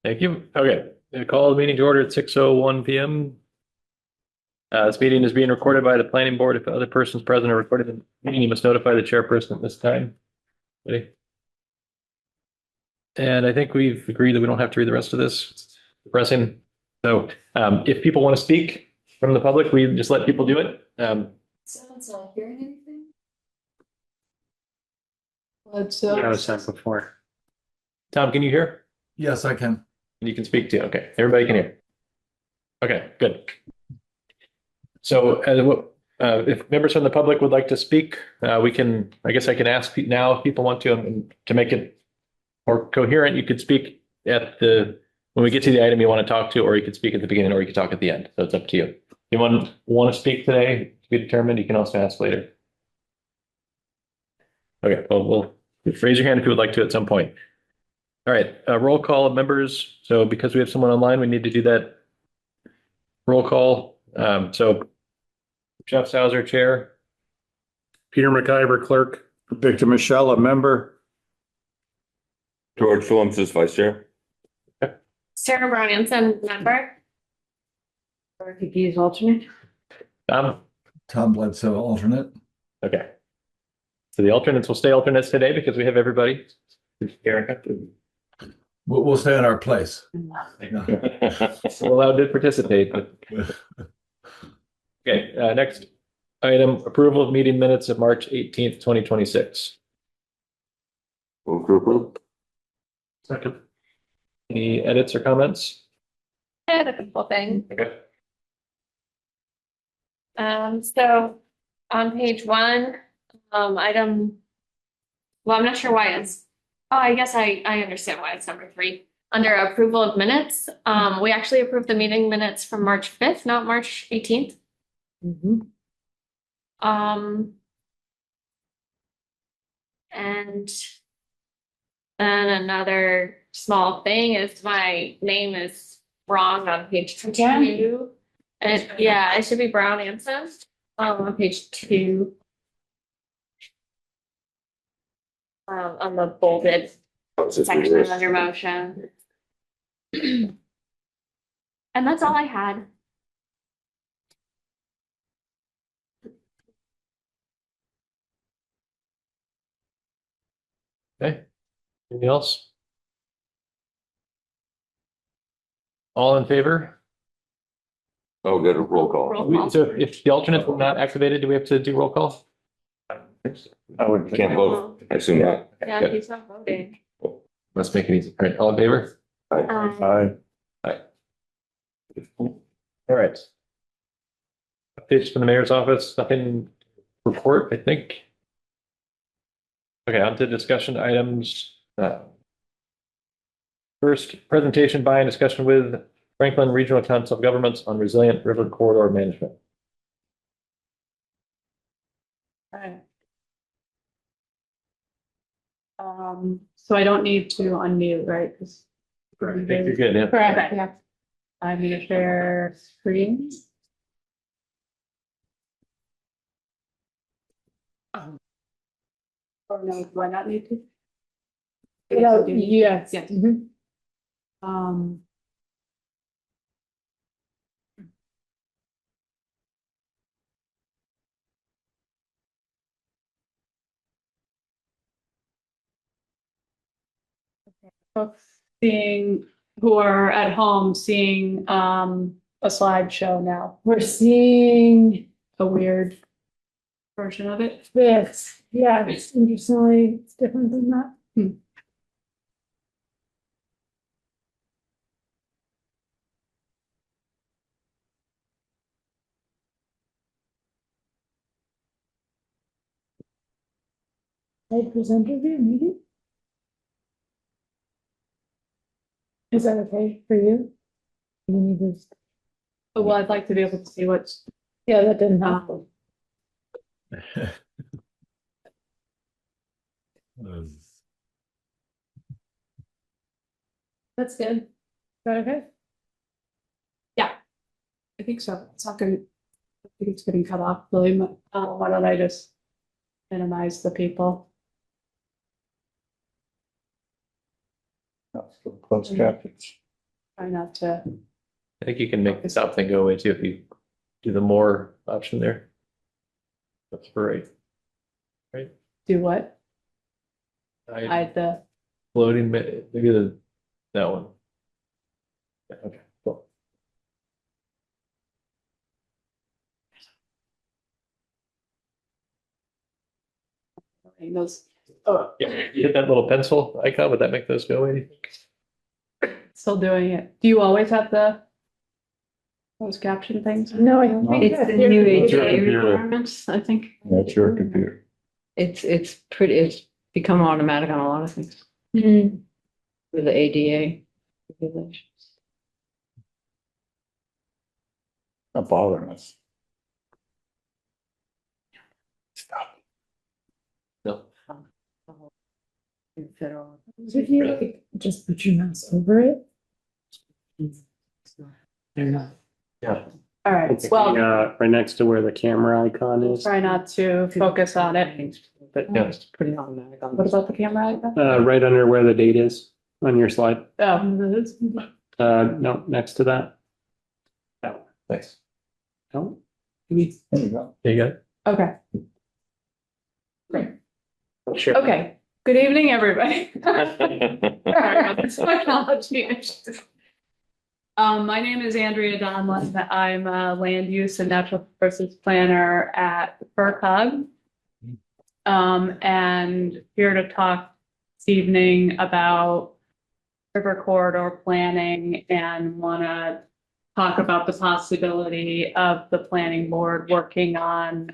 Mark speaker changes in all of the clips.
Speaker 1: Thank you. Okay, I call the meeting to order at 6:01 PM. This meeting is being recorded by the planning board. If other persons present are recording the meeting, you must notify the chairperson at this time. Ready? And I think we've agreed that we don't have to read the rest of this. Pressing. So if people want to speak from the public, we just let people do it.
Speaker 2: Someone's not hearing anything?
Speaker 3: I was sent before.
Speaker 1: Tom, can you hear?
Speaker 4: Yes, I can.
Speaker 1: And you can speak too. Okay, everybody can hear. Okay, good. So if members from the public would like to speak, we can, I guess I can ask now if people want to make it more coherent. You could speak when we get to the item you want to talk to, or you could speak at the beginning, or you could talk at the end. So it's up to you. If you want to speak today to be determined, you can also ask later. Okay, well, we'll raise your hand if you would like to at some point. All right, roll call of members. So because we have someone online, we need to do that roll call. So Jeff Sauer, chair.
Speaker 4: Peter McIver, clerk.
Speaker 3: Victor Michelle, a member.
Speaker 5: George Phillips is vice chair.
Speaker 2: Sarah Bryanson, member. Or Vicky's alternate.
Speaker 4: Tom Bledsoe, alternate.
Speaker 1: Okay. So the alternates will stay alternates today because we have everybody. Erica.
Speaker 4: We'll stay in our place.
Speaker 1: We're allowed to participate. Okay, next item, approval of meeting minutes of March 18th, 2026.
Speaker 5: Move to approve.
Speaker 1: Second. Any edits or comments?
Speaker 2: I had a couple things.
Speaker 1: Okay.
Speaker 2: So on page one, item, well, I'm not sure why I guess I understand why it's number 3. Under approval of minutes, we actually approved the meeting minutes from March 5th, not March 18th. And then another small thing is my name is wrong on page 2. And yeah, it should be Brown Anson on page 2. On the bolded section under motion. And that's all I had.
Speaker 1: Okay. Anything else? All in favor?
Speaker 5: Oh, good, roll call.
Speaker 2: Roll call.
Speaker 1: So if the alternates were not activated, do we have to do roll call?
Speaker 5: Can't vote, I assume not.
Speaker 2: Yeah,
Speaker 1: Good.
Speaker 2: he's not voting.
Speaker 1: Let's make it easy. All right, all in favor?
Speaker 4: Aye.
Speaker 1: All right. Updates from the mayor's office, nothing to report, I think. Okay, on to discussion items. First, presentation by and discussion with Franklin Regional Council of Governments on Resilient River Corridor Management.
Speaker 6: So I don't need to unmute, right? 'Cause-
Speaker 1: I think you're good, yeah.
Speaker 6: Correct, yeah. I'm gonna share screen. Or no, do I not need to? Yes. Yes. Um. Folks seeing, who are at home, seeing a slideshow now. We're seeing a weird version of it. Yes, yeah, it's interestingly, it's different than that. I presented it, maybe? Is that okay for you? You need this. Oh, well, I'd like to be able to see what's. Yeah, that didn't happen. That's good. Is that okay? Yeah. I think so. It's not good. I think it's getting cut off, really. Why don't I just minimize the people?
Speaker 3: Close captions.
Speaker 6: Try not to,
Speaker 1: I think you can make the south thing go away too if you do the more option there. That's great.
Speaker 6: do what?
Speaker 1: I
Speaker 6: Hide the,
Speaker 1: floating, maybe that one. Yeah, okay, cool.
Speaker 6: those,
Speaker 1: Yeah, you hit that little pencil icon, would that make those go away?
Speaker 6: still doing it. Do you always have those caption things?
Speaker 7: No, I think
Speaker 8: It's the new ADA requirements, I think.
Speaker 5: That's your computer.
Speaker 8: It's pretty, it's become automatic on a lot of things
Speaker 2: Hmm.
Speaker 8: with the ADA regulations.
Speaker 5: Not bothering us.
Speaker 1: Stop. No.
Speaker 8: In federal.
Speaker 7: if you like, just put your mouse over it.
Speaker 8: They're not.
Speaker 1: Yeah.
Speaker 6: All right, well,
Speaker 3: right next to where the camera icon is.
Speaker 6: try not to focus on it.
Speaker 8: But
Speaker 1: Yeah.
Speaker 8: it's pretty automatic on.
Speaker 6: What
Speaker 8: this.
Speaker 6: about the camera icon?
Speaker 3: Right under where the date is on your slide.
Speaker 6: Oh,
Speaker 3: No, next to that.
Speaker 1: Nice.
Speaker 3: No.
Speaker 5: There you go.
Speaker 1: There you got it.
Speaker 6: okay, great.
Speaker 3: Sure.
Speaker 6: Okay, good evening, everybody. Sorry about this technology issues. My name is Andrea Donlin. I'm a land use and natural resources planner at FERCog. And here to talk this evening about river corridor planning and want to talk about the possibility of the planning board working on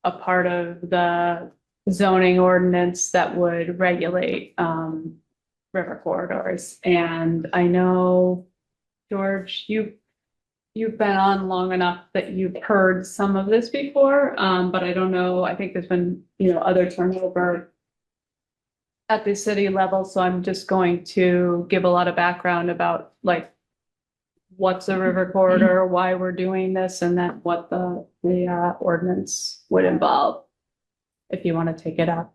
Speaker 6: a part of the zoning ordinance that would regulate river corridors. And I know, George, you've been on long enough that you've heard some of this before, but I don't know, I think there's been, other turnover at the city level, so I'm just going to give a lot of background about like what's a river corridor, why we're doing this, and then what the ordinance would involve, if you want to take it up.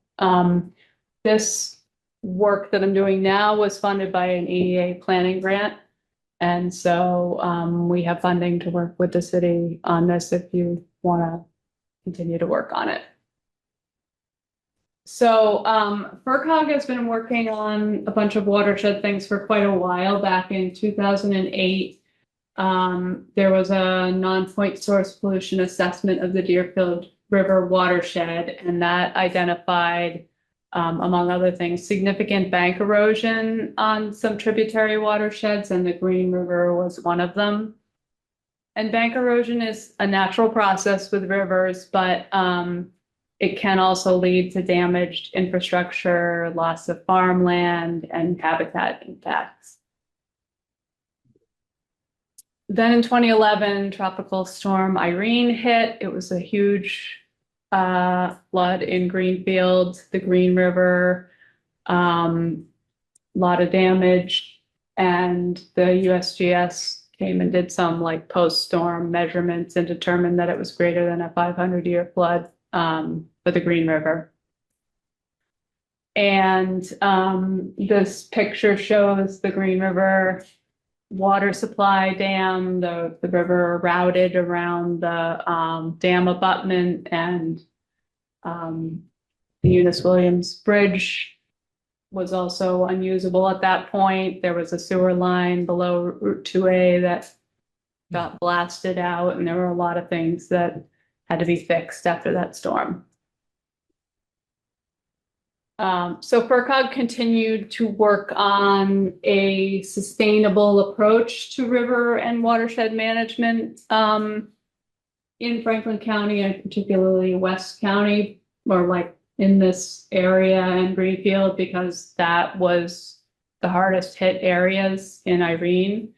Speaker 6: This work that I'm doing now was funded by an EDA planning grant. And so we have funding to work with the city on this if you want to continue to work on it. So FERCog has been working on a bunch of watershed things for quite a while. Back in 2008, there was a non-point source pollution assessment of the Deerfield River watershed, and that identified, among other things, significant bank erosion on some tributary watersheds, and the Green River was one of them. And bank erosion is a natural process with rivers, but it can also lead to damaged infrastructure, loss of farmland, and habitat impacts. Then in 2011, Tropical Storm Irene hit. It was a huge flood in Greenfield, the Green River, lot of damage, and the USGS came and did some like post-storm measurements and determined that it was greater than a 500-year flood for the Green River. And this picture shows the Green River water supply dam, the river routed around the dam abutment, and the Eunice Williams Bridge was also unusable at that point. There was a sewer line below Route 2A that got blasted out, and there were a lot of things that had to be fixed after that storm. So FERCog continued to work on a sustainable approach to river and watershed management in Franklin County, and particularly West County, or like in this area in Greenfield, because that was the hardest hit areas in Irene.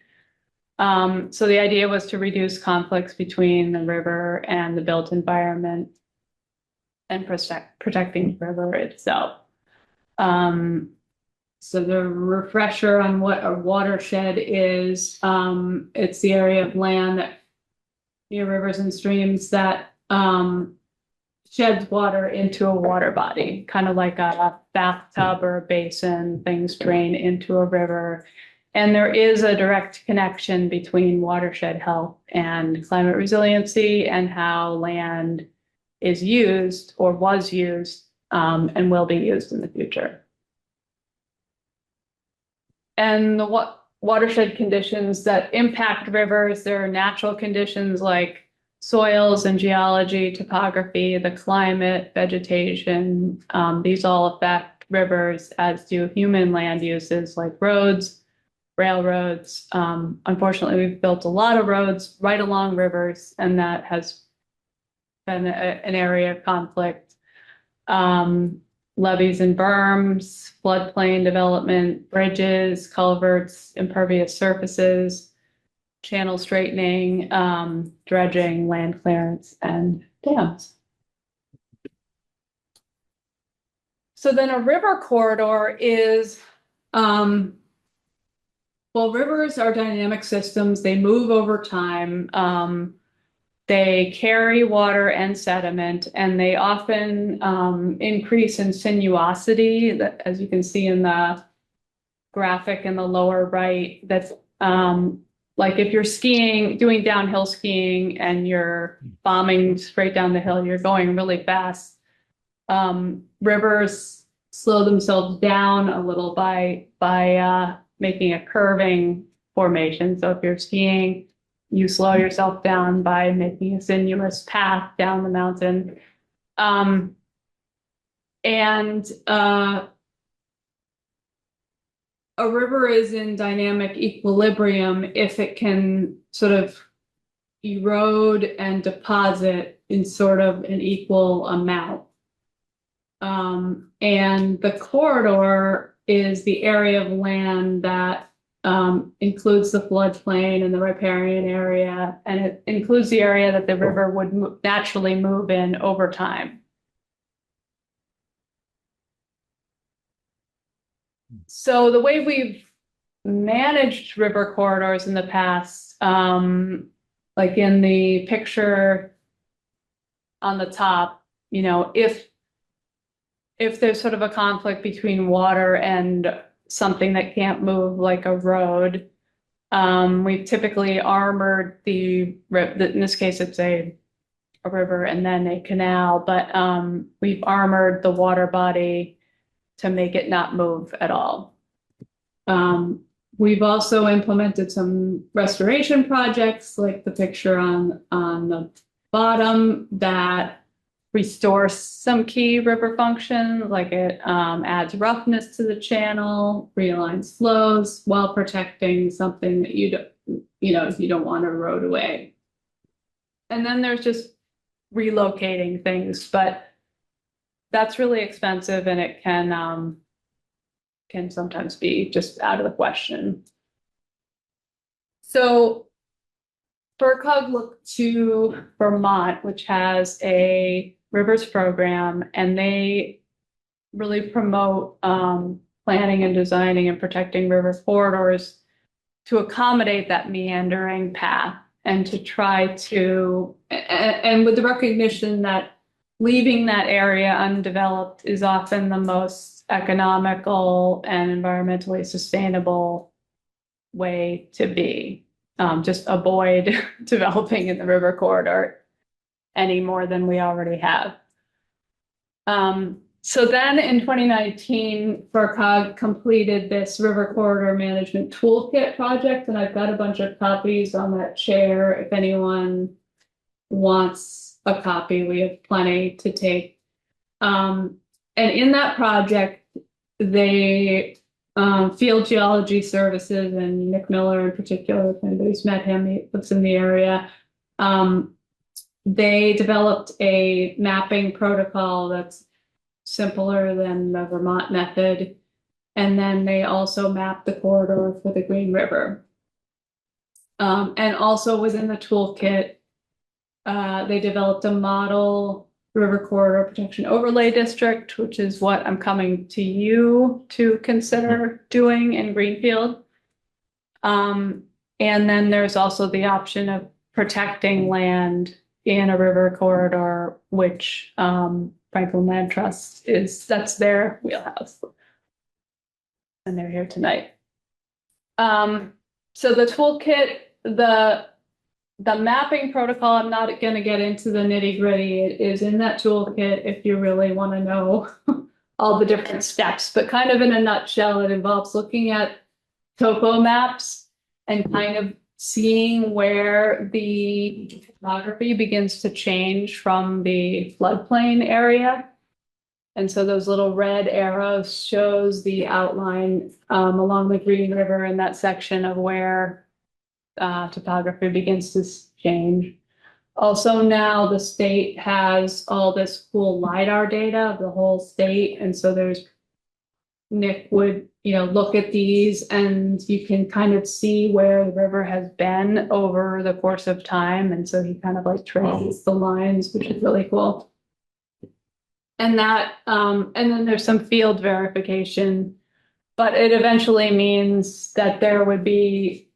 Speaker 6: So the idea was to reduce conflicts between the river and the built environment and protecting the river itself. So the refresher on what a watershed is, it's the area of land that near rivers and streams that sheds water into a water body, kind of like a bathtub or a basin. Things drain into a river And there is a direct connection between watershed health and climate resiliency and how land is used or was used and will be used in the future. And the watershed conditions that impact rivers, there are natural conditions like soils and geology, topography, the climate, vegetation. These all affect rivers, as do human land uses like roads, railroads. Unfortunately, we've built a lot of roads right along rivers, and that has been an area of conflict. Levees and berms, floodplain development, bridges, culverts, impervious surfaces, channel straightening, dredging, land clearance, and dams. So then a river corridor is, well, rivers are dynamic systems. They move over time. They carry water and sediment, and they often increase in sinuosity, as you can see in the graphic in the lower right. That's like if you're skiing, doing downhill skiing, and you're bombing straight down the hill, you're going really fast. Rivers slow themselves down a little by making a curving formation. So if you're skiing, you slow yourself down by making a sinuous path down the mountain. A river is in dynamic equilibrium if it can sort of erode and deposit in sort of an equal amount. And the corridor is the area of land that includes the floodplain and the riparian area, and it includes the area that the river would naturally move in over time. So the way we've managed river corridors in the past, like in the picture on the top, you know, if there's sort of a conflict between water and something that can't move, like a road, we've typically armored in this case, it's a river and then a canal, but we've armored the water body to make it not move at all. We've also implemented some restoration projects, like the picture on the bottom, that restores some key river functions, like it adds roughness to the channel, realigns flows, while protecting something that you don't want to erode away. And then there's just relocating things, but that's really expensive, and it can sometimes be just out of the question. So FERCog looked to Vermont, which has a rivers program, and they really promote planning and designing and protecting river corridors to accommodate that meandering path, and to try to, and with the recognition that leaving that area undeveloped is often the most economical and environmentally sustainable way to be. Just avoid developing in the river corridor any more than we already have. So then in 2019, FERCog completed this river corridor management toolkit project, and I've got a bunch of copies on that chair. If anyone wants a copy, we have plenty to take. And in that project, they Field Geology Services, and Nick Miller in particular, if anybody's met him, he lives in the area. They developed a mapping protocol that's simpler than the Vermont method. And then they also mapped the corridor for the Green River. And also within the toolkit, they developed a model river corridor protection overlay district, which is what I'm coming to you to consider doing in Greenfield. And then there's also the option of protecting land in a river corridor, which Franklin Land Trust that's their wheelhouse. And they're here tonight. So the toolkit, the mapping protocol, I'm not gonna get into the nitty gritty. It is in that toolkit if you really want to know all the different steps, but kind of in a nutshell, it involves looking at topo maps and kind of seeing where the topography begins to change from the floodplain area. And so those little red arrows shows the outline along the Green River in that section of where topography begins to change. Also now the state has all this cool LiDAR data of the whole state. And so Nick would, look at these and you can kind of see where the river has been over the course of time. And so he kind of like traces the lines, which is really cool. And and then there's some field verification, but it eventually means that there would be,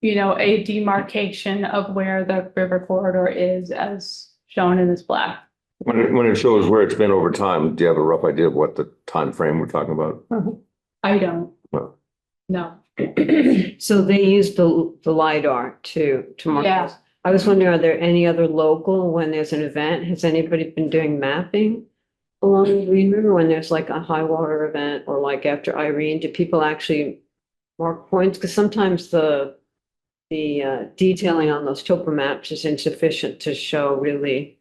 Speaker 6: a demarcation of where the river corridor is as shown in this black.
Speaker 5: When it shows where it's been over time, do you have a rough idea of what the time frame we're talking about?
Speaker 6: I don't.
Speaker 5: No.
Speaker 6: No.
Speaker 8: So they use the LiDAR to mark
Speaker 6: Yeah.
Speaker 8: this. I was wondering, are there any other local, when there's an event, has anybody been doing mapping along the Green River when there's like a high water event or like after Irene? Do people actually mark points? Because sometimes the detailing on those topo maps is insufficient to show really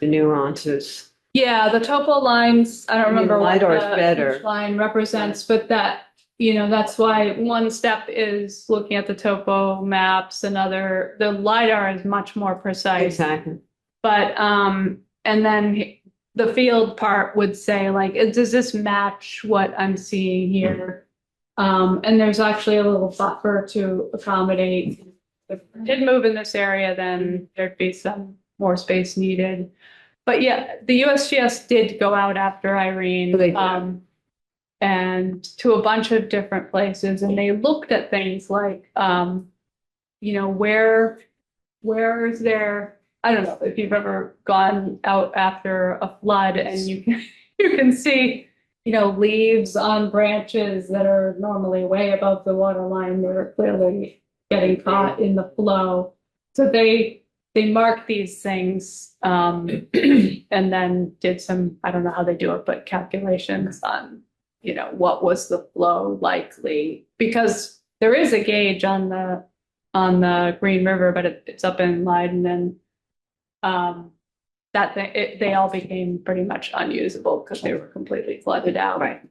Speaker 8: the nuances.
Speaker 6: Yeah, the topo lines, I don't remember what
Speaker 8: LiDAR is better.
Speaker 6: each line represents, but that's why one step is looking at the topo maps, the LiDAR is much more precise.
Speaker 8: Exactly.
Speaker 6: But, and then the field part would say like, does this match what I'm seeing here? And there's actually a little buffer to accommodate. If it did move in this area, then there'd be some more space needed. But yeah, the USGS did go out after Irene,
Speaker 8: They did.
Speaker 6: and to a bunch of different places, and they looked at things like, where is there, I don't know if you've ever gone out after a flood and you can see, leaves on branches that are normally way above the water line. They're clearly getting caught in the flow. So they mark these things and then did some, I don't know how they do it, but calculations on, what was the flow likely, because there is a gauge on the Green River, but it's up in Leiden, and they all became pretty much unusable because they were completely flooded out.
Speaker 8: Right.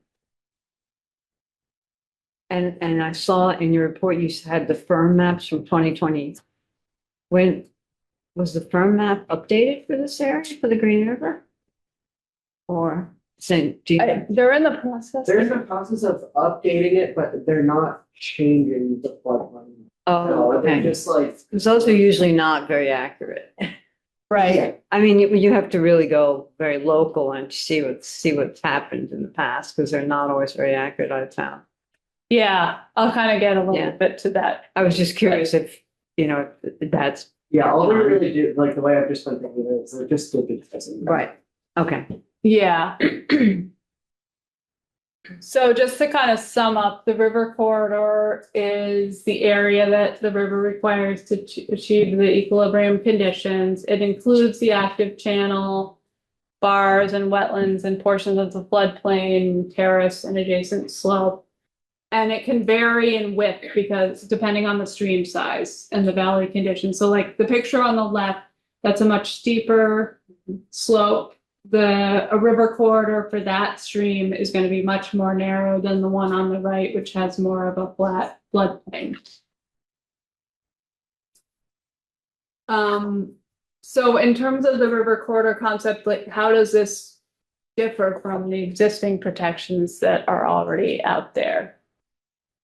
Speaker 8: And I saw in your report, you had the firm maps from 2020. When was the firm map updated for this area, for the Green River? Or
Speaker 6: They're in the process.
Speaker 3: They're in the process of updating it, but they're not changing the floodline.
Speaker 8: oh,
Speaker 3: No, they're
Speaker 8: okay.
Speaker 3: just like,
Speaker 8: Because those are usually not very accurate.
Speaker 6: Right.
Speaker 8: I mean, you have to really go very local and see what's happened in the past, because they're not always very accurate, I've found.
Speaker 6: Yeah, I'll kind of get a little
Speaker 8: Yeah.
Speaker 6: bit to that.
Speaker 8: I was just curious if, that's
Speaker 3: yeah, all we really do, like the way I've just been thinking of it, is they're just digitizing.
Speaker 8: right. Okay.
Speaker 6: Yeah. So just to kind of sum up, the river corridor is the area that the river requires to achieve the equilibrium conditions. It includes the active channel, bars and wetlands and portions of the floodplain, terrace and adjacent slope. And it can vary in width because depending on the stream size and the valley conditions. So like the picture on the left, that's a much steeper slope. A river corridor for that stream is going to be much more narrow than the one on the right, which has more of a flat floodplain. So in terms of the river corridor concept, like how does this differ from the existing protections that are already out there?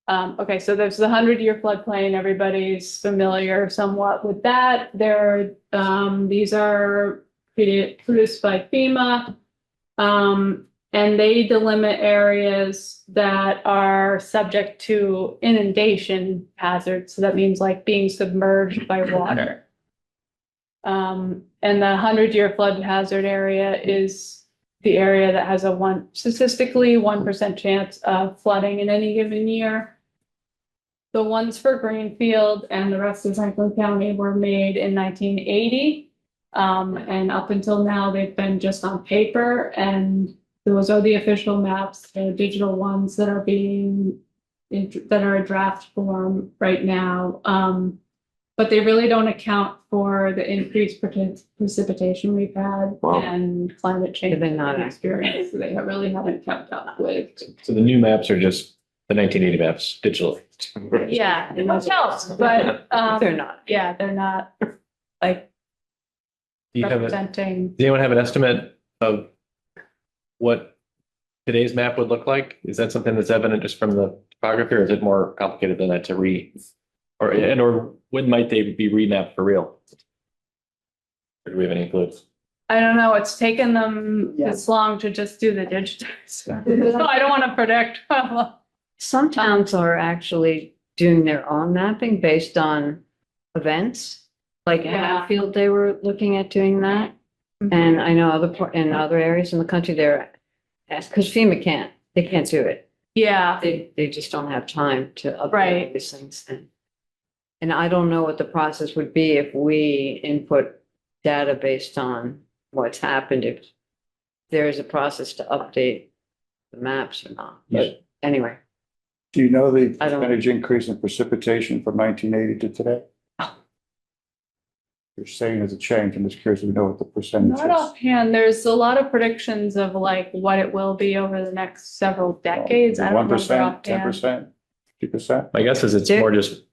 Speaker 6: Okay, so there's the 100-year floodplain. Everybody's familiar somewhat with that. These are produced by FEMA, and they delimit areas that are subject to inundation hazards. So that means like being submerged by water. And the 100-year flood hazard area is the area that has statistically 1% chance of flooding in any given year. The ones for Greenfield and the rest of Franklin County were made in 1980. And up until now, they've been just on paper, and those are the official maps, the digital ones that are that are a draft form right now. But they really don't account for the increased precipitation we've had
Speaker 5: Wow.
Speaker 6: and climate change
Speaker 8: They're not
Speaker 6: experience. They really haven't kept up with.
Speaker 1: So the new maps are just the 1980 maps digitally.
Speaker 6: Yeah, it helps, but,
Speaker 8: They're not.
Speaker 6: yeah, they're not like
Speaker 1: Do you have a,
Speaker 6: representing.
Speaker 1: does anyone have an estimate of what today's map would look like? Is that something that's evident just from the topography, or is it more complicated than that to or when might they be remapped for real? Or do we have any clues?
Speaker 6: I don't know, it's taken them
Speaker 3: Yeah.
Speaker 6: this long to just do the digitize. So I don't want to predict.
Speaker 8: Some towns are actually doing their own mapping based on events. Like
Speaker 6: Yeah.
Speaker 8: Hatfield, they were looking at doing that. And I know in other areas in the country, because FEMA they can't do it.
Speaker 6: Yeah,
Speaker 8: They just don't have time to update
Speaker 6: Right.
Speaker 8: these things. And I don't know what the process would be if we input data based on what's happened, if there is a process to update the maps or not. But anyway,
Speaker 9: Do you know the
Speaker 8: I don't-
Speaker 9: percentage increase in precipitation from 1980 to today? You're saying there's a change. I'm just curious to know what the percentage
Speaker 6: not
Speaker 9: is.
Speaker 6: offhand, there's a lot of predictions of like what it will be over the next several decades. I don't remember
Speaker 9: 1%,
Speaker 6: offhand.
Speaker 9: 10%, 50%?
Speaker 1: My guess is it's
Speaker 8: They're-
Speaker 1: more just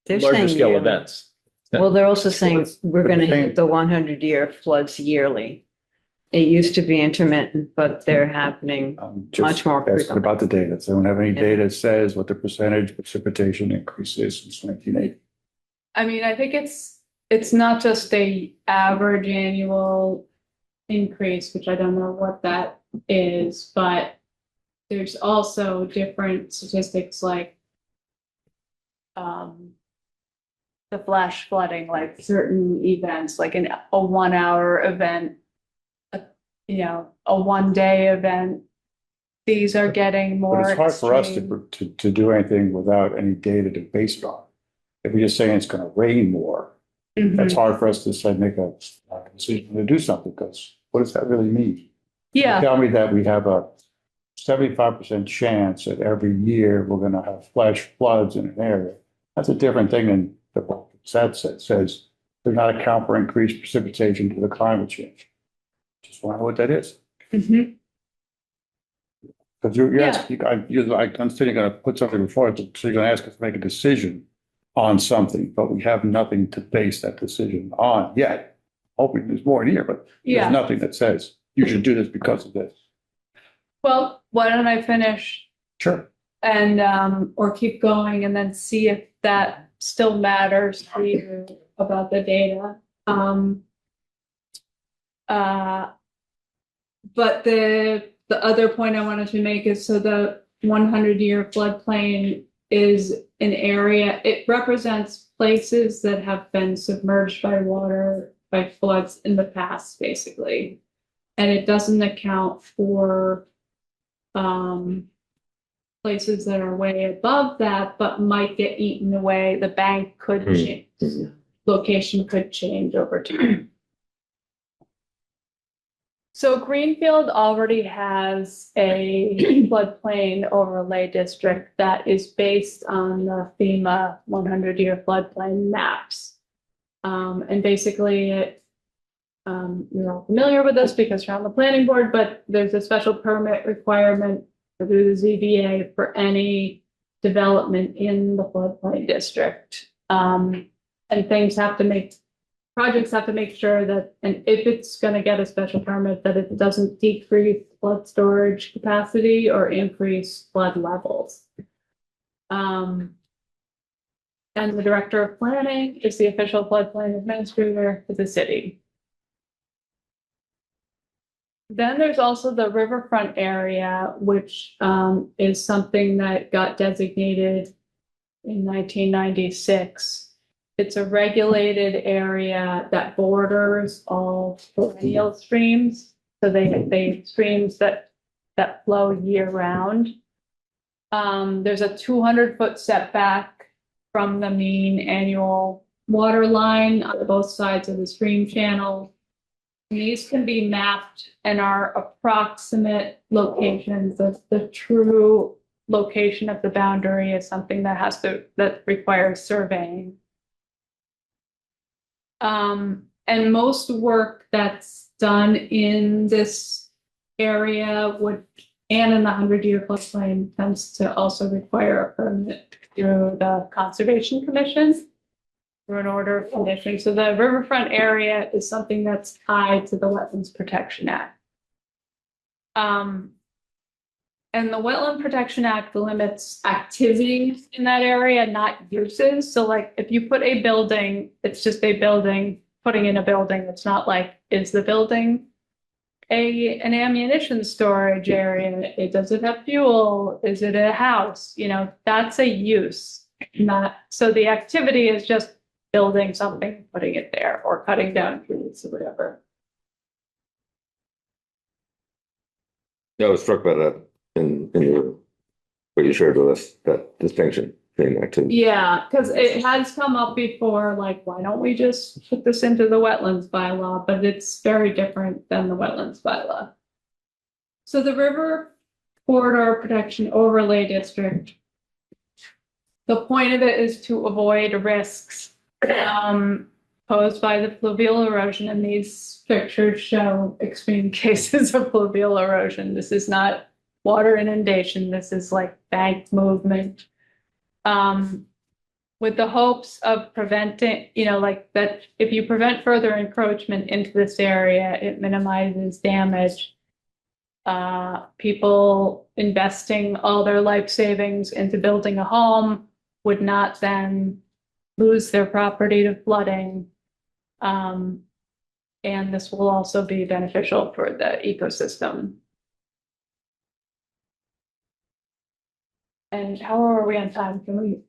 Speaker 8: they're
Speaker 1: larger
Speaker 8: saying
Speaker 1: scale
Speaker 8: yearly.
Speaker 1: events.
Speaker 8: Well, they're also saying we're gonna
Speaker 9: saying-
Speaker 8: hit the 100-year floods yearly. It used to be intermittent, but they're happening.
Speaker 9: Just
Speaker 8: Much more
Speaker 9: asking
Speaker 8: frequently.
Speaker 9: about the data. So I don't have any
Speaker 8: Yeah.
Speaker 9: data that says what the percentage precipitation increase is since 1980.
Speaker 6: I mean, I think it's not just a average annual increase, which I don't know what that is, but there's also different statistics like the flash flooding, like certain events, like a 1 hour event, a 1 day event. These are getting more
Speaker 9: But it's hard for us
Speaker 6: extreme.
Speaker 9: to do anything without any data to base it on. If we're just saying it's going to rain more, that's
Speaker 6: Mhm.
Speaker 9: hard for us to say, make a decision to do something, because what does that really mean?
Speaker 6: Yeah,
Speaker 9: Tell me that we have a 75% chance that every year we're gonna have flash floods in an area. That's a different thing than the set says they're not account for increased precipitation due to climate change. Just wonder what that is.
Speaker 6: mhm.
Speaker 9: Because you're
Speaker 6: Yeah.
Speaker 9: asking, I'm still gonna put something before us, so you're gonna ask us to make a decision on something, but we have nothing to base that decision on yet. Hoping there's more in here, but
Speaker 6: Yeah.
Speaker 9: there's nothing that says you should do this because of this.
Speaker 6: Well, why don't I finish
Speaker 9: Sure.
Speaker 6: and, or keep going and then see if that still matters to you about the data. But the other point I wanted to make is, so the 100-year floodplain is an area, it represents places that have been submerged by water, by floods in the past, basically. And it doesn't account for places that are way above that, but might get eaten away. The bank could change, location could change over time. So Greenfield already has a floodplain overlay district that is based on the FEMA 100-year floodplain maps. And basically you're all familiar with this because you're on the planning board, but there's a special permit requirement through the ZBA for any development in the floodplain district. And projects have to make sure that, and if it's going to get a special permit, that it doesn't decrease flood storage capacity or increase flood levels. And the director of planning is the official floodplain administrator for the city. Then there's also the riverfront area, which is something that got designated in 1996. It's a regulated area that borders all perennial streams. So they streams that flow year round. There's a 200-foot setback from the mean annual water line on both sides of the stream channel. And these can be mapped and are approximate locations. The true location of the boundary is something that requires surveying. And most work that's done in this area and in the 100-year floodplain tends to also require a permit through the Conservation Commission through an order of condition. So the riverfront area is something that's tied to the Wetlands Protection Act. And the Wetland Protection Act limits activities in that area, not uses. So like if you put a building, it's just a building, putting in a building. It's not like, is the building an ammunition storage area? Does it have fuel? Is it a house? You know, that's a use. So the activity is just building something, putting it there, or cutting down trees or whatever.
Speaker 5: Yeah, I was struck by that in your, what you shared with us, that distinction between activity.
Speaker 6: Yeah, because it has come up before, like, why don't we just put this into the wetlands bylaw? But it's very different than the wetlands bylaw. So the River Corridor Protection Overlay District, the point of it is to avoid risks posed by the fluvial erosion, and these pictures show extreme cases of fluvial erosion. This is not water inundation. This is like bank movement. With the hopes of preventing, you know, like that if you prevent further encroachment into this area, it minimizes damage. People investing all their life savings into building a home would not then lose their property to flooding. And this will also be beneficial for the ecosystem. And how are we on time? Can we?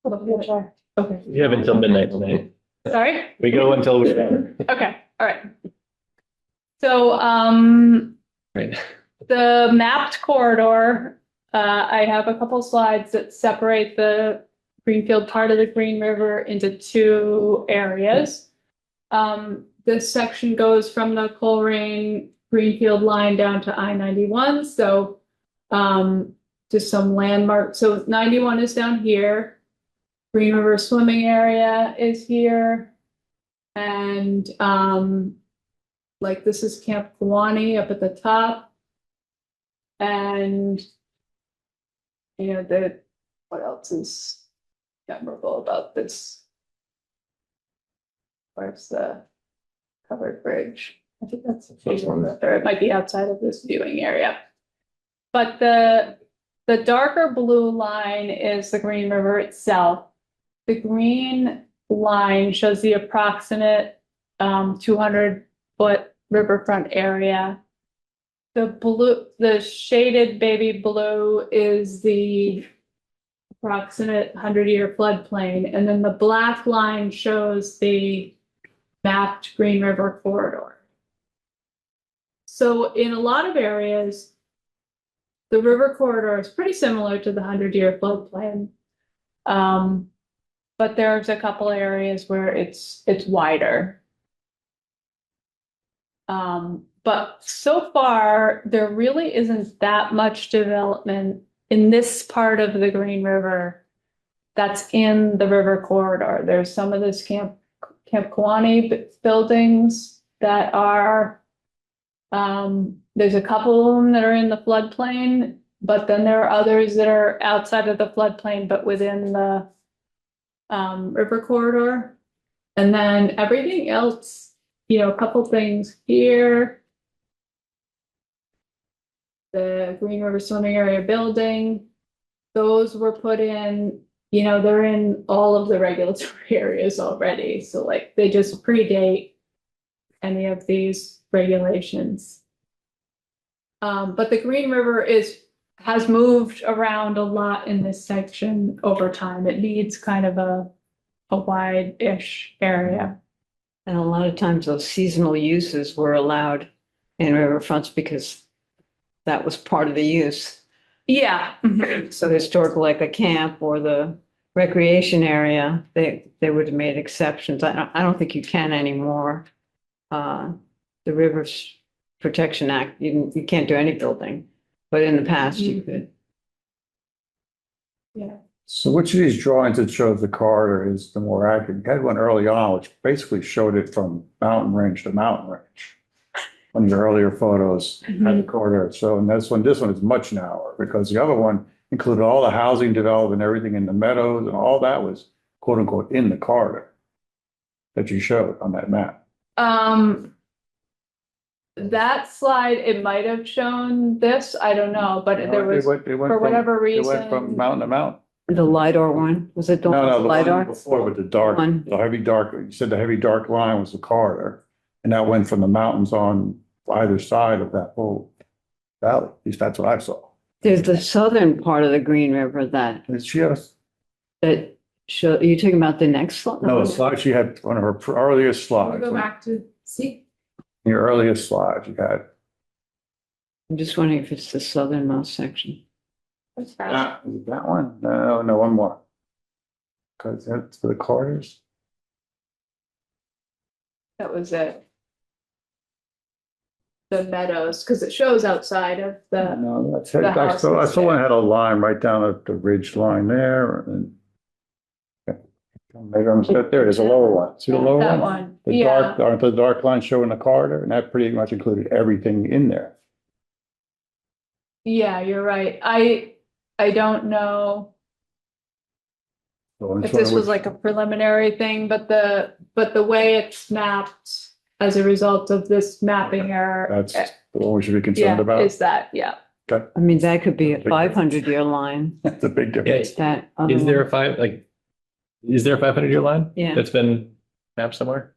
Speaker 6: Okay.
Speaker 1: We have until midnight tonight.
Speaker 6: Sorry?
Speaker 1: We go until we're done.
Speaker 6: Okay, all right. So,
Speaker 1: Right.
Speaker 6: the mapped corridor, I have a couple slides that separate the Greenfield part of the Green River into two areas. This section goes from the Coleraine Greenfield line down to I-91. So, just some landmarks. So 91 is down here. Green River swimming area is here. And like this is Camp Kawani up at the top. And you know, what else is memorable about this? Where's the covered bridge? I think that's or it might be outside of this viewing area. But the darker blue line is the Green River itself. The green line shows the approximate 200-foot riverfront area. The shaded baby blue is the approximate 100-year floodplain. And then the black line shows the mapped Green River corridor. So in a lot of areas, the river corridor is pretty similar to the 100-year floodplain. But there's a couple areas where it's wider. But so far, there really isn't that much development in this part of the Green River that's in the river corridor. There's some of this Camp Kawani buildings that are, there's a couple of them that are in the floodplain, but then there are others that are outside of the floodplain, but within the river corridor. And then everything else, you know, a couple things here. The Green River swimming area building, those were put in, you know, they're in all of the regulatory areas already. So like they just predate any of these regulations. But the Green River has moved around a lot in this section over time. It needs kind of a wide-ish area.
Speaker 8: And a lot of times those seasonal uses were allowed in riverfronts because that was part of the use.
Speaker 6: Yeah.
Speaker 8: So historical, like a camp or the recreation area, they would have made exceptions. I don't think you can anymore. The Rivers Protection Act, you can't do any building, but in the past you could.
Speaker 9: So which of these drawings that shows the corridor is the more accurate? You had one early on, which basically showed it from mountain range to mountain range. One of your earlier photos had the corridor. So, and this one is much narrower because the other one included all the housing development, everything in the meadows, and all that was quote unquote in the corridor that you showed on that map.
Speaker 6: That slide, it might have shown this, I don't know, but there was,
Speaker 9: It went
Speaker 6: for
Speaker 9: from-
Speaker 6: whatever
Speaker 9: It went from
Speaker 6: reason.
Speaker 9: mountain to mountain.
Speaker 8: The LiDAR one, was it the
Speaker 9: No, the one
Speaker 8: LiDAR?
Speaker 9: before with the dark,
Speaker 8: One.
Speaker 9: the heavy dark, you said the heavy dark line was the corridor. And that went from the mountains on either side of that whole valley. At least that's what I saw.
Speaker 8: There's the southern part of the Green River that
Speaker 9: And she had,
Speaker 8: show, are you talking about the next slide?
Speaker 9: no, the slide, she had one of her earliest
Speaker 7: Can we
Speaker 9: slides.
Speaker 7: go back to see?
Speaker 9: Your earliest slides you had.
Speaker 8: I'm just wondering if it's the southernmost section.
Speaker 9: Is it that one? No, one more. Because that's for the corridors.
Speaker 6: That was it. The meadows, because it shows outside of the,
Speaker 9: No, that's it.
Speaker 6: the
Speaker 9: I saw
Speaker 6: houses
Speaker 9: one
Speaker 6: there.
Speaker 9: had a line right down at the ridge line there and. Maybe I'm, there it is, a lower one. See the lower
Speaker 6: that
Speaker 9: one?
Speaker 6: one,
Speaker 9: The
Speaker 6: yeah.
Speaker 9: dark, aren't the dark lines showing the corridor? And that pretty much included everything in there.
Speaker 6: Yeah, you're right. I don't know
Speaker 9: So I'm
Speaker 6: if
Speaker 9: sure
Speaker 6: this was
Speaker 9: which-
Speaker 6: like a preliminary thing, but the way it's mapped as a result of this mapping error.
Speaker 9: That's the one we should be concerned
Speaker 6: Yeah,
Speaker 9: about.
Speaker 6: is that, yeah.
Speaker 8: I mean, that could be a 500-year line.
Speaker 9: That's a big difference.
Speaker 8: That other
Speaker 1: Is there
Speaker 8: one.
Speaker 1: is there a 500-year line?
Speaker 8: Yeah.
Speaker 1: That's been mapped somewhere?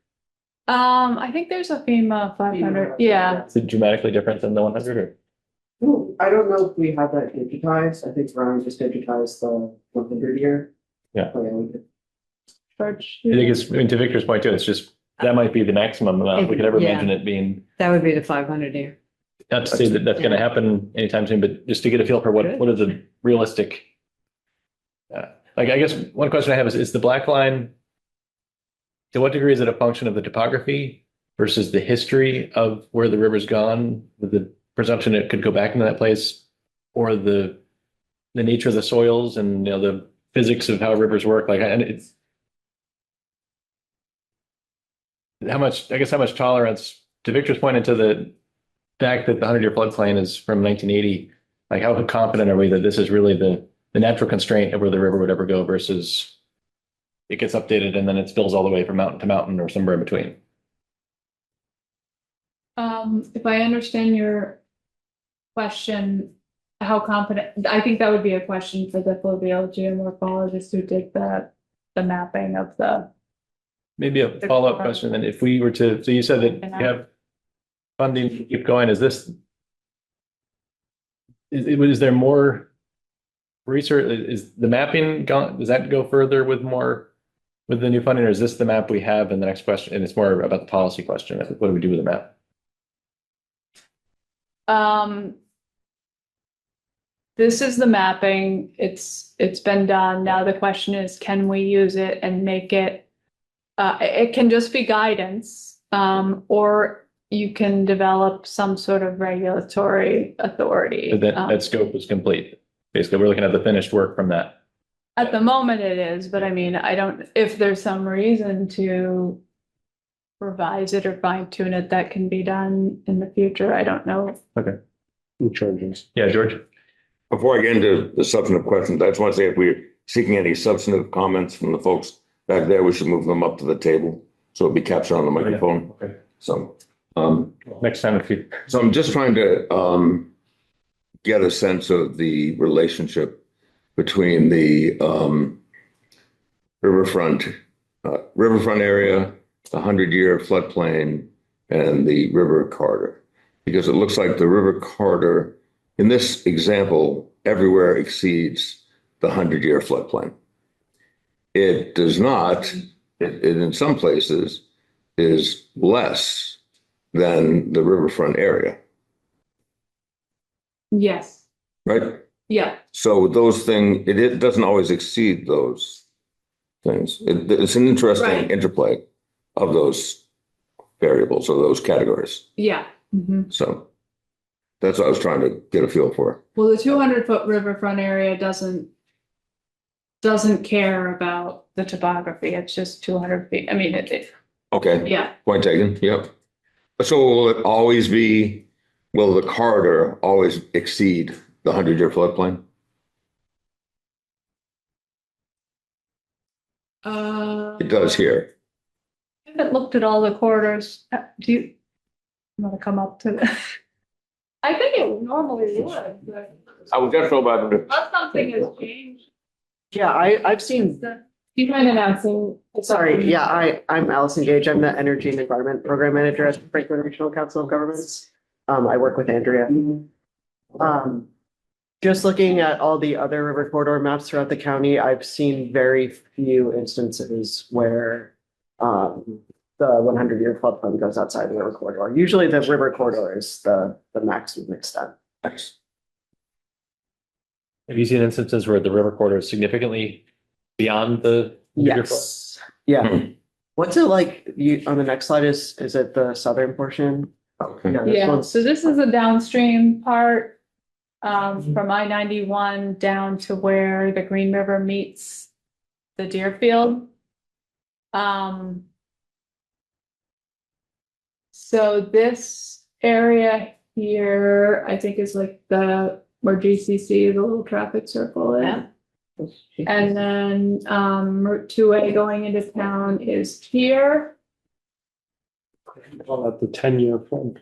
Speaker 6: I think there's a FEMA 500, yeah.
Speaker 1: Is it dramatically different than the 100 or?
Speaker 3: Ooh, I don't know if we have that digitized. I think Ryan just digitized the 100-year.
Speaker 1: Yeah.
Speaker 3: Oh, yeah, we did.
Speaker 6: George,
Speaker 1: I think it's, I mean, to Victor's point too, it's just, that might be the maximum amount. We could ever
Speaker 8: Yeah.
Speaker 1: imagine it being,
Speaker 8: That would be the 500-year.
Speaker 1: not to say that that's going to happen anytime soon, but just to get a feel for what is a realistic. Like, I guess one question I have is the black line, to what degree is it a function of the topography versus the history of where the river's gone, with the presumption it could go back into that place, or the nature of the soils and, you know, the physics of how rivers work, like, and it's how much tolerance, to Victor's point, into the fact that the 100-year floodplain is from 1980, like how confident are we that this is really the natural constraint of where the river would ever go versus it gets updated and then it spills all the way from mountain to mountain or somewhere in between?
Speaker 6: if I understand your question, how confident, I think that would be a question for the fluvial geomorphologist who did the mapping of the.
Speaker 1: Maybe a follow-up question, then if we were to, so you said that you have funding to keep going, is there more research, is the mapping gone, does that go further with the new funding, or is this the map we have? And the next question, and it's more about the policy question, what do we do with the map?
Speaker 6: This is the mapping. It's been done. Now the question is, can we use it and make it, it can just be guidance, or you can develop some sort of regulatory authority.
Speaker 1: That scope is complete. Basically, we're looking at the finished work from that.
Speaker 6: At the moment it is, but I mean, I don't, if there's some reason to revise it or fine tune it, that can be done in the future. I don't know.
Speaker 9: Who charges?
Speaker 1: Yeah, George?
Speaker 5: Before I get into the substantive questions, I just want to say if we're seeking any substantive comments from the folks back there, we should move them up to the table. So it'll be captured on the microphone.
Speaker 1: Okay.
Speaker 5: So,
Speaker 1: Next time if you.
Speaker 5: so I'm just trying to, get a sense of the relationship between the, riverfront area, the 100-year floodplain, and the river corridor. Because it looks like the river corridor, in this example, everywhere exceeds the 100-year floodplain. It does not, it in some places is less than the riverfront area,
Speaker 6: Yes.
Speaker 5: right?
Speaker 6: Yeah.
Speaker 5: So those things, it doesn't always exceed those things. It's an interesting
Speaker 6: Right.
Speaker 5: interplay of those variables or those categories.
Speaker 6: Yeah. Mhm.
Speaker 5: So that's what I was trying to get a feel for.
Speaker 6: Well, the 200-foot riverfront area doesn't care about the topography. It's just 200 feet. I mean,
Speaker 5: Okay,
Speaker 6: yeah.
Speaker 5: point taken. Yep. So will it always be, will the corridor always exceed the 100-year floodplain? It does here.
Speaker 6: I haven't looked at all the corridors. Do you want to come up to the? I think it normally would, but
Speaker 5: I was just about to.
Speaker 6: unless something has changed.
Speaker 3: Yeah, I've seen,
Speaker 6: Do you mind announcing?
Speaker 3: sorry, yeah, I'm Allison Gage. I'm the Energy and Environment Program Manager at the Franklin Regional Council of Governments. I work with Andrea. Just looking at all the other river corridor maps throughout the county, I've seen very few instances where the 100-year floodplain goes outside the river corridor. Usually the river corridor is the maximum extent.
Speaker 5: Thanks.
Speaker 1: Have you seen instances where the river corridor is significantly beyond the? 100-year flood?
Speaker 3: Yes, yeah.
Speaker 5: Hmm.
Speaker 3: What's it like, you, on the next slide, is it the southern portion?
Speaker 5: Okay.
Speaker 3: Yeah, this
Speaker 6: Yeah,
Speaker 3: one's-
Speaker 6: so this is the downstream part, from I-91 down to where the Green River meets the Deerfield. So this area here, I think is like where GCC, the little traffic circle is. And then, Route 2A going into town is here.
Speaker 9: Call that the 10-year flood.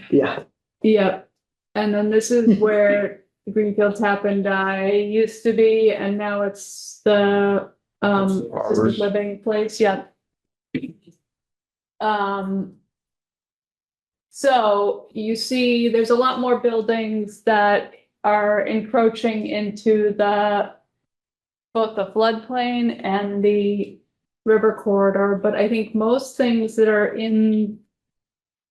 Speaker 3: Yeah,
Speaker 6: Yep. And then this is where Greenfield Tap and Die used to be, and now it's the assisted
Speaker 5: Ours.
Speaker 6: living place, yeah. So you see, there's a lot more buildings that are encroaching into both the floodplain and the river corridor, but I think most things that are in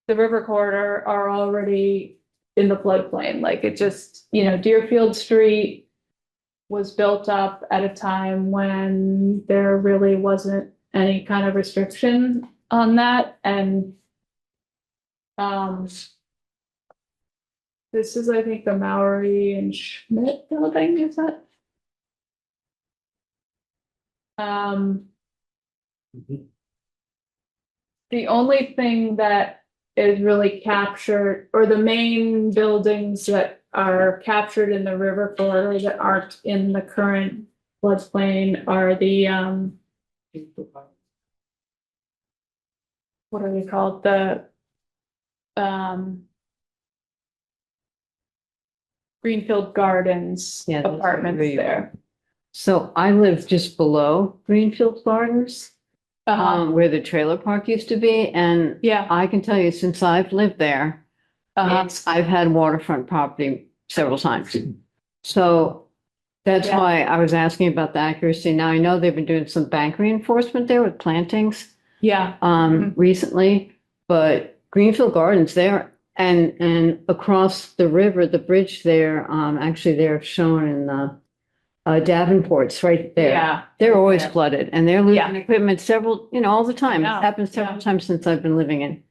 Speaker 6: the river corridor are already in the floodplain. Like it just, Deerfield Street was built up at a time when there really wasn't any kind of restriction on that. And this is, I think, the Maury and Schmidt building, is that? The only thing that is really captured, or the main buildings that are captured in the river corridor that aren't in the current floodplain are the, what are they called? The, Greenfield Gardens
Speaker 8: Yeah, those are
Speaker 6: apartments
Speaker 8: really-
Speaker 6: there.
Speaker 8: So I live just below Greenfield Gardens, where the trailer park used to be, and
Speaker 6: Yeah.
Speaker 8: I can tell you, since I've lived there, I've had waterfront property several times. So that's
Speaker 6: Yeah.
Speaker 8: why I was asking about the accuracy. Now, I know they've been doing some bank reinforcement there with plantings
Speaker 6: Yeah.
Speaker 8: recently, but Greenfield Gardens there and across the river, the bridge there, actually they're shown in the Davenport's right there.
Speaker 6: Yeah.
Speaker 8: They're always
Speaker 6: Yeah.
Speaker 8: flooded and they're
Speaker 6: Yeah.
Speaker 8: losing equipment all the time. It's
Speaker 6: Yeah,
Speaker 8: happened several
Speaker 6: yeah.
Speaker 8: times since I've been living in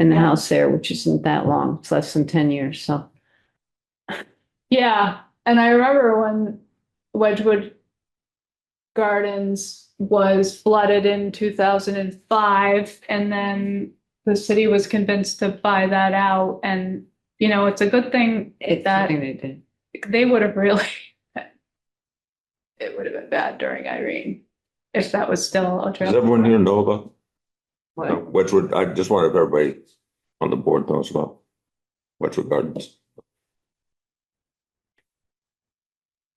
Speaker 8: the
Speaker 6: Yeah.
Speaker 8: house there, which isn't that long. It's less than 10 years, so.
Speaker 6: Yeah, and I remember when Wedgewood Gardens was flooded in 2005, and then the city was convinced to buy that out. And, it's a good thing
Speaker 8: It's
Speaker 6: that
Speaker 8: something they did.
Speaker 6: they would have really, it would have been bad during Irene if that was still a
Speaker 5: Does
Speaker 6: trend.
Speaker 5: everyone here know about
Speaker 8: What?
Speaker 5: Wedgewood? I just wanted everybody on the board knows about Wedgewood Gardens.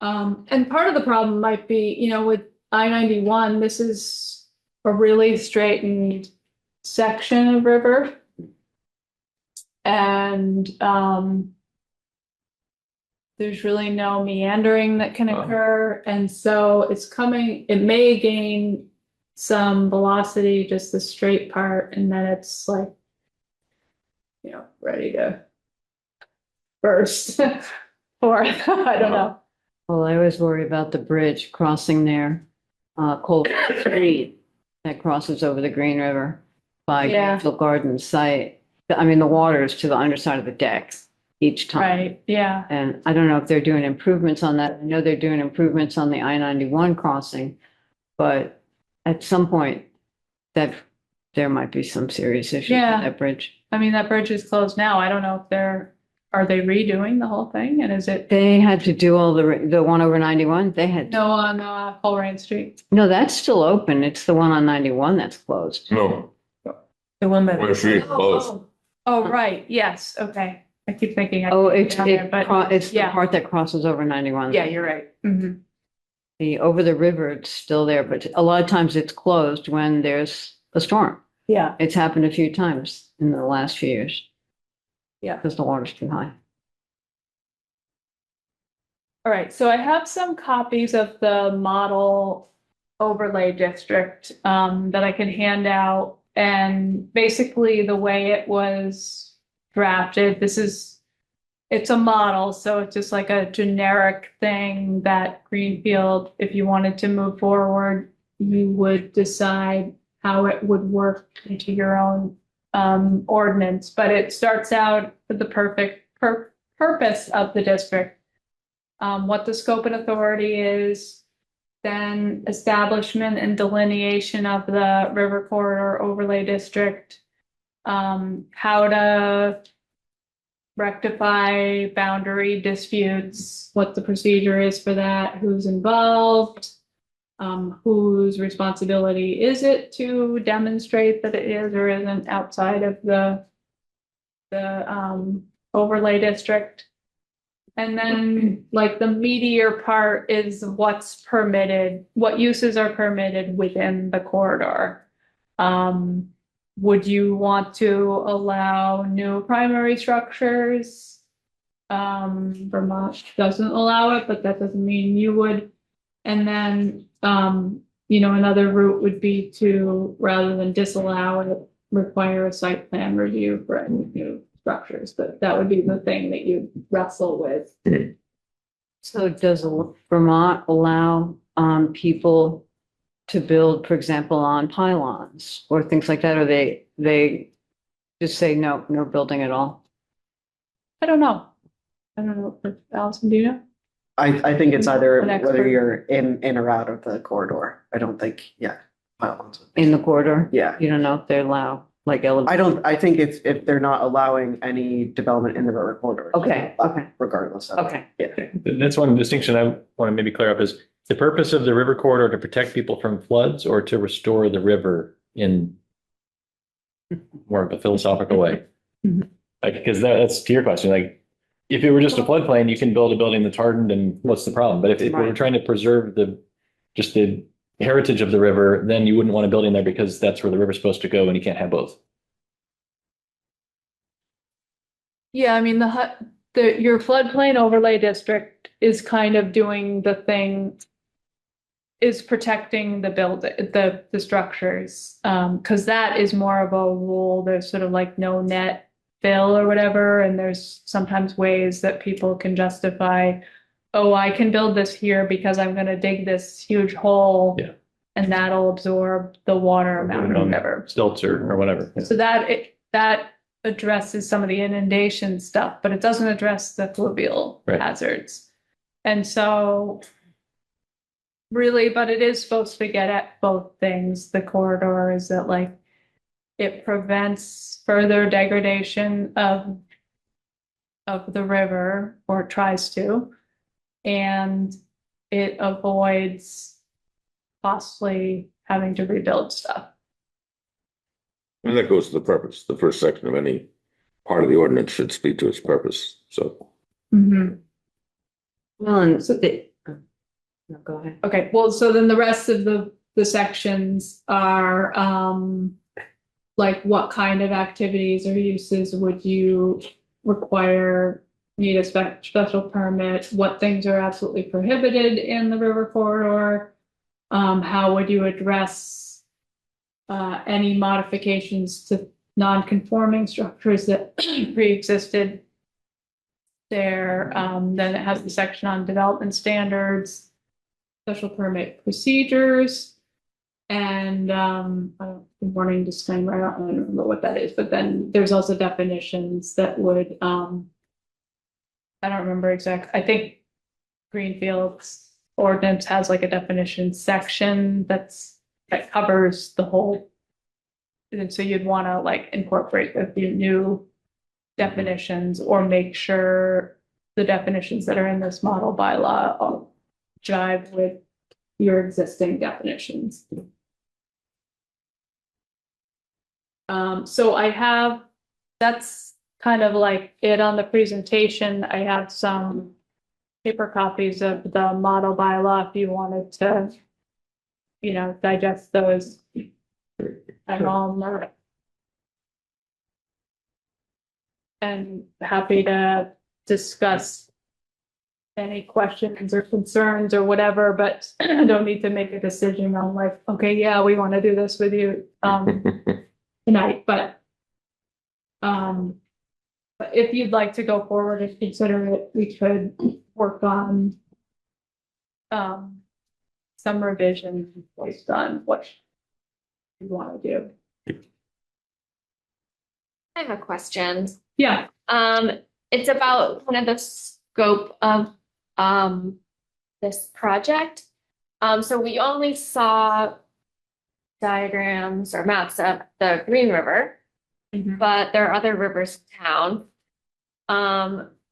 Speaker 6: And part of the problem might be, with I-91, this is a really straightened section of river. And, there's really no meandering that can occur, and so it may gain some velocity, just the straight part, and then it's like, ready to burst. Or, I don't know.
Speaker 8: Well, I always worry about the bridge crossing there. Cold Street that crosses over the Green River by
Speaker 6: Yeah.
Speaker 8: Greenfield Gardens site. I mean, the water is to the underside of the deck each time.
Speaker 6: Right, yeah.
Speaker 8: And I don't know if they're doing improvements on that. I know they're doing improvements on the I-91 crossing, but at some point that there might be some serious issues with
Speaker 6: Yeah.
Speaker 8: that bridge.
Speaker 6: I mean, that bridge is closed now. I don't know if are they redoing the whole thing? And is it,
Speaker 8: They had to do all the one over 91. They had,
Speaker 6: no, on, Coleraine Street?
Speaker 8: no, that's still open. It's the one on 91 that's closed.
Speaker 5: No,
Speaker 7: The one that.
Speaker 5: West Street closed.
Speaker 6: Oh, right, yes, okay. I keep thinking. I
Speaker 8: Oh,
Speaker 6: put it
Speaker 8: it's,
Speaker 6: down there, but
Speaker 8: it's the
Speaker 6: yeah.
Speaker 8: part that crosses over 91.
Speaker 6: Yeah, you're right. Mhm.
Speaker 8: The over the river, it's still there, but a lot of times it's closed when there's a storm.
Speaker 6: Yeah,
Speaker 8: It's happened a few times in the last few years.
Speaker 6: Yeah.
Speaker 8: Because the water's too high.
Speaker 6: all right, so I have some copies of the model overlay district that I can hand out. And basically the way it was drafted, it's a model, so it's just like a generic thing that Greenfield, if you wanted to move forward, you would decide how it would work into your own ordinance. But it starts out with the perfect purpose of the district, what the scope and authority is, then establishment and delineation of the river corridor overlay district, how to rectify boundary disputes, what the procedure is for that, who's involved, whose responsibility is it to demonstrate that it is or isn't outside of the overlay district. And then like the meatier part is what's permitted, what uses are permitted within the corridor. Would you want to allow new primary structures? Vermont doesn't allow it, but that doesn't mean you would. And then, another route would be to, rather than disallow it, require a site plan review for any new structures, but that would be the thing that you wrestle with.
Speaker 8: So does Vermont allow people to build, for example, on pylons or things like that? Or they just say, no building at all?
Speaker 6: I don't know. Allison, do you know?
Speaker 3: I think it's either
Speaker 6: An expert.
Speaker 3: whether you're in or out of the corridor. I don't think, pylons.
Speaker 8: In the corridor?
Speaker 3: Yeah.
Speaker 8: You don't know if they allow like
Speaker 3: I think if they're not allowing any development in the river corridor.
Speaker 8: Okay, okay.
Speaker 3: Regardless of.
Speaker 8: Okay.
Speaker 3: Yeah.
Speaker 1: That's one distinction I want to maybe clear up is the purpose of the river corridor to protect people from floods or to restore the river in more of a philosophical way?
Speaker 6: Mhm.
Speaker 1: Like, because that's to your question, like, if it were just a floodplain, you can build a building that's hardened and what's the problem? But if we were
Speaker 3: Right.
Speaker 1: trying to preserve the heritage of the river, then you wouldn't want a building there because that's where the river's supposed to go and you can't have both.
Speaker 6: Yeah, I mean, your floodplain overlay district is kind of doing the thing, is protecting the structures. Cause that is more of a rule. There's sort of like no net fill or whatever. And there's sometimes ways that people can justify, oh, I can build this here because I'm gonna dig this huge hole.
Speaker 1: Yeah.
Speaker 6: And that'll absorb the water amount or whatever.
Speaker 1: Stilts or whatever.
Speaker 6: So that addresses some of the inundation stuff, but it doesn't address the fluvial
Speaker 1: Right.
Speaker 6: hazards. And so really, but it is supposed to get at both things. The corridor is that like it prevents further degradation of the river, or it tries to, and it avoids possibly having to rebuild stuff.
Speaker 5: And that goes to the purpose. The first section of any part of the ordinance should speak to its purpose. So
Speaker 8: Well, and no, go ahead.
Speaker 6: Okay, well, so then the rest of the sections are, like what kind of activities or uses would you need a special permit? What things are absolutely prohibited in the river corridor? How would you address any modifications to non-conforming structures that pre-existed there? Then it has the section on development standards. special permit procedures. And warning disclaimer, I don't really remember what that is, but then there's also definitions that would I don't remember I think Greenfield's ordinance has like a definition section that covers the whole. And so you'd want to like incorporate the new definitions or make sure the definitions that are in this model bylaw jive with your existing definitions. So that's kind of like it on the presentation. I have some paper copies of the model bylaw if you wanted to, digest those at home. And happy to discuss any questions or concerns or whatever, but I don't need to make a decision on like, okay, yeah, we want to do this with you tonight, but if you'd like to go forward and consider it, we could work on some revisions based on what you want to do.
Speaker 2: I have a question.
Speaker 6: Yeah.
Speaker 2: It's about kind of the scope of this project. So we only saw diagrams or maps of the Green River, but there are other rivers in town.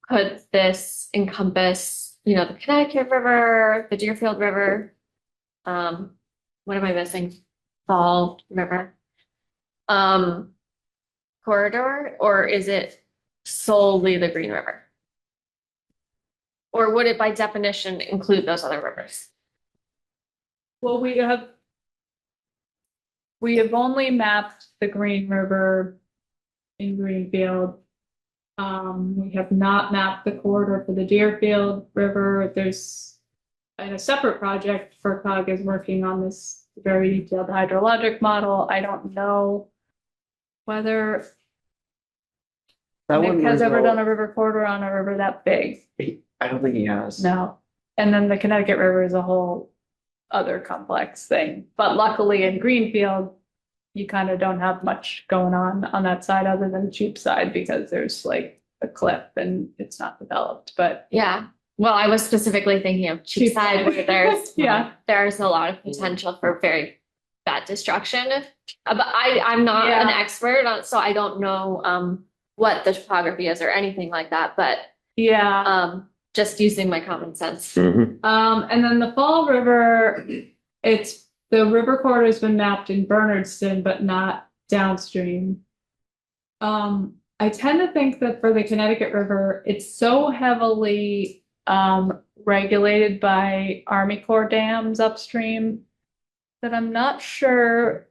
Speaker 2: Could this encompass, the Connecticut River, the Deerfield River? What am I missing? Fall River. Corridor, or is it solely the Green River? Or would it by definition include those other rivers?
Speaker 6: Well, we have only mapped the Green River in Greenfield. We have not mapped the corridor for the Deerfield River. There's a separate project FERCog is working on this very detailed hydrologic model. I don't know whether Nick has ever done a river corridor on a river that big.
Speaker 3: I don't think he has.
Speaker 6: No. And then the Connecticut River is a whole other complex thing. But luckily in Greenfield, you kind of don't have much going on that side other than the cheap side because there's like a cliff and it's not developed. But
Speaker 2: Yeah. Well, I was specifically thinking of Cheapside where there's there's a lot of potential for very bad destruction. But I'm not an expert on, so I don't know what the topography is or anything like that. But just using my common sense.
Speaker 5: Mhm.
Speaker 6: And then the Fall River, the river corridor has been mapped in Bernardston, but not downstream. I tend to think that for the Connecticut River, it's so heavily regulated by Army Corps dams upstream that I'm not sure.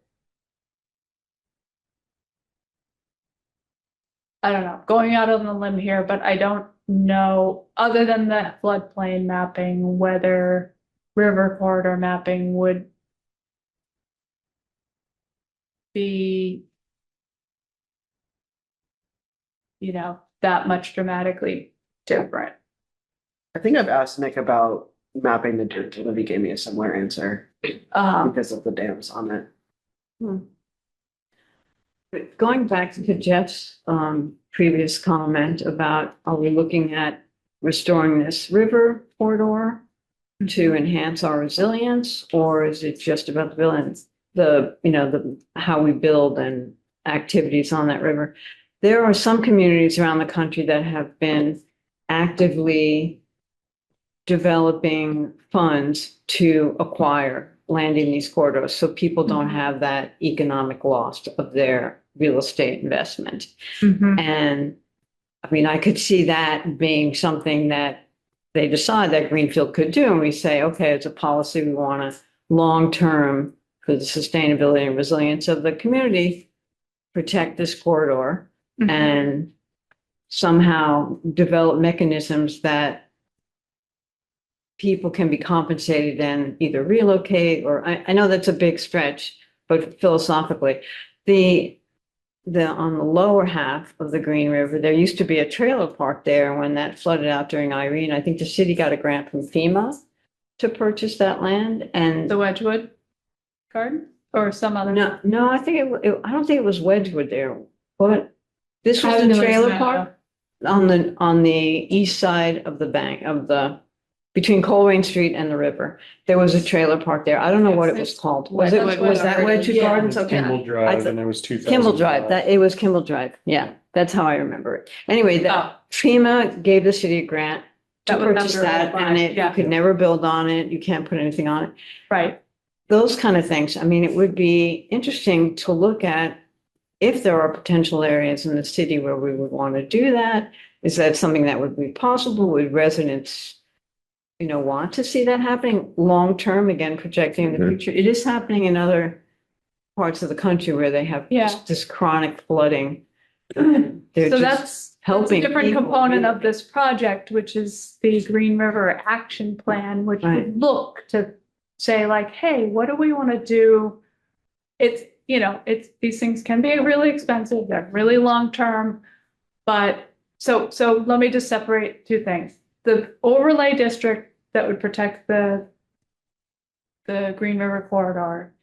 Speaker 6: I don't know, going out on a limb here, but I don't know, other than the floodplain mapping, whether river corridor mapping would be, that much dramatically different.
Speaker 3: I think I've asked Nick about mapping the Deerfield and he gave me a similar answer because of the dams on it.
Speaker 8: But going back to Jeff's previous comment about, are we looking at restoring this river corridor to enhance our resilience, or is it just about the building, how we build and activities on that river? There are some communities around the country that have been actively developing funds to acquire land in these corridors, so people don't have that economic loss of their real estate investment. And I mean, I could see that being something that they decide that Greenfield could do. And we say, okay, it's a policy we want to long-term for the sustainability and resilience of the community, protect this corridor and somehow develop mechanisms that people can be compensated and either relocate, or I know that's a big stretch, but philosophically, on the lower half of the Green River, there used to be a trailer park there. When that flooded out during Irene, I think the city got a grant from FEMA to purchase that land and.
Speaker 6: The Wedgewood garden or some other?
Speaker 8: No, I think I don't think it was Wedgewood there, but this
Speaker 6: I
Speaker 8: was
Speaker 6: don't
Speaker 8: the
Speaker 6: know what's
Speaker 8: trailer
Speaker 6: that.
Speaker 8: park on the east side of the bank between Coleraine Street and the river. There was a trailer park there. I don't know what it was called. Was that Wedgewood
Speaker 6: Yeah.
Speaker 8: Gardens? Okay.
Speaker 9: Kimball Drive, and there was 2005.
Speaker 8: Kimball Drive, it was Kimball Drive. Yeah, that's how I remember it. Anyway,
Speaker 6: Oh.
Speaker 8: FEMA gave the city a grant to
Speaker 6: That was
Speaker 8: purchase
Speaker 6: never
Speaker 8: that and
Speaker 6: applied,
Speaker 8: you
Speaker 6: yeah.
Speaker 8: could never build on it. You can't put anything on it.
Speaker 6: Right.
Speaker 8: Those kind of things. I mean, it would be interesting to look at if there are potential areas in the city where we would want to do that. Is that something that would be possible? Would residents, want to see that happening long-term, again, projecting the
Speaker 5: Mhm.
Speaker 8: future? It is happening in other parts of the country where they have
Speaker 6: Yeah.
Speaker 8: this chronic flooding. They're
Speaker 6: So
Speaker 8: just
Speaker 6: that's a
Speaker 8: helping
Speaker 6: different
Speaker 8: people.
Speaker 6: component of this project, which is the Green River Action Plan, which
Speaker 8: Right.
Speaker 6: would look to say like, hey, what do we want to do? It's, these things can be really expensive, they're really long-term. But so let me just separate two things. The overlay district that would protect the Green River corridor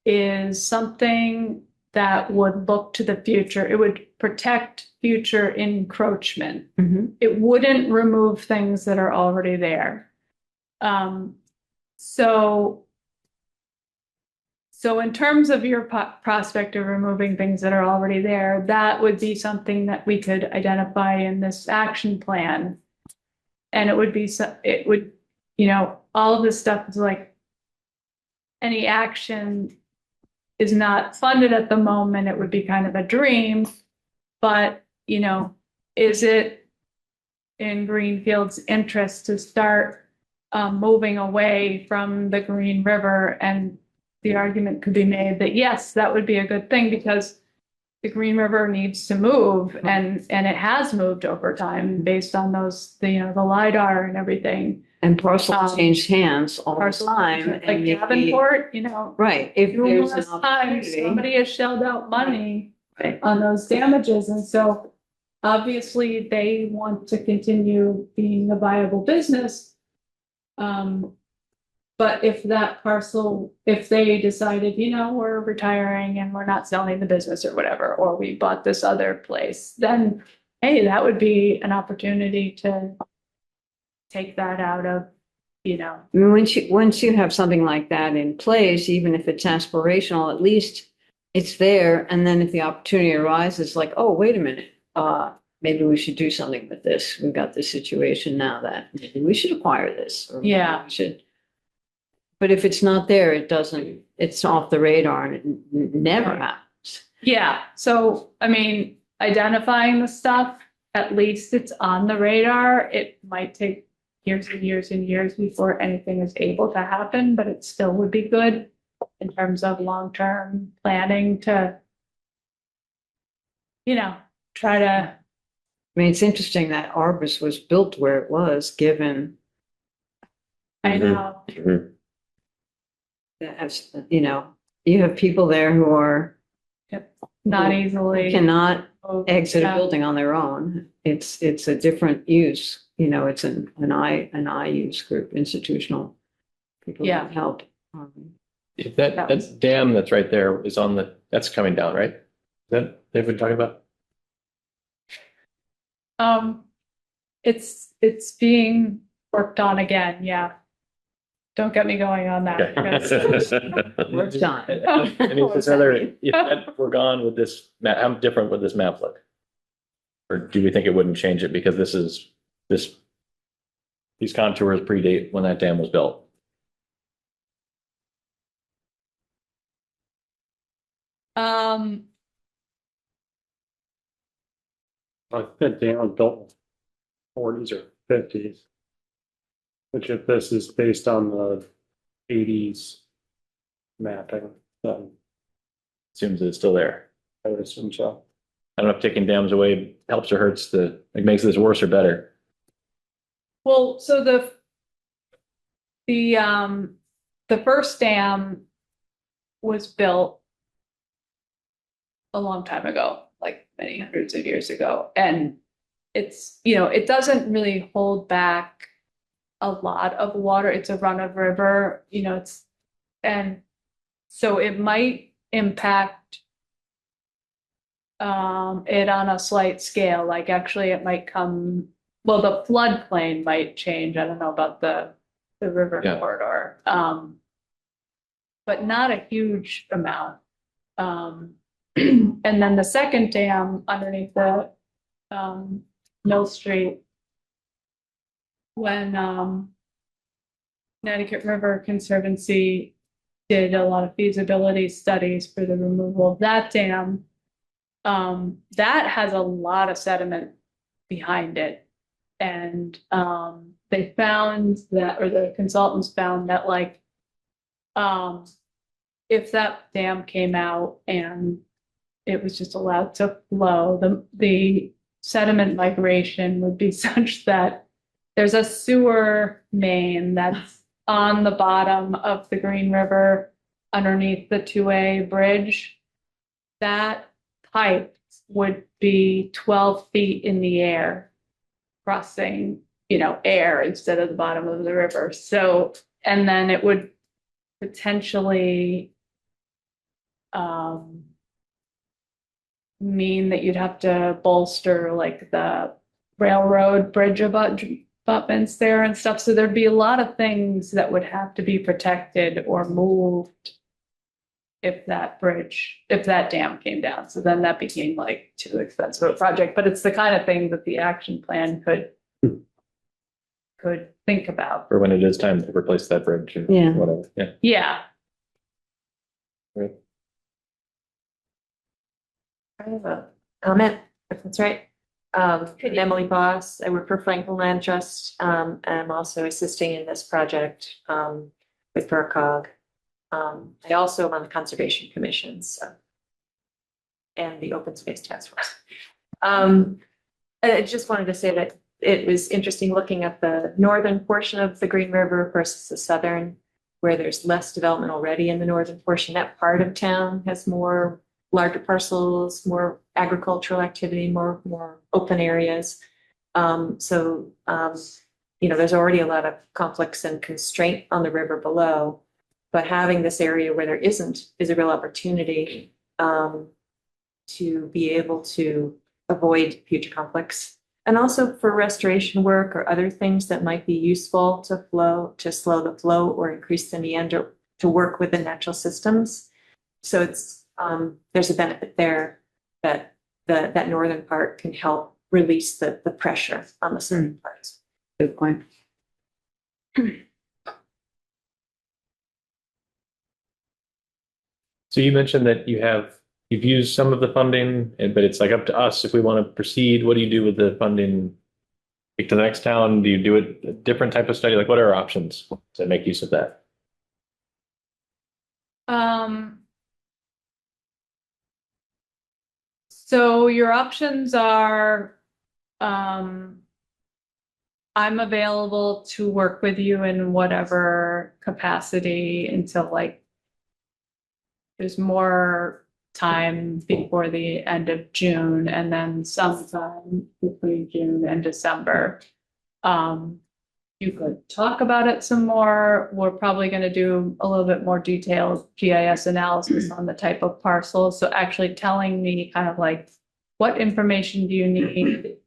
Speaker 6: is something that would look to the future. It would protect future encroachment.
Speaker 8: Mhm.
Speaker 6: It wouldn't remove things that are already there. So in terms of your prospect of removing things that are already there, that would be something that we could identify in this action plan. And it would, all of this stuff is like, any action is not funded at the moment. It would be kind of a dream, but, is it in Greenfield's interest to start moving away from the Green River? And the argument could be made that yes, that would be a good thing because the Green River needs to move and it has moved over time based on those, the LiDAR and everything.
Speaker 8: And parcels change hands all the
Speaker 6: Parcels,
Speaker 8: time.
Speaker 6: like
Speaker 8: and if we-
Speaker 6: Davenport,
Speaker 8: Right, if there's
Speaker 6: numerous
Speaker 8: an
Speaker 6: times,
Speaker 8: opportunity.
Speaker 6: somebody has shelled out money
Speaker 8: Right.
Speaker 6: on those damages, and so obviously they want to continue being a viable business. But if that parcel, if they decided, we're retiring and we're not selling the business or whatever, or we bought this other place, then hey, that would be an opportunity to take that out of,
Speaker 8: I mean, once you have something like that in place, even if it's aspirational, at least it's there. And then if the opportunity arises, like, oh, wait a minute, maybe we should do something with this. We've got this situation now that maybe we should acquire this. Or maybe
Speaker 6: Yeah.
Speaker 8: we should. But if it's not there, it's off the radar and it never
Speaker 6: Right.
Speaker 8: happens.
Speaker 6: Yeah, so I mean, identifying the stuff, at least it's on the radar. It might take years and years and years before anything is able to happen, but it still would be good in terms of long-term planning to, try to,
Speaker 8: I mean, it's interesting that Arbus was built where it was, given
Speaker 6: I
Speaker 5: Mhm.
Speaker 6: know,
Speaker 5: Mhm.
Speaker 8: that, you have people there who are
Speaker 6: not easily.
Speaker 8: cannot exit a
Speaker 6: Yeah.
Speaker 8: building on their own. It's a different use, it's an I use group, institutional people
Speaker 6: Yeah.
Speaker 8: that help.
Speaker 1: If that dam that's right there is that's coming down, right? That they've been talking about?
Speaker 6: It's being worked on again, yeah. Don't get me going on that. because-
Speaker 8: We're done.
Speaker 1: And if this other, if that were gone with this map, how different would this map look? Or do we think it wouldn't change it because these contours predate when that dam was built?
Speaker 9: I think they were built in the 40s or 50s. Which if this is based on the 80s mapping, then
Speaker 1: Seems that it's still there.
Speaker 9: I would assume so.
Speaker 1: I don't know if taking dams away helps or hurts makes this worse or better.
Speaker 6: Well, so the first dam was built a long time ago, like many hundreds of years ago. And it's, it doesn't really hold back a lot of water. It's a run of river, you know, and so it might impact it on a slight scale, like actually it might come, well, the floodplain might change. I don't know about the river
Speaker 1: Yeah.
Speaker 6: corridor. But not a huge amount. And then the second dam underneath the Mill Street, when Connecticut River Conservancy did a lot of feasibility studies for the removal of that dam, that has a lot of sediment behind it. And they found that, or the consultants found that, like, if that dam came out and it was just allowed to flow, the sediment migration would be such that there's a sewer main that's on the bottom of the Green River underneath the 2A bridge. That pipe would be 12 feet in the air, crossing, you know, air instead of the bottom of the river. So, and then it would potentially mean that you'd have to bolster like the railroad bridge abutments there and stuff. So there'd be a lot of things that would have to be protected or moved if that dam came down. So then that became like too expensive a project, but it's the kind of thing that the action plan could think about.
Speaker 1: For when it is time to replace that bridge and
Speaker 8: Yeah.
Speaker 1: whatever. Yeah.
Speaker 6: Yeah.
Speaker 1: Right.
Speaker 10: I have a comment, if that's right. I'm Emily Boss. I work for Franklin Land Trust. And I'm also assisting in this project with FERCog. I also am on the Conservation Commission, and the Open Space Task Force. I just wanted to say that it was interesting looking at the northern portion of the Green River versus the southern, where there's less development already in the northern portion. That part of town has more larger parcels, more agricultural activity, more open areas. So there's already a lot of conflicts and constraint on the river below, but having this area where there isn't is a real opportunity to be able to avoid future conflicts. And also for restoration work or other things that might be useful to slow the flow or increase the meander to work with the natural systems. So it's there's a benefit there that that northern part can help release the pressure on the southern parts.
Speaker 8: Good point.
Speaker 1: So you mentioned that you've used some of the funding, but it's like up to us if we want to proceed. What do you do with the funding? Like to the next town, do you do a different type of study? Like what are our options to make use of that?
Speaker 6: So your options are, I'm available to work with you in whatever capacity until like there's more time before the end of June, and then sometime between June and December. You could talk about it some more. We're probably going to do a little bit more detailed GIS analysis on the type of parcels. So actually telling me kind of like, what information do you need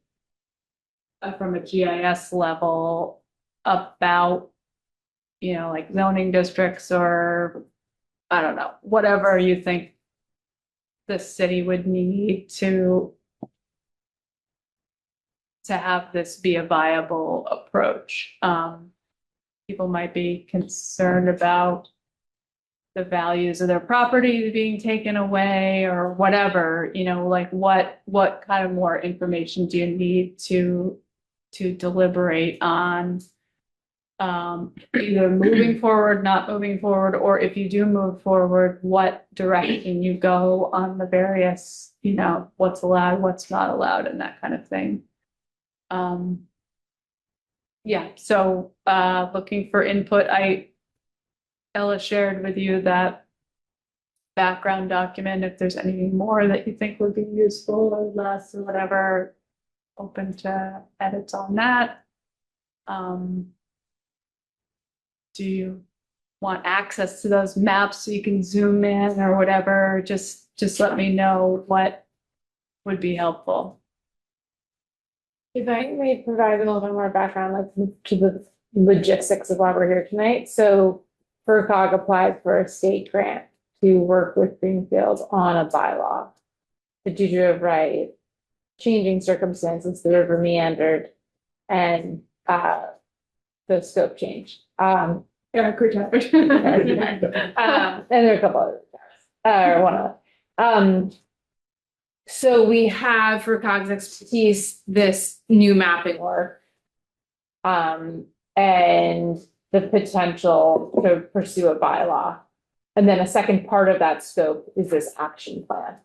Speaker 6: from a GIS level about, like zoning districts, or I don't know, whatever you think the city would need to have this be a viable approach. People might be concerned about the values of their property being taken away or whatever, like what kind of more information do you need to deliberate on either moving forward, not moving forward, or if you do move forward, what direction you go on the various, what's allowed, what's not allowed, and that kind of thing. So looking for input. Ella shared with you that background document. If there's anything more that you think would be useful or less or whatever, open to edits on that. do you want access to those maps so you can zoom in or whatever? Just let me know what would be helpful.
Speaker 7: If I may provide a little bit more background, like to the logistics of why we're here tonight. So FERCog applied for a state grant to work with Greenfield on a bylaw. The due to right, changing circumstances, the river meandered and the scope changed.
Speaker 6: Yeah, good job.
Speaker 7: And there are a couple other or one of them. So we have for COG's expertise, this new mapping work. And the potential to pursue a bylaw. And then a second part of that scope is this action plan.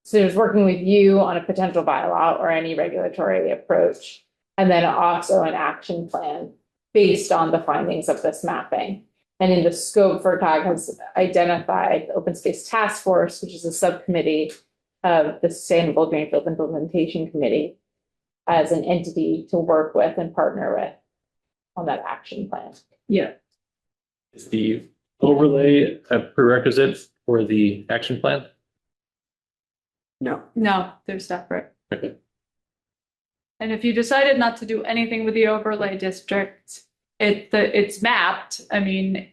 Speaker 7: So there's working with you on a potential bylaw or any regulatory approach. And then also an action plan based on the findings of this mapping. And in the scope, FERCog has identified the Open Space Task Force, which is a subcommittee of the Sustainable Greenfield Implementation Committee, as an entity to work with and partner with on that action plan.
Speaker 6: Yeah.
Speaker 1: Is the overlay a prerequisite for the action plan?
Speaker 3: No.
Speaker 6: No, they're separate.
Speaker 1: Okay.
Speaker 6: And if you decided not to do anything with the overlay district, it's mapped. I mean,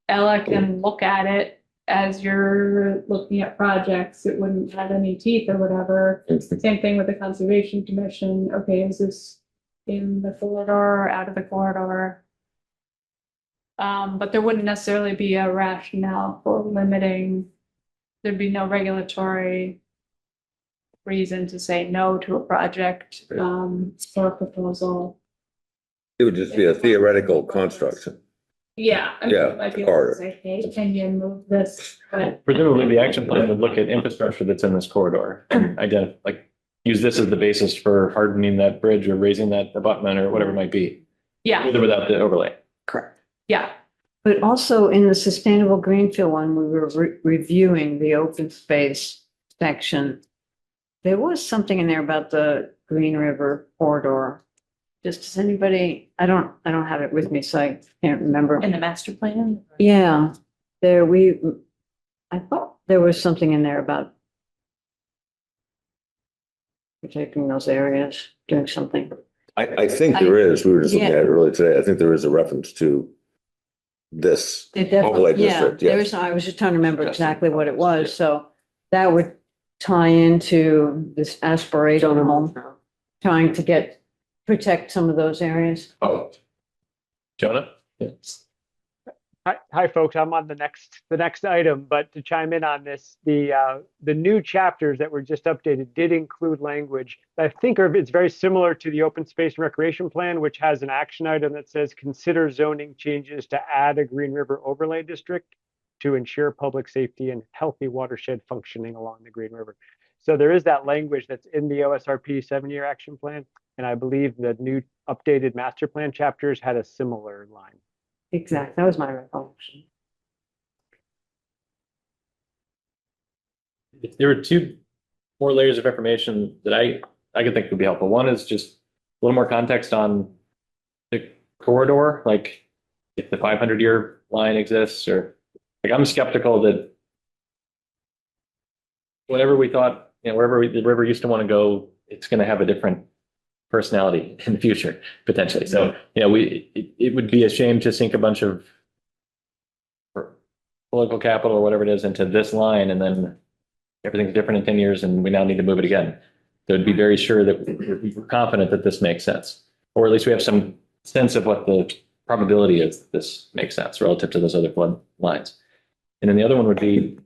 Speaker 6: Ella can look at it as you're looking at projects. It wouldn't have any teeth or whatever. Same thing with the Conservation Commission. Okay, is this in the corridor or out of the corridor? But there wouldn't necessarily be a rationale for limiting. There'd be no regulatory reason to say no to a project, or a proposal.
Speaker 5: It would just be a theoretical construct.
Speaker 6: Yeah. I mean,
Speaker 5: Yeah,
Speaker 6: it might be
Speaker 5: corridor.
Speaker 6: able to say, hey, can you move this? But
Speaker 1: Presumably the action plan would look at infrastructure that's in this corridor and identify, like, use this as the basis for hardening that bridge or raising that abutment or whatever it might be,
Speaker 6: yeah,
Speaker 1: with or without the overlay.
Speaker 3: Correct.
Speaker 6: yeah.
Speaker 8: But also in the Sustainable Greenfield one, we were reviewing the open space section. There was something in there about the Green River corridor. Just does anybody, I don't have it with me, so I can't remember.
Speaker 10: In the master plan?
Speaker 8: Yeah, I thought there was something in there about protecting those areas, doing something.
Speaker 5: I think there is, we were just looking at it earlier today, I think there is a reference to this
Speaker 8: It definitely,
Speaker 5: overlay
Speaker 8: yeah,
Speaker 5: district,
Speaker 8: there
Speaker 5: yes.
Speaker 8: is, I was just trying to remember exactly what it was, so that would tie into this aspirational, trying to protect some of those areas.
Speaker 1: Oh. Jonah? Yes.
Speaker 11: Hi, folks. I'm on the next item, but to chime in on this, the new chapters that were just updated did include language that I think it's very similar to the Open Space and Recreation Plan, which has an action item that says consider zoning changes to add a Green River overlay district to ensure public safety and healthy watershed functioning along the Green River. So there is that language that's in the OSRP 7-year action plan, and I believe the new updated master plan chapters had a similar line.
Speaker 8: Exactly, that was my recollection.
Speaker 1: There were two more layers of information that I could think would be helpful. One is just a little more context on the corridor, like if the 500-year line exists, or like I'm skeptical that whatever we thought, wherever the river used to want to go, it's going to have a different personality in the future, potentially. So, it would be a shame to sink a bunch of political capital or whatever it is into this line, and then everything's different in 10 years and we now need to move it again. So it'd be very sure that we're confident that this makes sense, or at least we have some sense of what the probability is that this makes sense relative to those other flood lines. And then the other one would be,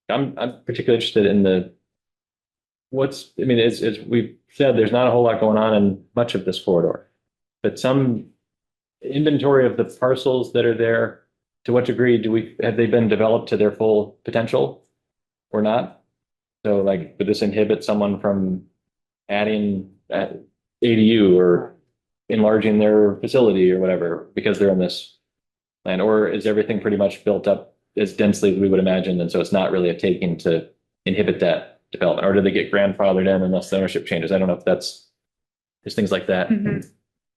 Speaker 1: I'm particularly interested in as we've said, there's not a whole lot going on in much of this corridor, but some inventory of the parcels that are there, to what degree have they been developed to their full potential or not? So like, would this inhibit someone from adding ADU or enlarging their facility or whatever because they're in this land? Or is everything pretty much built up as densely as we would imagine, and so it's not really a taking to inhibit that development? Or do they get grandfathered in unless the ownership changes? I don't know if there's things like that.
Speaker 6: Mhm.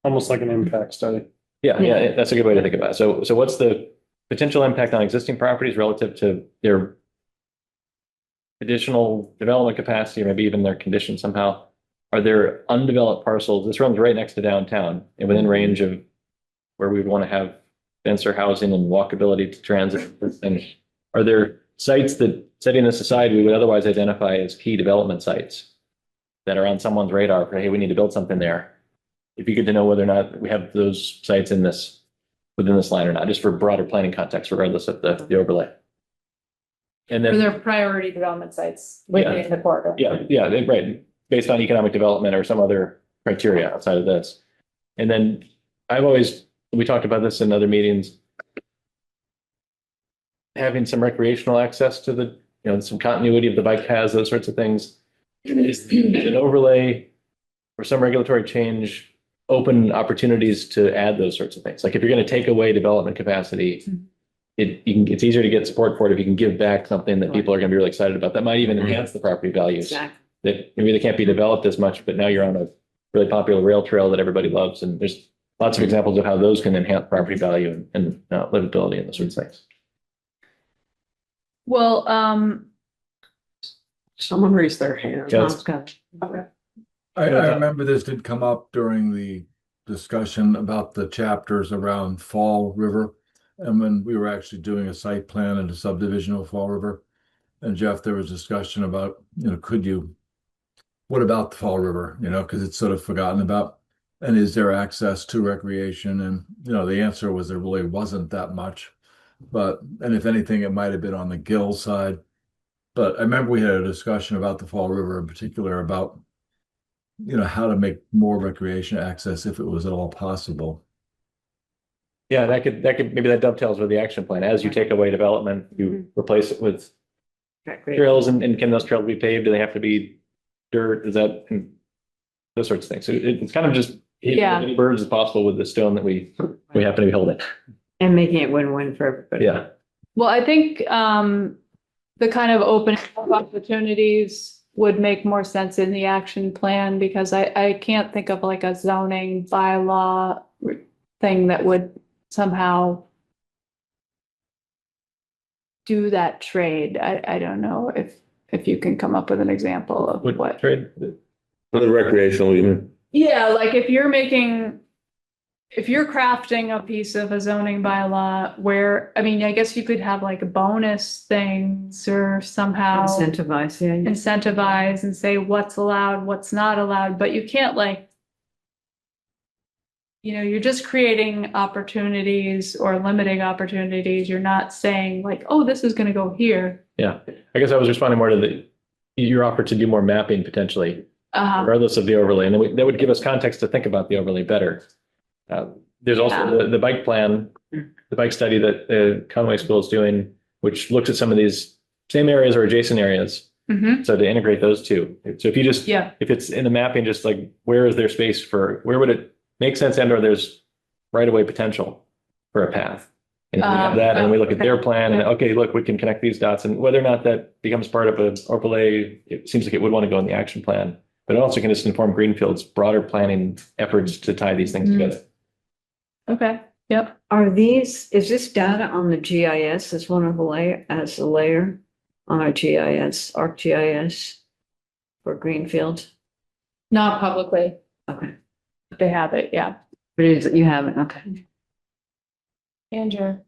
Speaker 4: Almost like an impact study.
Speaker 1: Yeah, that's a good way to think about it. So what's the potential impact on existing properties relative to their additional development capacity, or maybe even their condition somehow? Are there undeveloped parcels? This runs right next to downtown and within range of where we would want to have denser housing and walkability to transit. And are there sites that, setting this aside, we would otherwise identify as key development sites that are on someone's radar for, hey, we need to build something there? If you get to know whether or not we have those sites in this, within this line or not, just for broader planning context, regardless of the overlay. And
Speaker 7: For
Speaker 1: then,
Speaker 7: their priority development sites within the corridor.
Speaker 1: right, based on economic development or some other criteria outside of this. And then we talked about this in other meetings, having some recreational access to the, some continuity of the bike paths, those sorts of things. Is an overlay or some regulatory change open opportunities to add those sorts of things? Like if you're going to take away development capacity, it's easier to get support for it if you can give back something that people are going to be really excited about. That might even enhance the property values.
Speaker 8: Exactly.
Speaker 1: That maybe they can't be developed as much, but now you're on a really popular rail trail that everybody loves. And there's lots of examples of how those can enhance property value and livability and those sorts of things.
Speaker 6: Well,
Speaker 3: Someone raised their hand.
Speaker 1: Yeah,
Speaker 8: Tom's got it.
Speaker 4: I remember this did come up during the discussion about the chapters around Fall River. And when we were actually doing a site plan and a subdivision of Fall River. And Jeff, there was discussion about, what about the Fall River? Because it's sort of forgotten about. And is there access to recreation? And, the answer was there really wasn't that much. And if anything, it might have been on the Gill side. But I remember we had a discussion about the Fall River in particular about, how to make more recreation access if it was at all possible.
Speaker 1: Yeah, that could maybe that dovetails with the action plan. As you take away development, you replace it with trails, and can those trails be paved? Do they have to be dirt? Is that those sorts of things? So it's kind of just hitting as many birds as possible with the stone that we happen to be holding.
Speaker 8: And making it win-win for everybody.
Speaker 1: Yeah.
Speaker 6: well, I think the kind of open opportunities would make more sense in the action plan, because I can't think of like a zoning bylaw thing that would somehow do that trade. I don't know if you can come up with an example of what.
Speaker 1: Trade?
Speaker 5: For the recreational, you mean?
Speaker 6: Yeah, like if you're crafting a piece of a zoning bylaw where, I guess you could have like bonus things or somehow incentivize and say what's allowed, what's not allowed, but you can't you're just creating opportunities or limiting opportunities. You're not saying like, oh, this is going to go here.
Speaker 1: Yeah, I guess I was responding more to your offer to do more mapping potentially, regardless of the overlay, and then that would give us context to think about the overlay better. There's also the bike plan, the bike study that Conway School is doing, which looks at some of these same areas or adjacent areas. So to integrate those two. So if you just, if it's in the mapping, just like where is there space where would it make sense, and or there's right of way potential for a path. And we have that, and we look at their plan, and okay, look, we can connect these dots, and whether or not that becomes part of an overlay, it seems like it would want to go in the action plan, but it also can just inform Greenfield's broader planning efforts to tie these things together.
Speaker 6: Okay. Yep.
Speaker 8: Is this data on the GIS as one of the as a layer on our GIS, ArcGIS for Greenfield?
Speaker 6: Not publicly.
Speaker 8: Okay.
Speaker 6: They have it. Yeah.
Speaker 8: But you haven't. Okay.
Speaker 10: Andrew.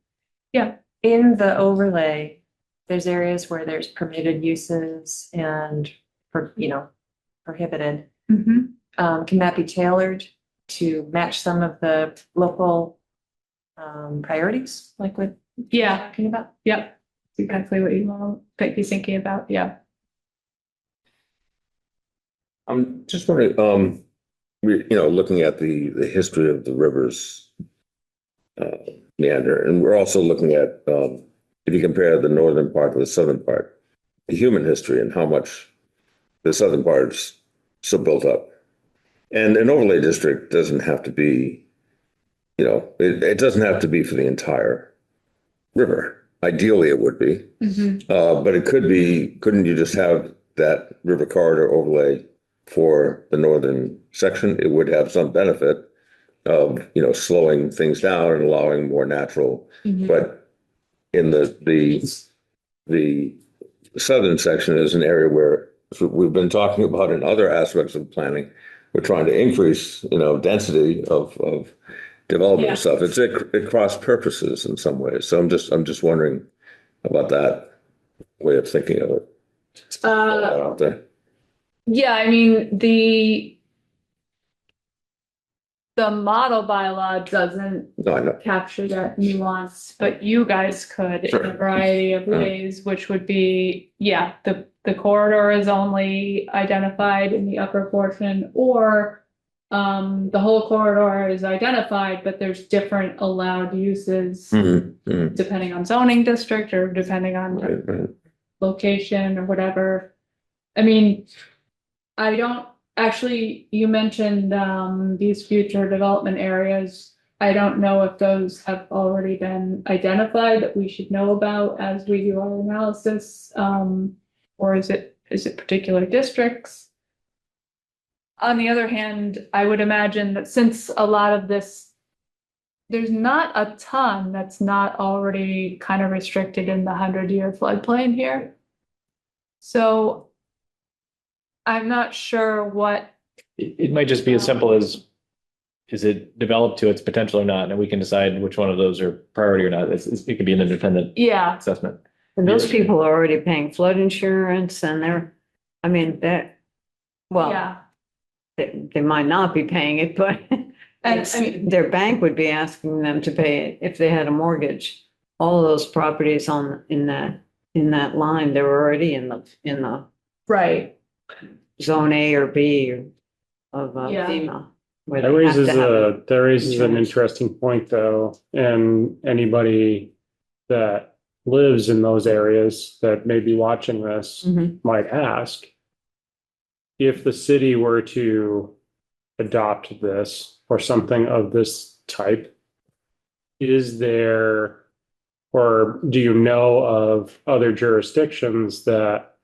Speaker 10: Yeah, in the overlay, there's areas where there's permitted uses and prohibited. Can that be tailored to match some of the local priorities, like what you're talking about?
Speaker 6: Yep. Exactly what you want to be thinking about. Yeah.
Speaker 5: I'm just wondering, looking at the history of the river's meander, and we're also looking at, if you compare the northern part to the southern part, the human history and how much the southern part is so built up. And an overlay district doesn't have to be, it doesn't have to be for the entire river. Ideally, it would be, but it could be. Couldn't you just have that river corridor overlay for the northern section? It would have some benefit, of, slowing things down and allowing more natural, but in the southern section is an area where we've been talking about in other aspects of planning. We're trying to increase, density of development and stuff. It cross purposes in some ways. So I'm just wondering about that way of thinking of it. Out there.
Speaker 6: Yeah, I mean, the model bylaw doesn't
Speaker 5: No, I know.
Speaker 6: capture that nuance, but you guys could in
Speaker 5: Sure.
Speaker 6: a variety of ways, which would be, the corridor is only identified in the upper portion, or the whole corridor is identified, but there's different allowed uses depending on zoning district or depending on
Speaker 5: Right.
Speaker 6: location or whatever. I mean, I don't actually, you mentioned these future development areas. I don't know if those have already been identified that we should know about as we do our analysis, or is it particular districts? On the other hand, I would imagine that since a lot of this, there's not a ton that's not already kind of restricted in the 100-year floodplain here. So I'm not sure what.
Speaker 1: It might just be as simple as, is it developed to its potential or not? And we can decide which one of those are priority or not. It could be an independent assessment.
Speaker 8: And those people are already paying flood insurance and they might not be paying it, but their bank would be asking them to pay it if they had a mortgage. All of those properties in that line, they're already in the
Speaker 6: Right.
Speaker 8: zone A or B of FEMA. where
Speaker 11: That
Speaker 8: they have to have
Speaker 11: raises an
Speaker 8: insurance.
Speaker 11: interesting point though, and anybody that lives in those areas that may be watching this
Speaker 8: Mhm.
Speaker 11: might ask, if the city were to adopt this or something of this type, is there, or do you know of other jurisdictions that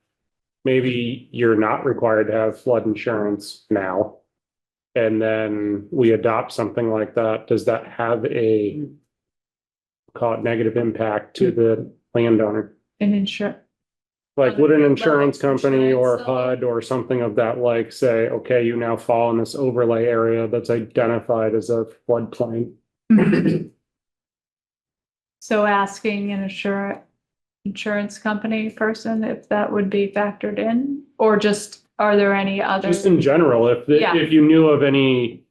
Speaker 11: maybe you're not required to have flood insurance now? And then we adopt something like that, does that have a, call it negative impact to the landowner?
Speaker 6: An insurance.
Speaker 11: Like, would an insurance
Speaker 6: Level
Speaker 11: company or
Speaker 6: insurance level?
Speaker 11: HUD or something of that like say, okay, you now fall in this overlay area that's identified as a floodplain?
Speaker 6: So asking an insurance company person if that would be factored in, or just, are there any other?
Speaker 11: Just in general,
Speaker 6: Yeah.
Speaker 11: if you knew of any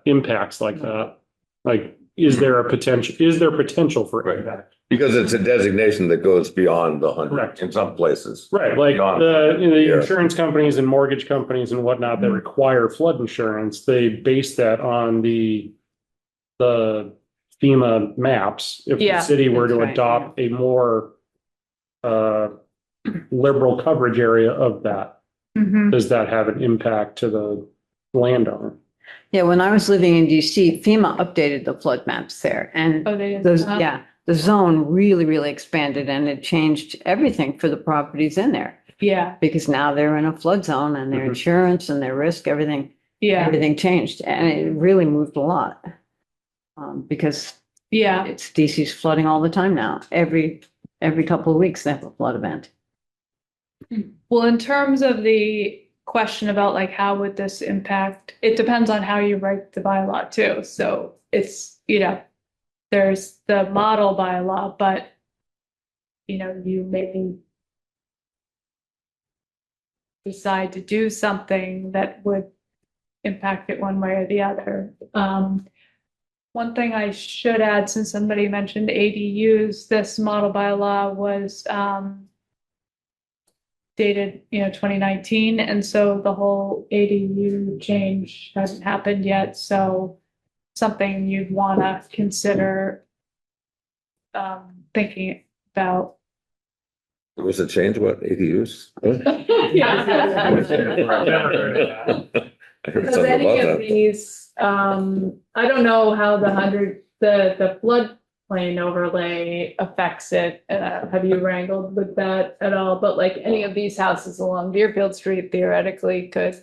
Speaker 11: impacts like that, like, is there potential for
Speaker 5: Right.
Speaker 11: impact?
Speaker 5: Because it's a designation that goes beyond the 100
Speaker 11: Correct.
Speaker 5: in some places.
Speaker 11: Right, like
Speaker 5: Beyond
Speaker 11: the
Speaker 5: yeah.
Speaker 11: insurance companies and mortgage companies and whatnot that require flood insurance, they base that on the FEMA maps. If the
Speaker 6: Yeah,
Speaker 11: city were to
Speaker 8: that's right,
Speaker 11: adopt a more liberal coverage area of that,
Speaker 6: Mhm.
Speaker 11: does that have an impact to the landowner?
Speaker 8: Yeah, when I was living in DC, FEMA updated the flood maps there and
Speaker 6: Oh, they did.
Speaker 8: those, the zone really, really expanded and it changed everything for the properties in there.
Speaker 6: Yeah,
Speaker 8: Because now they're in a flood zone and their
Speaker 11: Mhm.
Speaker 8: insurance and their risk, everything
Speaker 6: yeah,
Speaker 8: changed and it really moved a lot. Because
Speaker 6: yeah.
Speaker 8: it's DC's flooding all the time now. Every couple of weeks they have a flood event.
Speaker 6: Well, in terms of the question about like, how would this impact, it depends on how you write the bylaw too. So it's, there's the model bylaw, but you may decide to do something that would impact it one way or the other. One thing I should add, since somebody mentioned ADUs, this model bylaw was dated, 2019, and so the whole ADU change hasn't happened yet, so something you'd want to consider thinking about.
Speaker 5: There was a change, what, ADUs? I heard
Speaker 6: Because
Speaker 5: something
Speaker 6: any
Speaker 5: about
Speaker 6: of
Speaker 5: that.
Speaker 6: these, I don't know how the floodplain overlay affects it. Have you wrangled with that at all? But like any of these houses along Deerfield Street theoretically could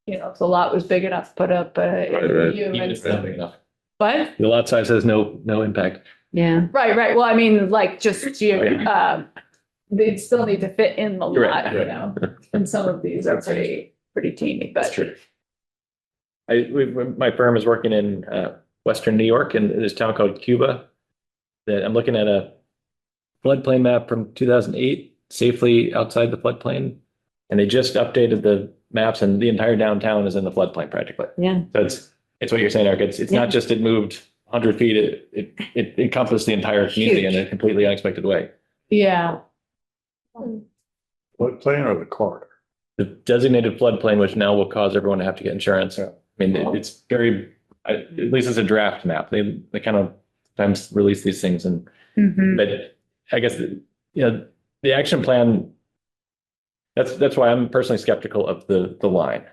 Speaker 6: you know, if the lot was big enough, put up a
Speaker 5: Right.
Speaker 6: ADU
Speaker 1: Even
Speaker 6: and
Speaker 1: if it's not big enough.
Speaker 6: But,
Speaker 1: The lot size has no impact.
Speaker 8: Yeah.
Speaker 6: right, well, I mean, like, just,
Speaker 1: yeah.
Speaker 6: they'd still need to fit in the
Speaker 1: You're right,
Speaker 6: lot, you know? And some of these are pretty teeny, but.
Speaker 1: That's true. My firm is working in Western New York in this town called Cuba. That I'm looking at a floodplain map from 2008, safely outside the floodplain. And they just updated the maps and the entire downtown is in the floodplain practically.
Speaker 8: Yeah.
Speaker 1: So it's what you're saying, Eric. It's
Speaker 8: Yeah.
Speaker 1: not just it moved 100 feet, it encompassed the entire community in a completely unexpected way.
Speaker 6: Yeah,
Speaker 9: Floodplain or the corridor?
Speaker 1: The designated floodplain, which now will cause everyone to have to get insurance.
Speaker 9: Yeah.
Speaker 1: I mean, it's very, at least it's a draft map. They kind of sometimes release these things and,
Speaker 6: mhm,
Speaker 1: but I guess, the action plan, that's why I'm personally skeptical of the line.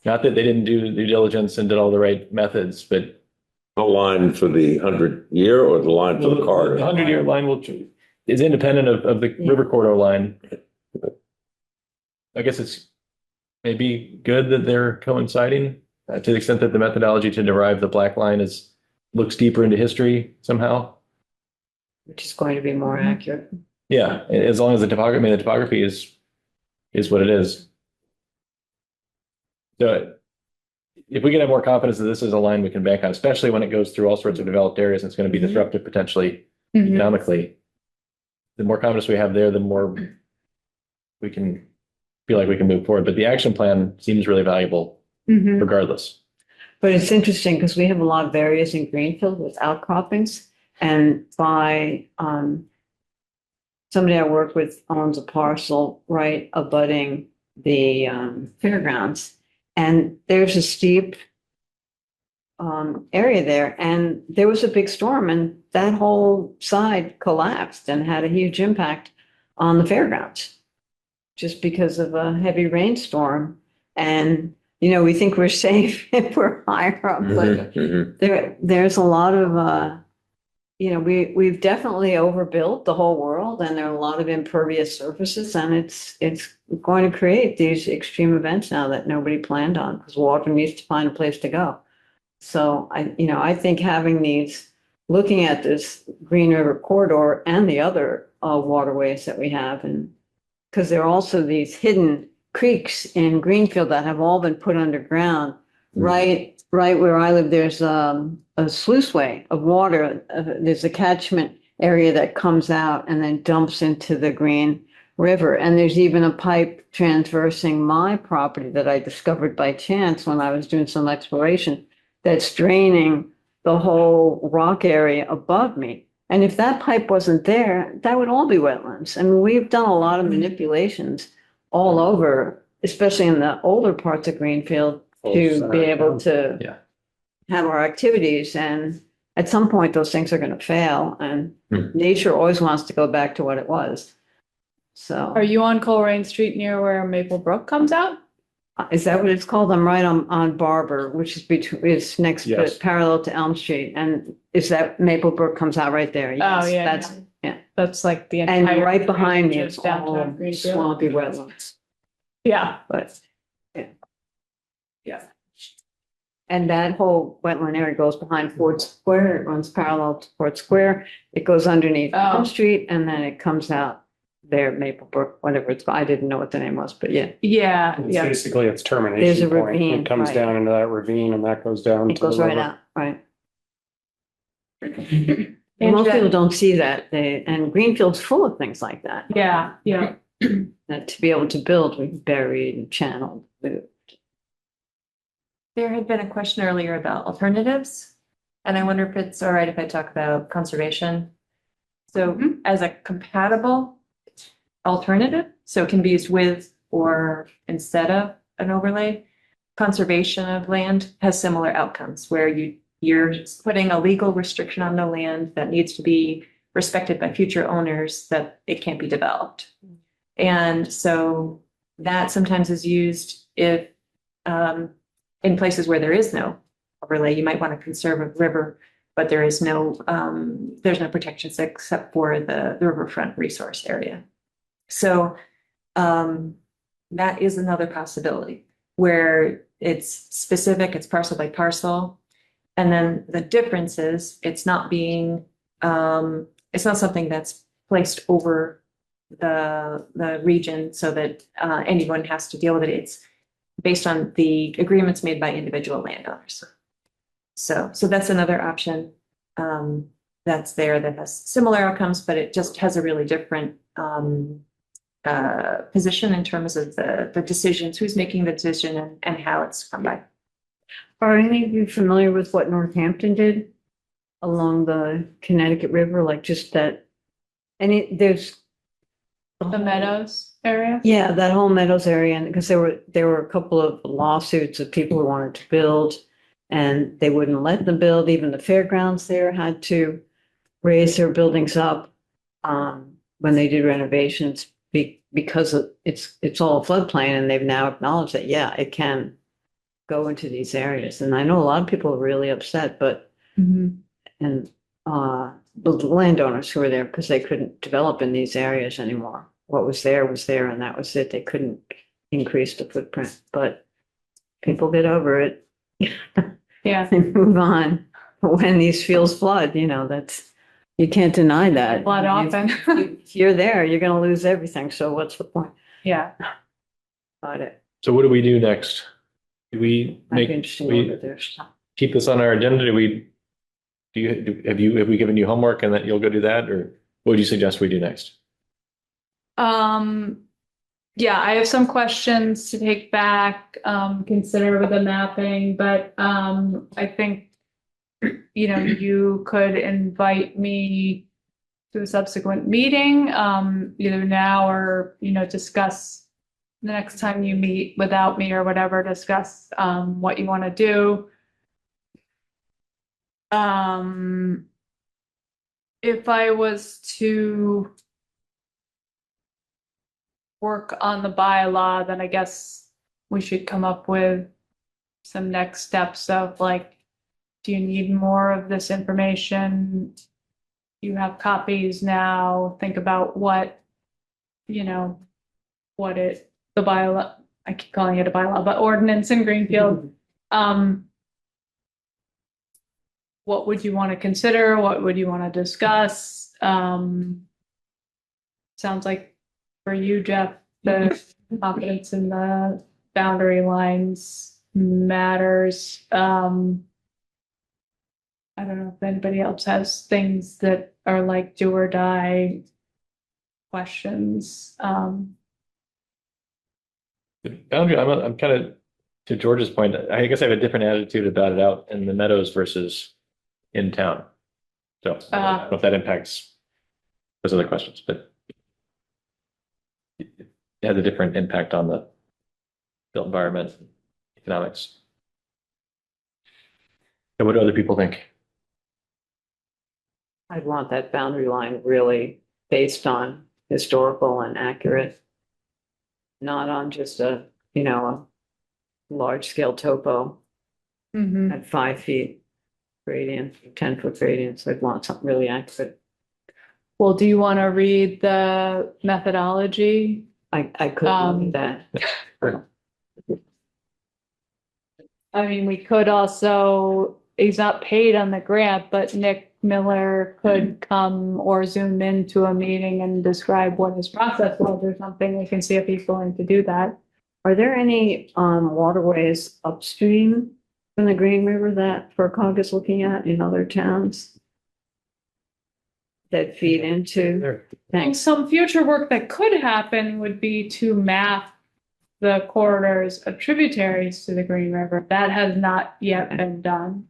Speaker 1: Not that they didn't do due diligence and did all the right methods, but
Speaker 5: The line for the 100-year or the line for the
Speaker 1: the
Speaker 5: corridor?
Speaker 1: 100-year line is independent of the river corridor line. I guess it's maybe good that they're coinciding to the extent that the methodology to derive the black line looks deeper into history somehow.
Speaker 8: Which is going to be more accurate.
Speaker 1: Yeah, as long as the topography is what it is. So if we can have more confidence that this is a line we can bank on, especially when it goes through all sorts of developed areas, and it's going to be disruptive potentially
Speaker 6: mhm.
Speaker 1: economically. The more confidence we have there, the more we can feel like we can move forward. But the action plan seems really valuable
Speaker 6: Mhm.
Speaker 1: regardless.
Speaker 8: But it's interesting because we have a lot of areas in Greenfield with outcroppings. And by somebody I work with owns a parcel right abutting the fairgrounds. And there's a steep area there. And there was a big storm and that whole side collapsed and had a huge impact on the fairgrounds. Just because of a heavy rainstorm. And, you know, we think we're safe if we're higher up, but
Speaker 5: Mhm.
Speaker 8: there's a lot of, you know, we've definitely overbuilt the whole world and there are a lot of impervious surfaces and it's going to create these extreme events now that nobody planned on because water needs to find a place to go. So I think having these, looking at this Green River corridor and the other waterways that we have, and because there are also these hidden creeks in Greenfield that have all been put underground. Right where I live, there's a sluiceway of water. There's a catchment area that comes out and then dumps into the Green River. And there's even a pipe transversing my property that I discovered by chance when I was doing some exploration that's draining the whole rock area above me. And if that pipe wasn't there, that would all be wetlands. I mean, we've done a lot of manipulations all over, especially in the older parts of Greenfield, to be able to have our activities. And at some point, those things are going to fail. And nature always wants to go back to what it was. So
Speaker 6: Are you on Coleraine Street near where Maple Brook comes out?
Speaker 8: is that what it's called? I'm right on Barber, which is next,
Speaker 1: Yes.
Speaker 8: parallel to Elm Street. And is that Maple Brook comes out right there?
Speaker 6: Oh,
Speaker 8: Yes,
Speaker 6: yeah.
Speaker 8: That's, yeah.
Speaker 6: That's like the
Speaker 8: And
Speaker 6: entire.
Speaker 8: right behind me,
Speaker 6: range of
Speaker 8: it's
Speaker 6: downtown
Speaker 8: all
Speaker 6: Greenfield.
Speaker 8: swampy wetlands,
Speaker 6: Yeah,
Speaker 8: but, yeah.
Speaker 6: yeah.
Speaker 8: And that whole wetland area goes behind Ford Square. It runs parallel to Ford Square. It goes underneath
Speaker 6: Oh.
Speaker 8: Elm Street and then it comes out there, Maple Brook, whatever it's called. I didn't know what the name was, but yeah,
Speaker 6: Yeah,
Speaker 9: It's
Speaker 6: yeah.
Speaker 9: basically its
Speaker 8: There's
Speaker 9: termination
Speaker 8: a
Speaker 9: point.
Speaker 8: ravine,
Speaker 9: It comes
Speaker 8: right.
Speaker 9: down into that ravine and that goes down
Speaker 8: it
Speaker 9: to the
Speaker 8: goes right
Speaker 9: river.
Speaker 8: out, right? Most people don't see that. And Greenfield's full of things like that.
Speaker 6: Yeah, yeah.
Speaker 8: That to be able to build, we've buried and channeled.
Speaker 10: There had been a question earlier about alternatives, and I wonder if it's all right if I talk about conservation. So as a compatible alternative, so it can be used with or instead of an overlay, conservation of land has similar outcomes where you're putting a legal restriction on the land that needs to be respected by future owners that it can't be developed. And so that sometimes is used if in places where there is no overlay, you might want to conserve a river, but there's no protections except for the riverfront resource area. So that is another possibility where it's specific, it's parcel by parcel. And then the difference is it's not being, it's not something that's placed over the region so that anyone has to deal with it. It's based on the agreements made by individual landowners. So that's another option that's there that has similar outcomes, but it just has a really different position in terms of the decisions, who's making the decision and how it's come by.
Speaker 8: Are any of you familiar with what Northampton did along the Connecticut River? Like just that, there's.
Speaker 6: The Meadows area?
Speaker 8: Yeah, that whole Meadows area, and because there were a couple of lawsuits of people who wanted to build and they wouldn't let them build. Even the fairgrounds there had to raise their buildings up when they did renovations because it's all floodplain, and they've now acknowledged that, yeah, it can go into these areas. And I know a lot of people are really upset, but and the landowners who were there because they couldn't develop in these areas anymore. What was there, and that was it. They couldn't increase the footprint, but people get over it.
Speaker 6: Yeah.
Speaker 8: And move on. But when these fields flood, that's, you can't deny that.
Speaker 6: Flood often.
Speaker 8: If you're there, you're gonna lose everything. So what's the point?
Speaker 6: Yeah.
Speaker 8: About it.
Speaker 1: So what do we do next? Do we
Speaker 8: Might be
Speaker 1: make,
Speaker 8: interesting
Speaker 1: we
Speaker 8: over there.
Speaker 1: keep this on our agenda? Have we given you homework and that you'll go do that, or what would you suggest we do next?
Speaker 6: Yeah, I have some questions to take back, consider with the mapping, but I think, you could invite me to a subsequent meeting, either now or, discuss the next time you meet without me or whatever, discuss what you want to do. If I was to work on the bylaw, then I guess we should come up with some next steps of like, do you need more of this information? You have copies now, think about what, the bylaw, I keep calling it a bylaw, but ordinance in Greenfield. What would you want to consider? What would you want to discuss? Sounds like for you, Jeff, the confidence in the boundary lines matters. I don't know if anybody else has things that are like do or die questions.
Speaker 1: The boundary, I'm kind of, to George's point, I guess I have a different attitude about it out in the meadows versus in town. So I don't know if that impacts those other questions, but it has a different impact on the built environment, economics. And what do other people think?
Speaker 8: I'd want that boundary line really based on historical and accurate, not on just a large scale topo at 5 feet gradient, 10-foot gradients. I'd want something really accurate.
Speaker 6: Well, do you want to read the methodology?
Speaker 8: I could do that.
Speaker 6: I mean, we could also, he's not paid on the grant, but Nick Miller could come or zoom into a meeting and describe what his process was or something. We can see if he's willing to do that.
Speaker 8: Are there any waterways upstream from the Green River that FERCog is looking at in other towns that feed into? Thanks.
Speaker 6: Some future work that could happen would be to map the corridors of tributaries to the Green River. That has not yet been done.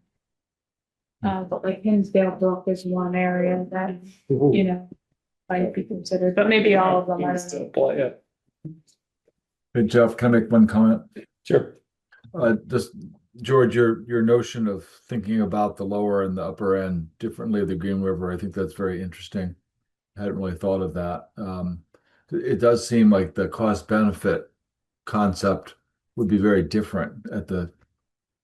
Speaker 6: But like Hinsdale Brook is one area that, might be considered, but maybe all of them are.
Speaker 4: Hey, Jeff, can I make one comment?
Speaker 1: Sure.
Speaker 4: Just George, your notion of thinking about the lower and the upper end differently of the Green River, I think that's very interesting. I hadn't really thought of that. It does seem like the cost benefit concept would be very different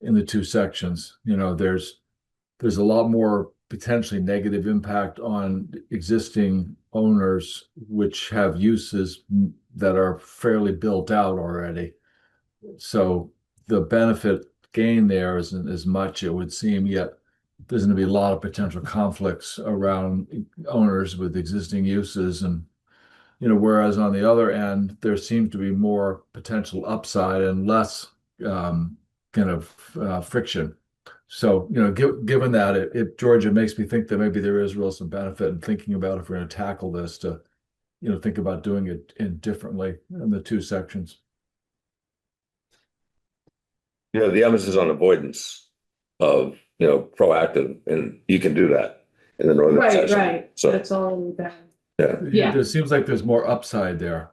Speaker 4: in the two sections. There's a lot more potentially negative impact on existing owners, which have uses that are fairly built out already. So the benefit gain there isn't as much, it would seem, yet there's going to be a lot of potential conflicts around owners with existing uses and, whereas on the other end, there seems to be more potential upside and less kind of friction. So, given that, Georgia, makes me think that maybe there is real some benefit in thinking about if we're going to tackle this to, think about doing it differently in the two sections.
Speaker 5: The emphasis on avoidance of, proactive, and you can do that in the northern
Speaker 6: Right,
Speaker 5: section.
Speaker 6: right.
Speaker 5: So,
Speaker 6: That's all we've done.
Speaker 4: Yeah, it seems like there's more upside there,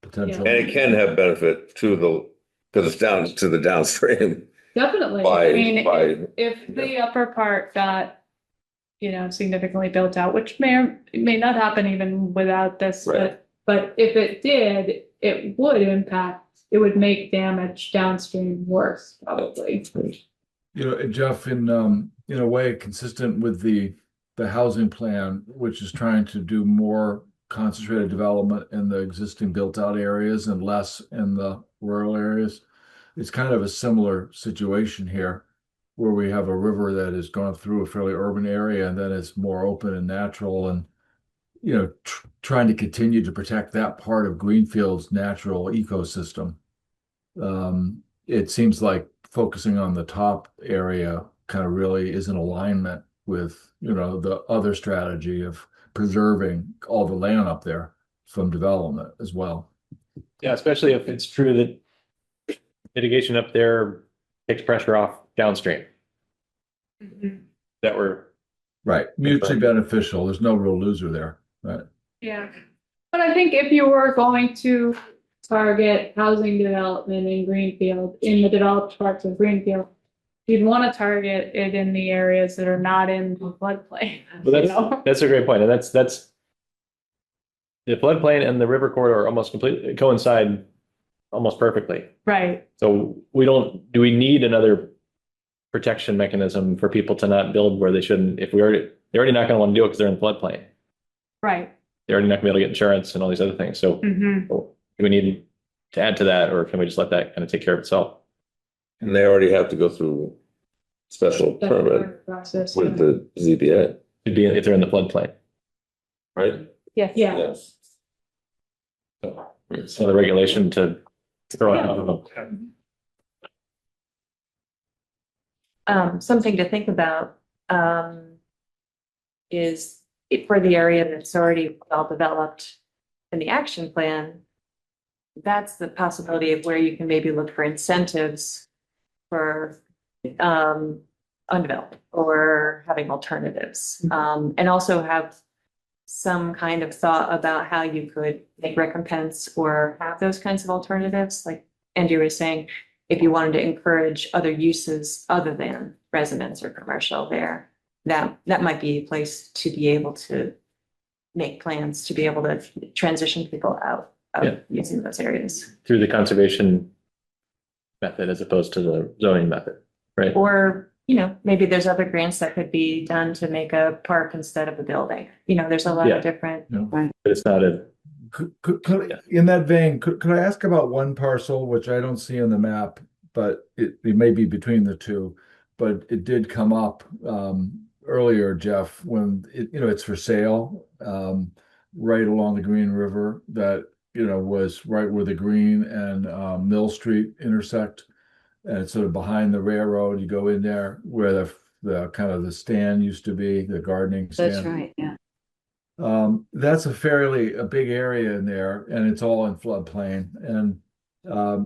Speaker 4: potential.
Speaker 5: and it can have benefit to because it's down to the downstream.
Speaker 6: Definitely.
Speaker 5: By-
Speaker 6: I mean,
Speaker 5: by-
Speaker 6: if the upper part got, significantly built out, which may or may not happen even without this,
Speaker 5: Right.
Speaker 6: but if it did, it would make damage downstream worse, probably.
Speaker 4: Jeff, in a way consistent with the housing plan, which is trying to do more concentrated development in the existing built-out areas and less in the rural areas. It's kind of a similar situation here, where we have a river that has gone through a fairly urban area and then it's more open and natural, and trying to continue to protect that part of Greenfield's natural ecosystem. It seems like focusing on the top area kind of really is in alignment with, the other strategy of preserving all the land up there from development as well.
Speaker 1: Yeah, especially if it's true that mitigation up there takes pressure off downstream. That we're
Speaker 4: Right, mutually beneficial. There's no real loser there, right?
Speaker 6: Yeah. But I think if you were going to target housing development in Greenfield, in the developed parts of Greenfield, you'd want to target it in the areas that are not in the floodplain.
Speaker 1: Well, that's a great point, and that's the floodplain and the river corridor almost completely coincide almost perfectly.
Speaker 6: Right.
Speaker 1: So do we need another protection mechanism for people to not build where they shouldn't? If they're already not going to want to do it because they're in the floodplain.
Speaker 6: Right.
Speaker 1: They're already not going to be able to get insurance and all these other things. So do we need to add to that, or can we just let that kind of take care of itself?
Speaker 5: And they already have to go through special permit
Speaker 6: Process.
Speaker 5: with the ZBA,
Speaker 1: It'd be if they're in the floodplain,
Speaker 5: right?
Speaker 7: Yes.
Speaker 6: Yeah.
Speaker 5: Yes.
Speaker 1: so the regulation to throw out.
Speaker 10: Something to think about, is for the area that's already well developed in the action plan, that's the possibility of where you can maybe look for incentives for, undeveloped or having alternatives. And also have some kind of thought about how you could make recompense or have those kinds of alternatives. Like Andrew was saying, if you wanted to encourage other uses other than residence or commercial there, that might be a place to be able to make plans to be able to transition people out of using those areas.
Speaker 1: Through the conservation method as opposed to the zoning method, right?
Speaker 10: Or, maybe there's other grants that could be done to make a park instead of a building. There's a lot
Speaker 1: Yeah.
Speaker 10: of different.
Speaker 1: But it's not a,
Speaker 4: In that vein, could I ask about one parcel, which I don't see on the map, but it may be between the two, but it did come up earlier, Jeff, when it's for sale, right along the Green River, that was right where the Green and Mill Street intersect, and it's sort of behind the railroad. You go in there where the kind of the stand used to be, the gardening stand.
Speaker 8: That's right, yeah.
Speaker 4: That's a big area in there, and it's all in floodplain. And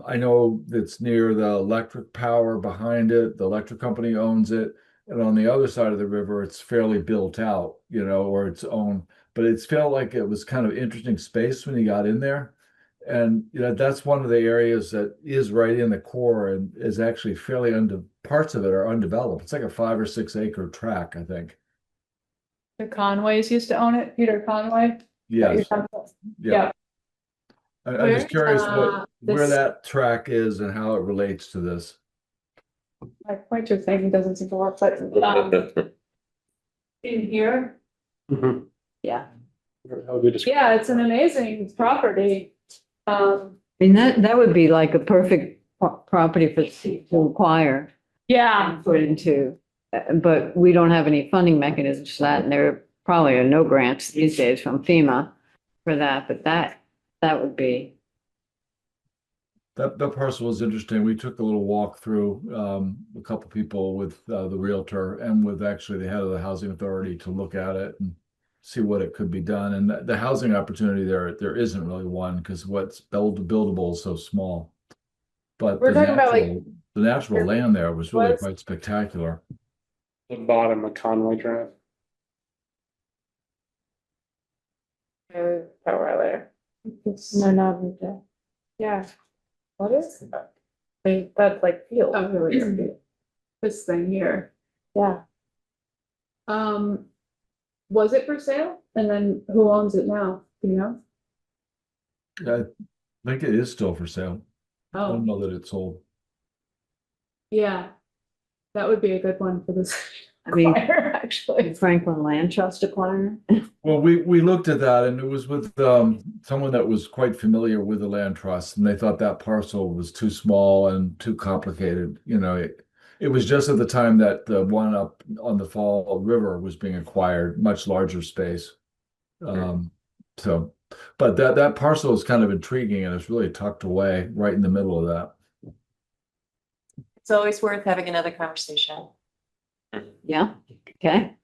Speaker 4: I know it's near the electric power behind it. The electric company owns it. And on the other side of the river, it's fairly built out, or its own. But it's felt like it was kind of interesting space when you got in there. And that's one of the areas that is right in the core and is actually fairly parts of it are undeveloped. It's like a 5 or 6 acre tract, I think.
Speaker 6: The Conways used to own it, Peter Conway.
Speaker 4: Yes.
Speaker 6: Yeah.
Speaker 4: I'm just curious where
Speaker 6: this-
Speaker 4: that track is and how it relates to this.
Speaker 6: My pointer thing doesn't seem to work, but in here, yeah.
Speaker 1: how would we describe?
Speaker 6: Yeah, it's an amazing property.
Speaker 8: I mean, that would be like a perfect property for to acquire
Speaker 6: Yeah,
Speaker 8: and put into, but we don't have any funding mechanisms for that, and there probably are no grants these days from FEMA for that, but that would be.
Speaker 4: That parcel was interesting. We took a little walk through, a couple people with, the Realtor and with actually the head of the housing authority to look at it and see what it could be done. And the housing opportunity there isn't really one because what's buildable is so small. But
Speaker 6: We're talking about, like,
Speaker 4: the natural land there was really
Speaker 6: was-
Speaker 4: quite spectacular.
Speaker 12: The bottom of Conway Drive.
Speaker 7: Power there. No, no, yeah. What is that? That's like field.
Speaker 6: oh, here we go. This thing here.
Speaker 7: Yeah.
Speaker 6: Was it for sale? And then who owns it now? Do you know?
Speaker 4: I think it is still for sale. I
Speaker 6: Oh,
Speaker 4: don't know that it's sold.
Speaker 6: yeah. That would be a good one for this.
Speaker 8: I mean,
Speaker 6: Actually.
Speaker 8: Franklin Land Trust acquire.
Speaker 4: Well, we looked at that and it was with someone that was quite familiar with the land trust and they thought that parcel was too small and too complicated. You know, it was just at the time that the one up on the Fall River was being acquired, much larger space. So, but that parcel is kind of intriguing and it's really tucked away right in the middle of that.
Speaker 10: It's always worth having another conversation.
Speaker 8: Yeah, okay.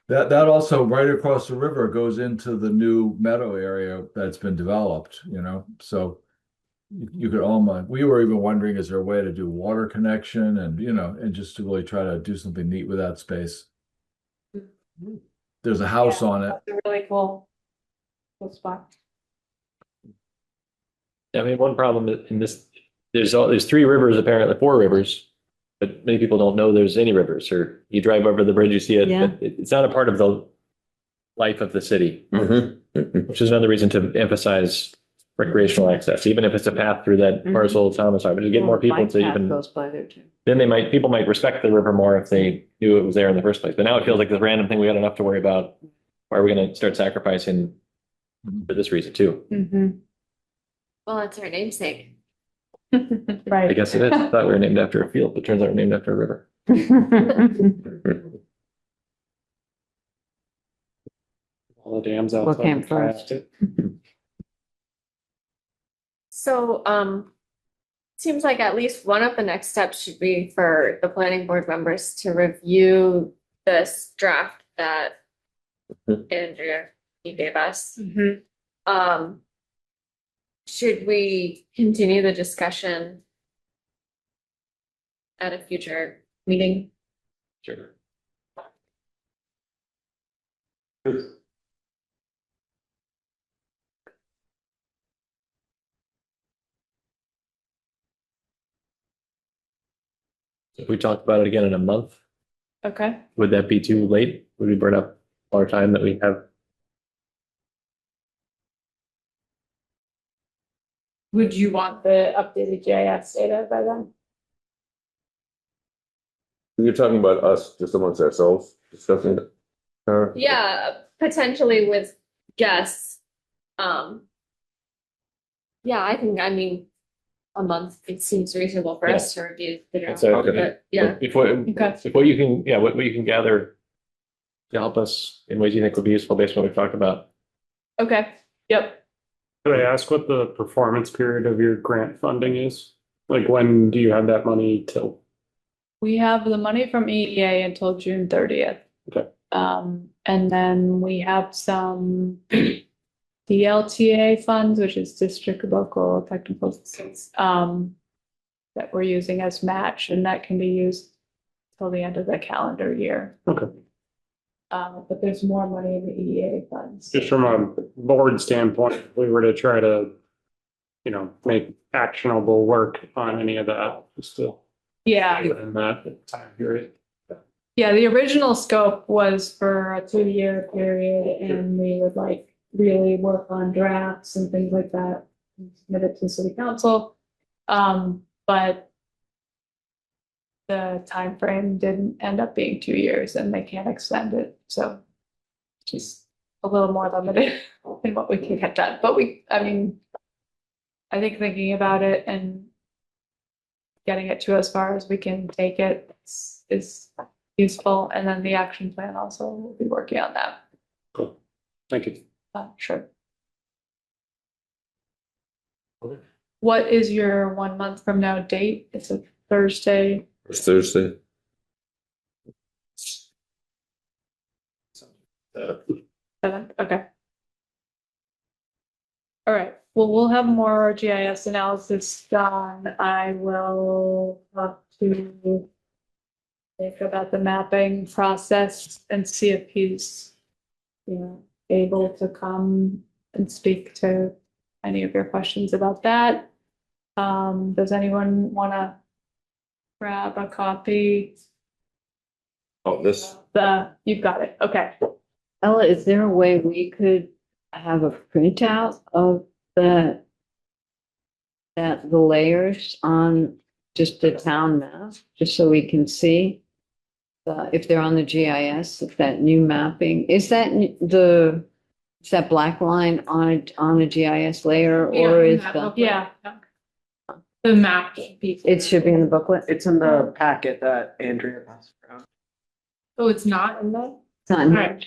Speaker 4: That also right across the river goes into the new meadow area that's been developed, you know, so you could almost, we were even wondering, is there a way to do water connection and, you know, and just to really try to do something neat with that space. There's a house on it.
Speaker 6: That's a really cool spot.
Speaker 1: I mean, one problem in this, there's 3 rivers, apparently 4 rivers, but many people don't know there's any rivers, or you drive over the bridge, you see it,
Speaker 8: Yeah.
Speaker 1: but it's not a part of the life of the city,
Speaker 5: Mhm.
Speaker 1: which is another reason to emphasize recreational access, even if it's a path through that
Speaker 8: Mhm.
Speaker 1: parcel of Thomas Harbor, to get more people
Speaker 8: Bike
Speaker 1: to
Speaker 8: path
Speaker 1: even,
Speaker 8: goes by there too.
Speaker 1: then people might respect the river more if they knew it was there in the first place. But now it feels like this random thing we got enough to worry about. Why are we going to start sacrificing for this reason too?
Speaker 6: Mm-hmm.
Speaker 2: Well, it's our namesake.
Speaker 1: I
Speaker 6: Right.
Speaker 1: guess it is. I thought we were named after a field, but turns out we're named after a river.
Speaker 12: All the dams
Speaker 8: What
Speaker 12: outside.
Speaker 8: came
Speaker 12: the
Speaker 8: first?
Speaker 12: plant.
Speaker 2: So, seems like at least one of the next steps should be for the planning board members to review this draft that Andrea, you gave us. Should we continue the discussion at a future meeting?
Speaker 1: Sure. If we talk about it again in a month,
Speaker 6: Okay.
Speaker 1: would that be too late? Would we burn up our time that we have?
Speaker 6: Would you want the updated GIS data by then?
Speaker 5: You're talking about us just amongst ourselves discussing it? Tara?
Speaker 2: Yeah, potentially with guests. Yeah, I mean, a month, it seems reasonable for us to review the draft,
Speaker 1: So,
Speaker 2: but yeah.
Speaker 1: If what you can, what you can gather to help us in ways you think would be useful based on what we've talked about.
Speaker 6: Okay, yep.
Speaker 12: Could I ask what the performance period of your grant funding is? Like, when do you have that money till?
Speaker 6: We have the money from EEA until June 30th.
Speaker 12: Okay.
Speaker 6: And then we have some DLTA funds, which is district local technical assistance, that we're using as match, and that can be used till the end of the calendar year.
Speaker 12: Okay.
Speaker 6: But there's more money in the EEA funds.
Speaker 12: Just from a board standpoint, if we were to try to, make actionable work on any of that, just to.
Speaker 6: Yeah.
Speaker 12: In that time period.
Speaker 6: Yeah, the original scope was for a 2-year period, and we would like really work on drafts and things like that, and submit it to city council. But the time frame didn't end up being 2 years, and they can't extend it, so just a little more limited in what we can get done. But I think thinking about it and getting it to as far as we can take it is useful. And then the action plan also will be working on that.
Speaker 12: Cool. Thank you.
Speaker 6: Sure. What is your 1 month from now date? It's a Thursday.
Speaker 5: It's Thursday.
Speaker 6: Okay. All right, well, we'll have more GIS analysis done. I will talk to Nick about the mapping process and see if he's, able to come and speak to any of your questions about that. Does anyone want to grab a copy?
Speaker 5: Oh, this,
Speaker 6: You've got it, okay.
Speaker 8: Ella, is there a way we could have a printout of the layers on just the town map, just so we can see if they're on the GIS, if that new mapping, is that black line on a GIS layer, or is the,
Speaker 6: Yeah. The map piece.
Speaker 8: it should be in the booklet?
Speaker 3: It's in the packet that Andrea passed around.
Speaker 6: Oh, it's not in there?
Speaker 8: It's not in here.
Speaker 6: Right.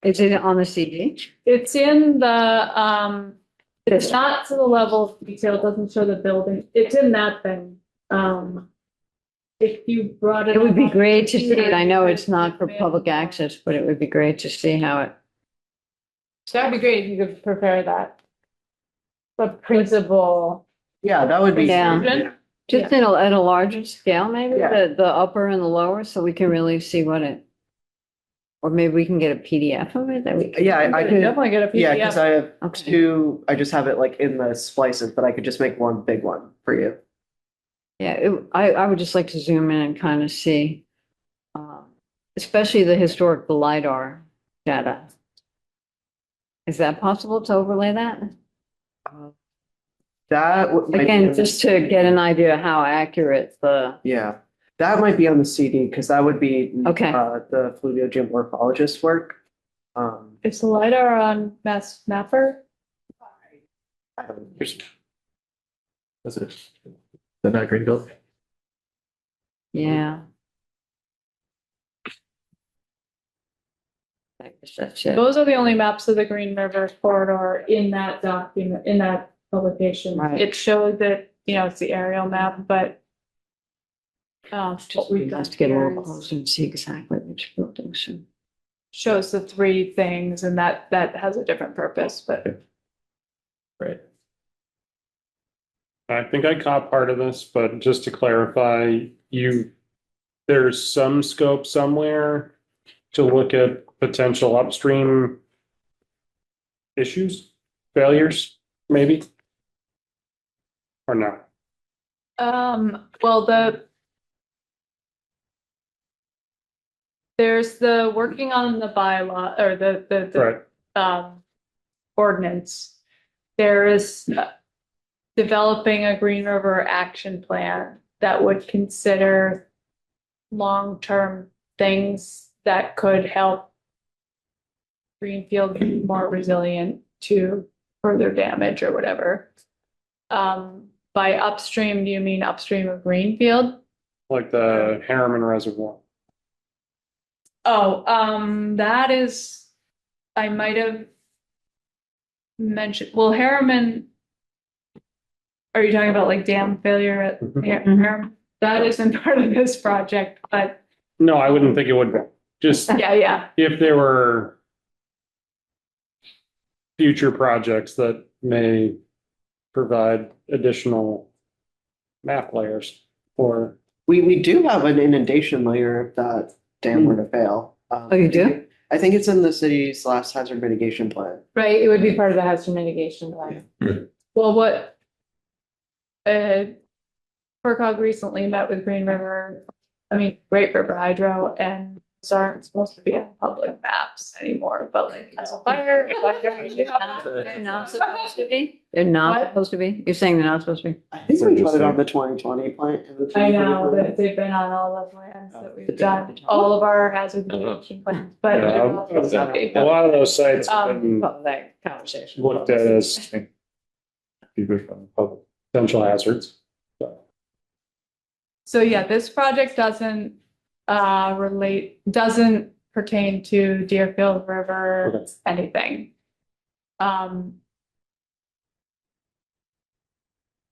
Speaker 8: Is it on the CD?
Speaker 6: It's in the, it's not to the level of detail, it doesn't show the building, it's in that thing. If you brought it.
Speaker 8: It would be
Speaker 6: up-
Speaker 8: great to see it. I know it's not for public access, but it would be great to see how it.
Speaker 6: So that'd be great if you could prepare that. The principal.
Speaker 3: Yeah, that would be.
Speaker 8: Yeah. Just at a larger scale, maybe,
Speaker 3: Yeah.
Speaker 8: the upper and the lower, so we can really see what it. Or maybe we can get a PDF of it that we.
Speaker 3: Yeah, I could,
Speaker 6: Definitely get a PDF.
Speaker 3: yeah, because I have
Speaker 8: Okay.
Speaker 3: two, I just have it like in the splices, but I could just make one big one for you.
Speaker 8: Yeah, I would just like to zoom in and kind of see, especially the historic LiDAR data. Is that possible to overlay that?
Speaker 3: Might be
Speaker 8: Again,
Speaker 3: on-
Speaker 8: just to get an idea how accurate
Speaker 3: Yeah, that might be on the CD, because that would be.
Speaker 8: Okay.
Speaker 3: The fluviogeomorphologist work.
Speaker 6: Is the LiDAR on Mass Mapper?
Speaker 3: I don't know.
Speaker 1: Here's. That's it. Is that not Greenfield?
Speaker 8: yeah. I guess that's it.
Speaker 6: Those are the only maps of the Green River corridor in that document, in that publication.
Speaker 8: Right.
Speaker 6: It showed that, it's the aerial map, but.
Speaker 8: We have to get a little closer and see exactly which buildings.
Speaker 6: Shows the three things and that has a different purpose, but.
Speaker 1: Right.
Speaker 12: I think I caught part of this, but just to clarify, there's some scope somewhere to look at potential upstream issues, failures, maybe? Or no?
Speaker 6: Well, there's the working on the bylaw or the
Speaker 12: Right.
Speaker 6: Ordinance. There is developing a Green River action plan that would consider long-term things that could help Greenfield be more resilient to further damage or whatever. By upstream, do you mean upstream of Greenfield?
Speaker 12: Like the Harriman Reservoir.
Speaker 6: Oh, that is, I might have mentioned, well, Harriman. Are you talking about like dam failure at Harriman? That isn't part of this project, but
Speaker 12: No, I wouldn't think it would be. Just
Speaker 6: yeah.
Speaker 12: if there were future projects that may provide additional map layers or.
Speaker 3: We do have an inundation layer if that dam were to fail.
Speaker 8: Oh, you do?
Speaker 3: I think it's in the city's last hazard mitigation plan.
Speaker 7: Right, it would be part of the hazard mitigation plan.
Speaker 6: Well, what FERCog recently met with Great River Hydro, and these aren't supposed to be on public maps anymore, but like as a fire.
Speaker 8: They're not supposed to be? They're not
Speaker 6: What?
Speaker 8: supposed to be? You're saying they're not supposed to be?
Speaker 3: I think we put it on the 2020 plan.
Speaker 6: I know that they've been on all the plans that we've done, all of our hazard mitigation plans, but.
Speaker 12: Yeah, a lot of those sites have been
Speaker 7: Well, that conversation.
Speaker 12: looked at as potential hazards.
Speaker 6: So yeah, this project doesn't doesn't pertain to Deerfield River,
Speaker 12: Okay.
Speaker 6: anything.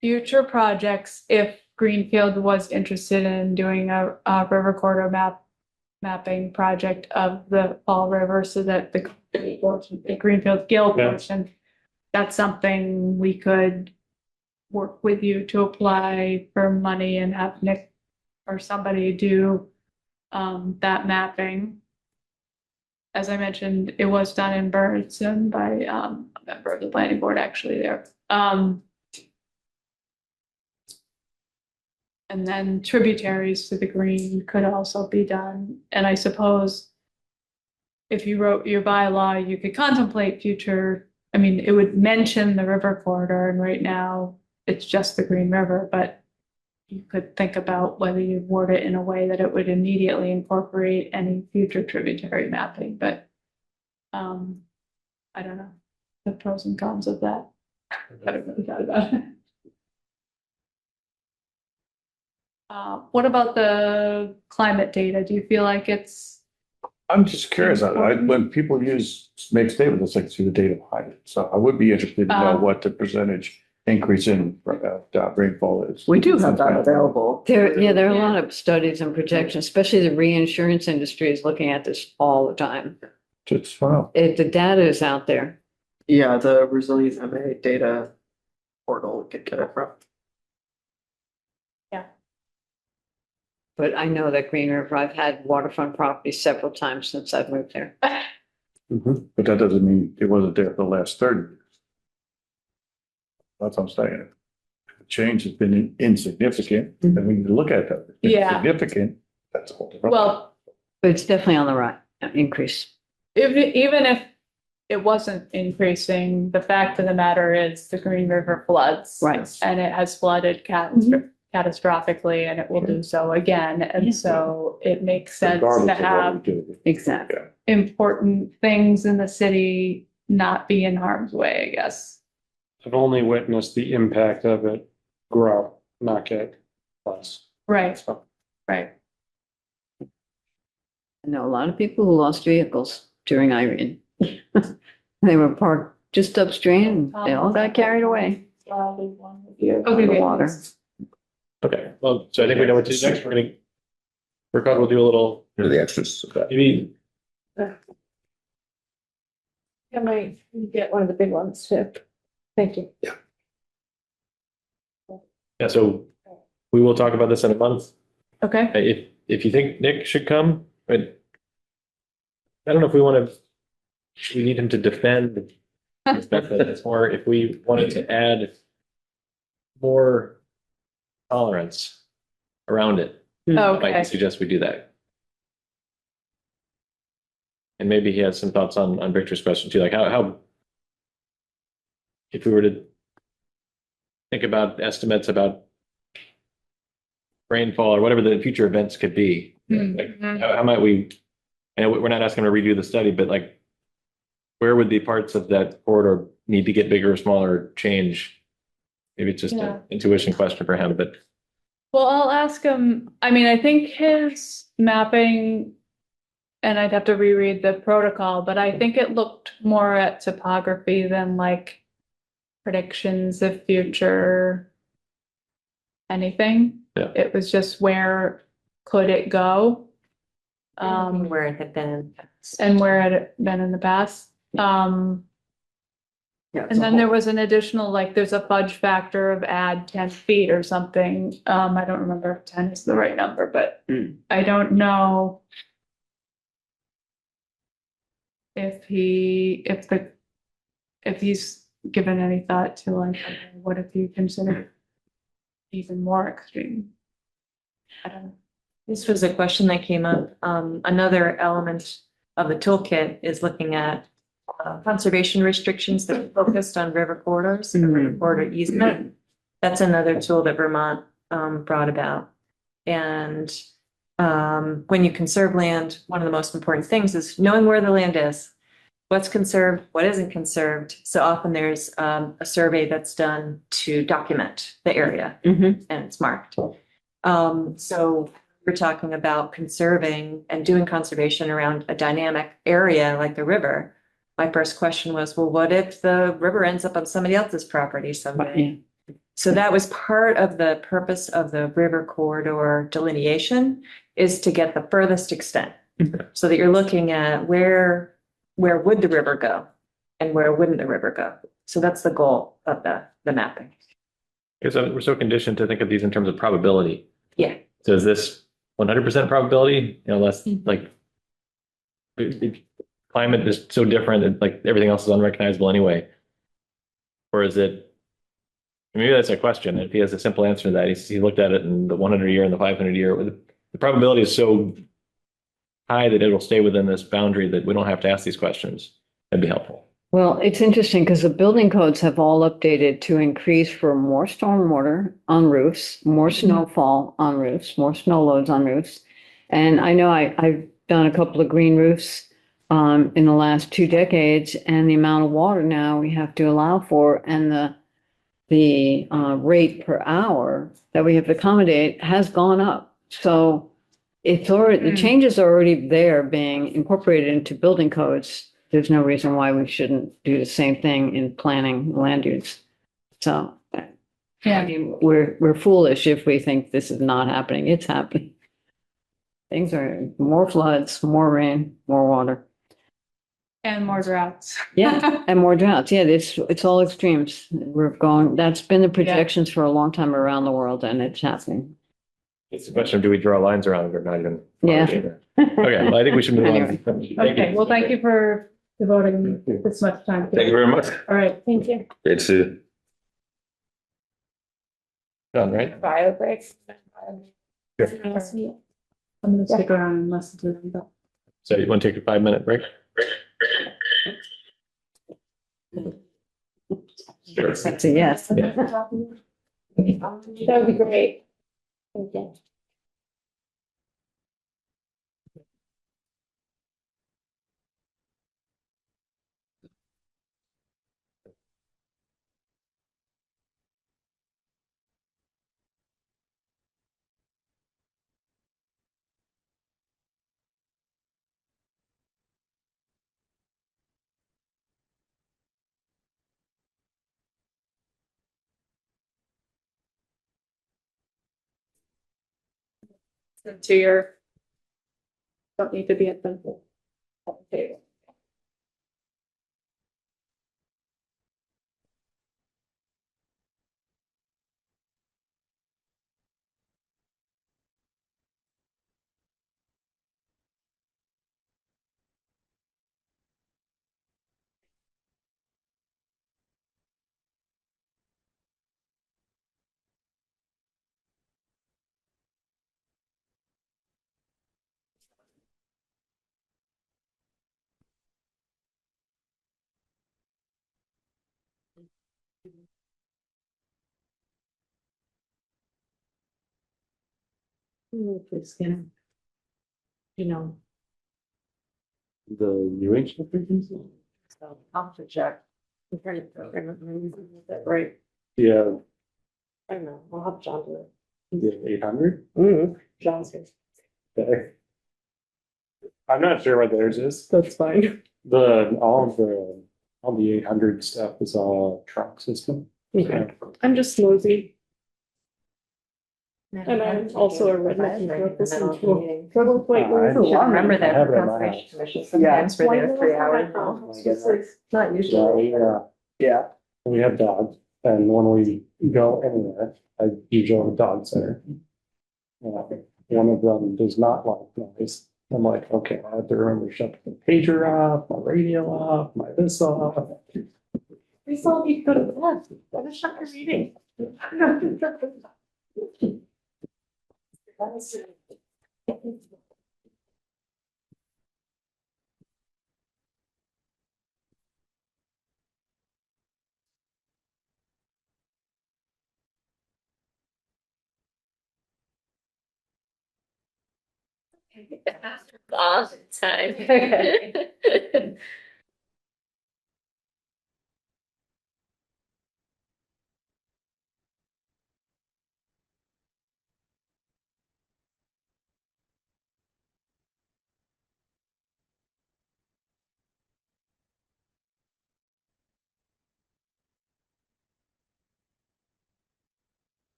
Speaker 6: Future projects, if Greenfield was interested in doing a river corridor mapping project of the Fall River so that the Greenfield Gill
Speaker 12: Yeah.
Speaker 6: portion, that's something we could work with you to apply for money and have Nick or somebody do that mapping. As I mentioned, it was done in Bertson by a member of the planning board actually there. And then tributaries to the green could also be done. And I suppose if you wrote your bylaw, you could contemplate future, I mean, it would mention the river corridor, and right now it's just the Green River, but you could think about whether you word it in a way that it would immediately incorporate any future tributary mapping, but I don't know, the pros and cons of that. I haven't really thought about it. What about the climate data? Do you feel like it's,
Speaker 9: I'm just curious, when people make statements, it's like see the data behind it. So I would be interested to know what the percentage increase in rainfall is.
Speaker 3: We do have that available.
Speaker 8: There are a lot of studies and projections, especially the reinsurance industry is looking at this all the time.
Speaker 9: Just wow.
Speaker 8: The data is out there.
Speaker 3: Yeah, the Resilient MA data portal could get it from.
Speaker 8: But I know that Green River, I've had waterfront property several times since I've moved there.
Speaker 9: But that doesn't mean it wasn't there for the last 30 years. That's what I'm saying. The change has been insignificant, and we need to look at that. If it's
Speaker 6: Yeah.
Speaker 9: significant, that's a whole different.
Speaker 6: well,
Speaker 8: But it's definitely on the right increase.
Speaker 6: even if it wasn't increasing, the fact of the matter is the Green River floods.
Speaker 8: Right.
Speaker 6: And it has flooded catastrophically, and it will do so again. And so it makes sense
Speaker 9: Regardless
Speaker 6: to
Speaker 9: of what
Speaker 6: have
Speaker 9: we do.
Speaker 8: Exactly.
Speaker 6: important things in the city not be in harm's way, I guess.
Speaker 12: I've only witnessed the impact of it grow, not get less.
Speaker 6: Right,
Speaker 12: So,
Speaker 6: right.
Speaker 8: I know a lot of people who lost vehicles during Irene. They were parked just upstream, and they all got carried away.
Speaker 6: Okay,
Speaker 8: The
Speaker 6: good.
Speaker 8: water.
Speaker 1: Okay, well, so I think we know what to do next. We'll do a little,
Speaker 5: Here are the extras.
Speaker 1: maybe,
Speaker 7: I might get one of the big ones too. Thank you.
Speaker 1: yeah, so we will talk about this in a month.
Speaker 6: Okay,
Speaker 1: If you think Nick should come, but I don't know if we need him to defend his methods, or if we wanted to add more tolerance around it. I
Speaker 6: okay.
Speaker 1: might suggest we do that. And maybe he has some thoughts on Victor's question too, like how if we were to think about estimates about rainfall or whatever the future events could be, like
Speaker 6: Mhm.
Speaker 1: how might we, I know we're not asking him to redo the study, but like where would the parts of that corridor need to get bigger or smaller, or change? Maybe it's just
Speaker 6: Yeah.
Speaker 1: an intuition question for him, but
Speaker 6: Well, I'll ask him, I mean, I think his mapping, and I'd have to reread the protocol, but I think it looked more at topography than like predictions of future anything.
Speaker 1: Yeah.
Speaker 6: It was just where could it go?
Speaker 10: Where it had been.
Speaker 6: And where had it been in the past?
Speaker 3: Yeah,
Speaker 6: And then there was an additional, like, there's a fudge factor of add 10 feet or something. I don't remember if 10 is the right number, but I don't know if he's given any thought to like, what if you consider even more extreme? I don't know.
Speaker 10: This was a question that came up. Another element of the toolkit is looking at conservation restrictions that are focused on river corridors, and river corridor easement. That's another tool that Vermont brought about. And when you conserve land, one of the most important things is knowing where the land is, what's conserved, what isn't conserved. So often there's a survey that's done to document the area, and it's marked. So we're talking about conserving and doing conservation around a dynamic area like the river. My first question was, well, what if the river ends up on somebody else's property someday? So that was part of the purpose of the river corridor delineation, is to get the furthest extent. So that you're looking at where would the river go and where wouldn't the river go? So that's the goal of the mapping.
Speaker 1: Because we're so conditioned to think of these in terms of probability.
Speaker 10: Yeah.
Speaker 1: So is this 100% probability? You know, less like climate is so different and like everything else is unrecognizable anyway. Or is it, maybe that's a question. If he has a simple answer to that, he looked at it in the 100 year and the 500 year. The probability is so high that it'll stay within this boundary that we don't have to ask these questions. That'd be helpful.
Speaker 8: Well, it's interesting because the building codes have all updated to increase for more stormwater on roofs, more snowfall on roofs, more snow loads on roofs. And I know I've done a couple of green roofs in the last 2 decades, and the amount of water now we have to allow for and the rate per hour that we have to accommodate has gone up. So it's already, the changes are already there being incorporated into building codes. There's no reason why we shouldn't do the same thing in planning land use. So I mean, we're foolish if we think this is not happening. It's happening. Things are more floods, more rain, more water.
Speaker 6: And more droughts.
Speaker 8: Yeah, and more droughts. Yeah, it's all extremes. That's been the projections for a long time around the world, and it's happening.
Speaker 1: It's a question of, do we draw lines around it or not even?
Speaker 8: Yeah.
Speaker 1: Okay, well, I think we should move on.
Speaker 8: Anyway.
Speaker 1: Thank you.
Speaker 6: Okay, well, thank you for devoting this much time.
Speaker 5: Thank you very much.
Speaker 6: All right, thank you.
Speaker 5: Great to see you.
Speaker 1: Done, right?
Speaker 7: Bio breaks.
Speaker 6: I'm gonna stick around and listen to them, but.
Speaker 1: So you want to take a 5-minute break? Sure.
Speaker 8: That's a yes.
Speaker 1: Yeah.
Speaker 7: That would be great. Thank you.
Speaker 6: To your. Don't need to be at the table.
Speaker 8: Please, yeah. You know.
Speaker 12: The New Age frequency?
Speaker 8: So I'll have to check. I'm trying to program it. Is that right?
Speaker 12: Yeah,
Speaker 8: I don't know. I'll have John do it.
Speaker 12: the 800.
Speaker 8: John's good.
Speaker 12: Okay. I'm not sure what theirs is.
Speaker 6: That's fine.
Speaker 12: All the 800 stuff is all truck system.
Speaker 6: Okay. I'm just nosy. And I'm also a redneck who grew up listening to a Trouble Point.
Speaker 12: I
Speaker 10: You should remember that
Speaker 12: I have
Speaker 10: for
Speaker 12: it in my
Speaker 10: Conservation
Speaker 12: house.
Speaker 10: Commission, sometimes we're there 3 hours. Not
Speaker 12: Yeah,
Speaker 10: usually.
Speaker 12: yeah. We have dogs, and when we go anywhere, I usually have a dog sitter. One of them does not like noise. I'm like, okay, I have to remember to shut the pager off, my radio off, my this off.
Speaker 6: We still need to go to bed. Better shut your meeting.
Speaker 2: All the time.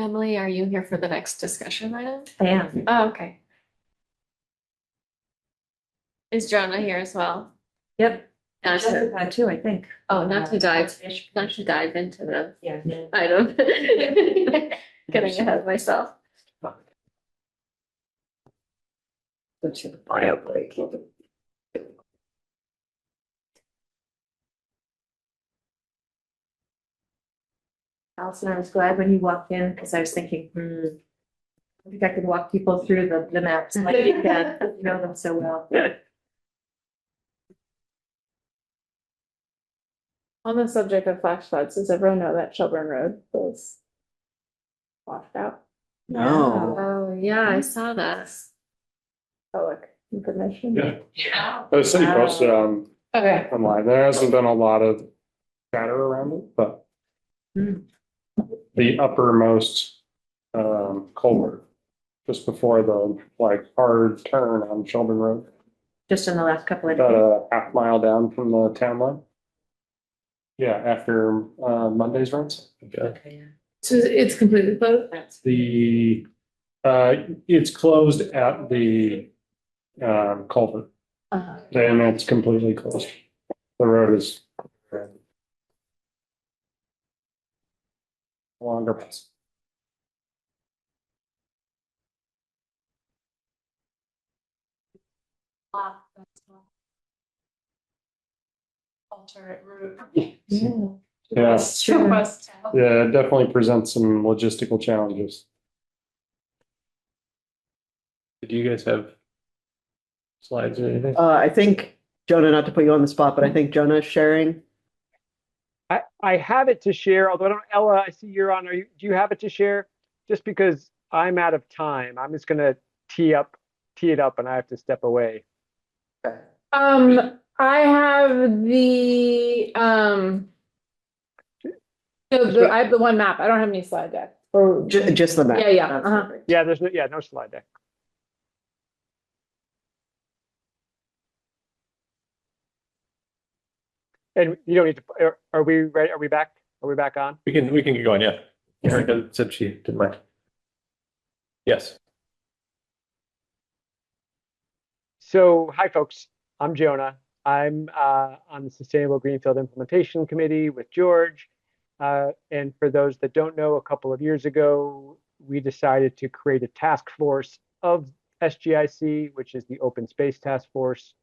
Speaker 2: Emily, are you here for the next discussion item?
Speaker 10: I am.
Speaker 2: Oh, okay. Is Jonah here as well?
Speaker 10: Yep.
Speaker 2: Not to,
Speaker 10: Jessica too, I think.
Speaker 2: not to dive into the
Speaker 10: Yeah.
Speaker 2: item. Getting ahead of myself.
Speaker 3: Bio break.
Speaker 10: Allison, I was glad when you walked in, because I was thinking, I think I could walk people through the maps like you can, you know them so well.
Speaker 7: On the subject of flash floods, does everyone know that Shelburne Road was washed out?
Speaker 3: No.
Speaker 2: Oh, yeah, I saw that.
Speaker 7: Public information.
Speaker 12: Yeah. The city posted
Speaker 7: Okay.
Speaker 12: online. There hasn't been a lot of chatter around it, but the uppermost culvert just before the hard turn on Shelburne Road,
Speaker 10: Just in the last couple of
Speaker 12: about
Speaker 10: days.
Speaker 12: a half mile down from the town line. Yeah, after Monday's runs.
Speaker 10: Okay, yeah.
Speaker 7: So it's completely closed?
Speaker 12: The it's closed at the culvert. Then it's completely closed. The road is longer.
Speaker 6: Alternate route.
Speaker 12: Yeah,
Speaker 6: True.
Speaker 12: yeah, it definitely presents some logistical challenges.
Speaker 1: Did you guys have slides or anything?
Speaker 3: I think, Jonah, not to put you on the spot, but I think Jonah's sharing.
Speaker 11: I have it to share, although I don't, Ella, I see you're on. Do you have it to share? Just because I'm out of time, I'm just gonna tee it up and I have to step away.
Speaker 7: I have I have the one map. I don't have any slide deck. Or
Speaker 3: Just the map.
Speaker 7: Yeah.
Speaker 3: That's
Speaker 7: Uh-huh.
Speaker 3: perfect.
Speaker 11: Yeah, there's no slide deck. And you don't need to, are we ready? Are we back? Are we back on?
Speaker 1: We can get going, yeah. Erica said she didn't mind. Yes.
Speaker 11: So, hi, folks. I'm Jonah. I'm on the Sustainable Greenfield Implementation Committee with George. And for those that don't know, a couple of years ago, we decided to create a task force of SGIC, which is the Open Space Task Force.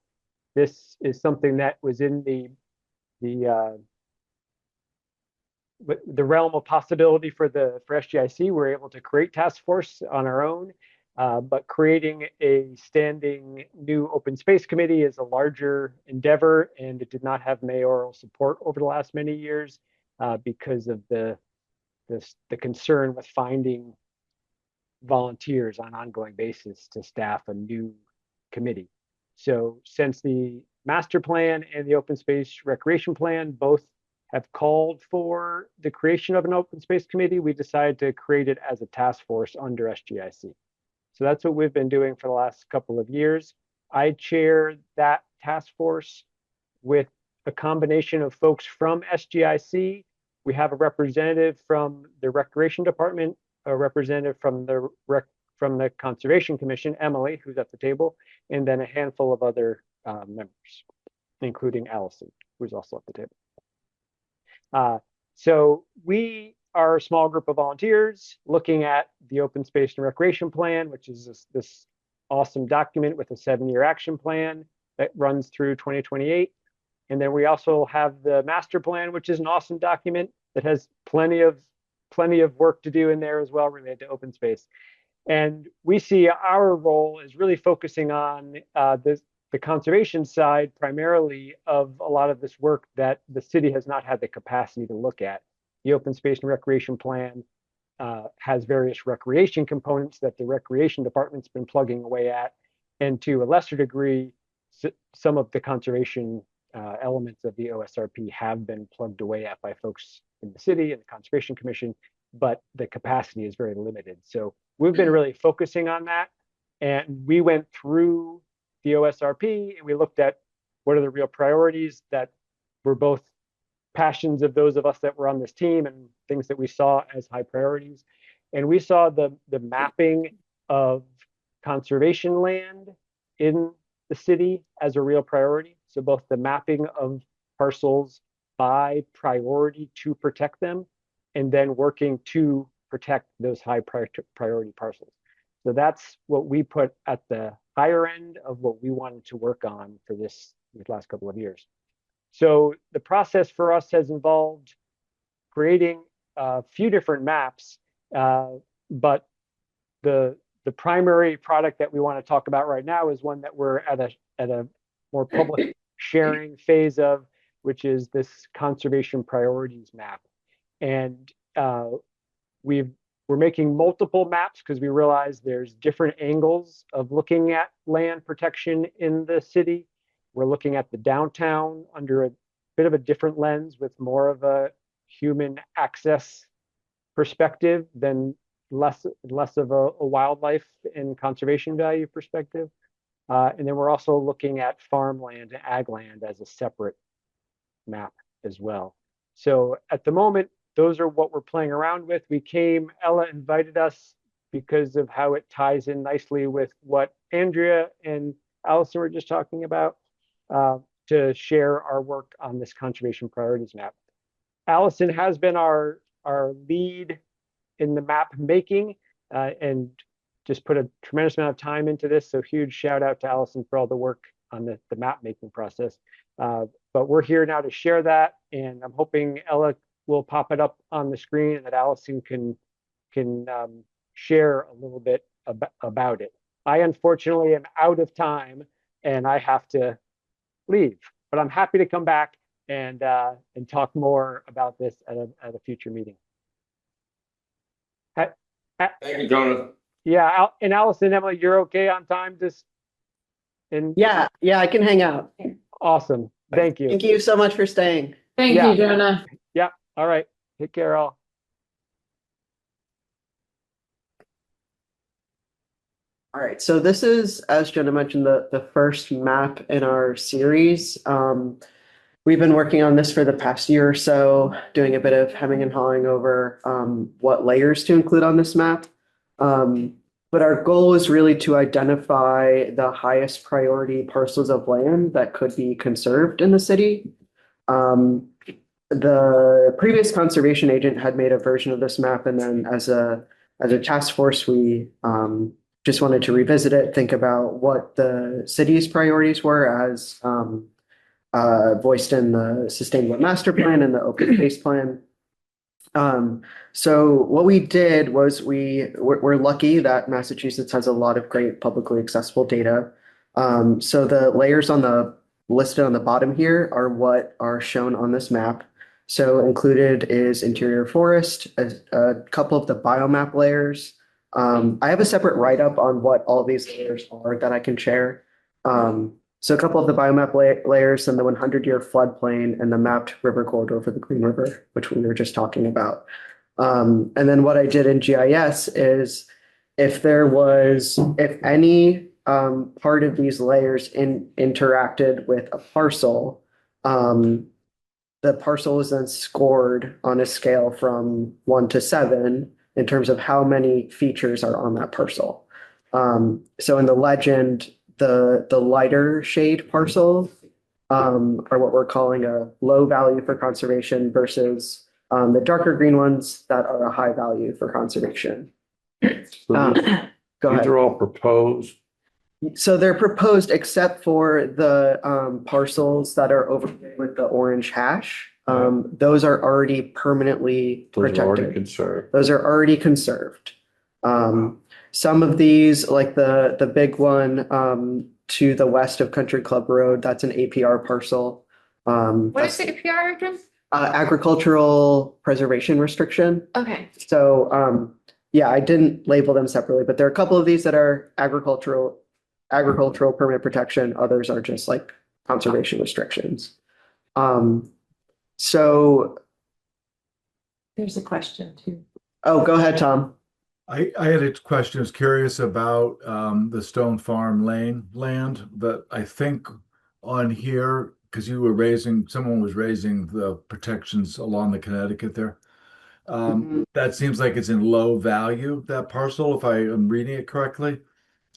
Speaker 11: This is something that was in the realm of possibility for SGIC. We're able to create task force on our own. But creating a standing new open space committee is a larger endeavor, and it did not have mayoral support over the last many years because of the concern with finding volunteers on an ongoing basis to staff a new committee. So since the master plan and the open space recreation plan both have called for the creation of an open space committee, we decided to create it as a task force under SGIC. So that's what we've been doing for the last couple of years. I chair that task force with a combination of folks from SGIC. We have a representative from the Recreation Department, a representative from the Conservation Commission, Emily, who's at the table, and then a handful of other members, including Allison, who's also at the table. So we are a small group of volunteers looking at the Open Space and Recreation Plan, which is this awesome document with a 7-year action plan that runs through 2028. And then we also have the master plan, which is an awesome document that has plenty of work to do in there as well related to open space. And we see our role is really focusing on the conservation side primarily of a lot of this work that the city has not had the capacity to look at. The Open Space and Recreation Plan has various recreation components that the Recreation Department's been plugging away at, and to a lesser degree, some of the conservation elements of the OSRP have been plugged away at by folks in the city and the Conservation Commission, but the capacity is very limited. So we've been really focusing on that, and we went through the OSRP and we looked at what are the real priorities that were both passions of those of us that were on this team and things that we saw as high priorities. And we saw the mapping of conservation land in the city as a real priority. So both the mapping of parcels by priority to protect them, and then working to protect those high priority parcels. So that's what we put at the higher end of what we wanted to work on for these last couple of years. So the process for us has involved creating a few different maps, but the primary product that we want to talk about right now is one that we're at a more public sharing phase of, which is this conservation priorities map. And we're making multiple maps because we realize there's different angles of looking at land protection in the city. We're looking at the downtown under a bit of a different lens with more of a human access perspective than less of a wildlife and conservation value perspective. And then we're also looking at farmland and ag land as a separate map as well. So at the moment, those are what we're playing around with. Ella invited us because of how it ties in nicely with what Andrea and Allison were just talking about, to share our work on this conservation priorities map. Allison has been our lead in the map making, and just put a tremendous amount of time into this. So huge shout out to Allison for all the work on the map making process. But we're here now to share that, and I'm hoping Ella will pop it up on the screen and that Allison can share a little bit about it. I unfortunately am out of time and I have to leave, but I'm happy to come back and talk more about this at a future meeting.
Speaker 5: Thank you, Jonah.
Speaker 11: Yeah, and Allison, Emily, you're okay on time?
Speaker 3: Yeah, I can hang out.
Speaker 11: Awesome. Thank you.
Speaker 3: Thank you so much for staying.
Speaker 6: Thank
Speaker 11: Yeah.
Speaker 6: you, Jonah.
Speaker 11: Yeah. All right. Take care, all.
Speaker 3: All right, so this is, as Jenna mentioned, the first map in our series. We've been working on this for the past year or so, doing a bit of hemming and hawing over what layers to include on this map. But our goal is really to identify the highest priority parcels of land that could be conserved in the city. The previous conservation agent had made a version of this map, and then as a task force, we just wanted to revisit it, think about what the city's priorities were as voiced in the Sustainable Master Plan and the Open Space Plan. So what we did was we're lucky that Massachusetts has a lot of great publicly accessible data. So the layers listed on the bottom here are what are shown on this map. So included is interior forest, a couple of the biomap layers. I have a separate write-up on what all these layers are that I can share. So a couple of the biomap layers and the 100-year floodplain and the mapped river corridor for the Green River, which we were just talking about. And then what I did in GIS is if any part of these layers interacted with a parcel, the parcel is then scored on a scale from 1 to 7 in terms of how many features are on that parcel. So in the legend, the lighter shade parcels are what we're calling a low value for conservation versus the darker green ones that are a high value for conservation. Go ahead.
Speaker 9: These are all proposed.
Speaker 3: So they're proposed except for the parcels that are overlaid with the orange hash. Those are already permanently
Speaker 9: Those are already
Speaker 3: protected.
Speaker 9: conserved.
Speaker 3: Those are already conserved. Some of these, like the big one to the west of Country Club Road, that's an APR parcel.
Speaker 2: What is the APR again?
Speaker 3: Agricultural preservation restriction.
Speaker 2: Okay.
Speaker 3: So yeah, I didn't label them separately, but there are a couple of these that are agricultural permanent protection. Others are just like conservation restrictions. So
Speaker 10: There's a question too.
Speaker 3: oh, go ahead, Tom.
Speaker 4: I had a question. I was curious about the Stone Farm Lane land, but I think on here, because someone was raising the protections along the Connecticut there. That seems like it's in low value, that parcel, if I am reading it correctly.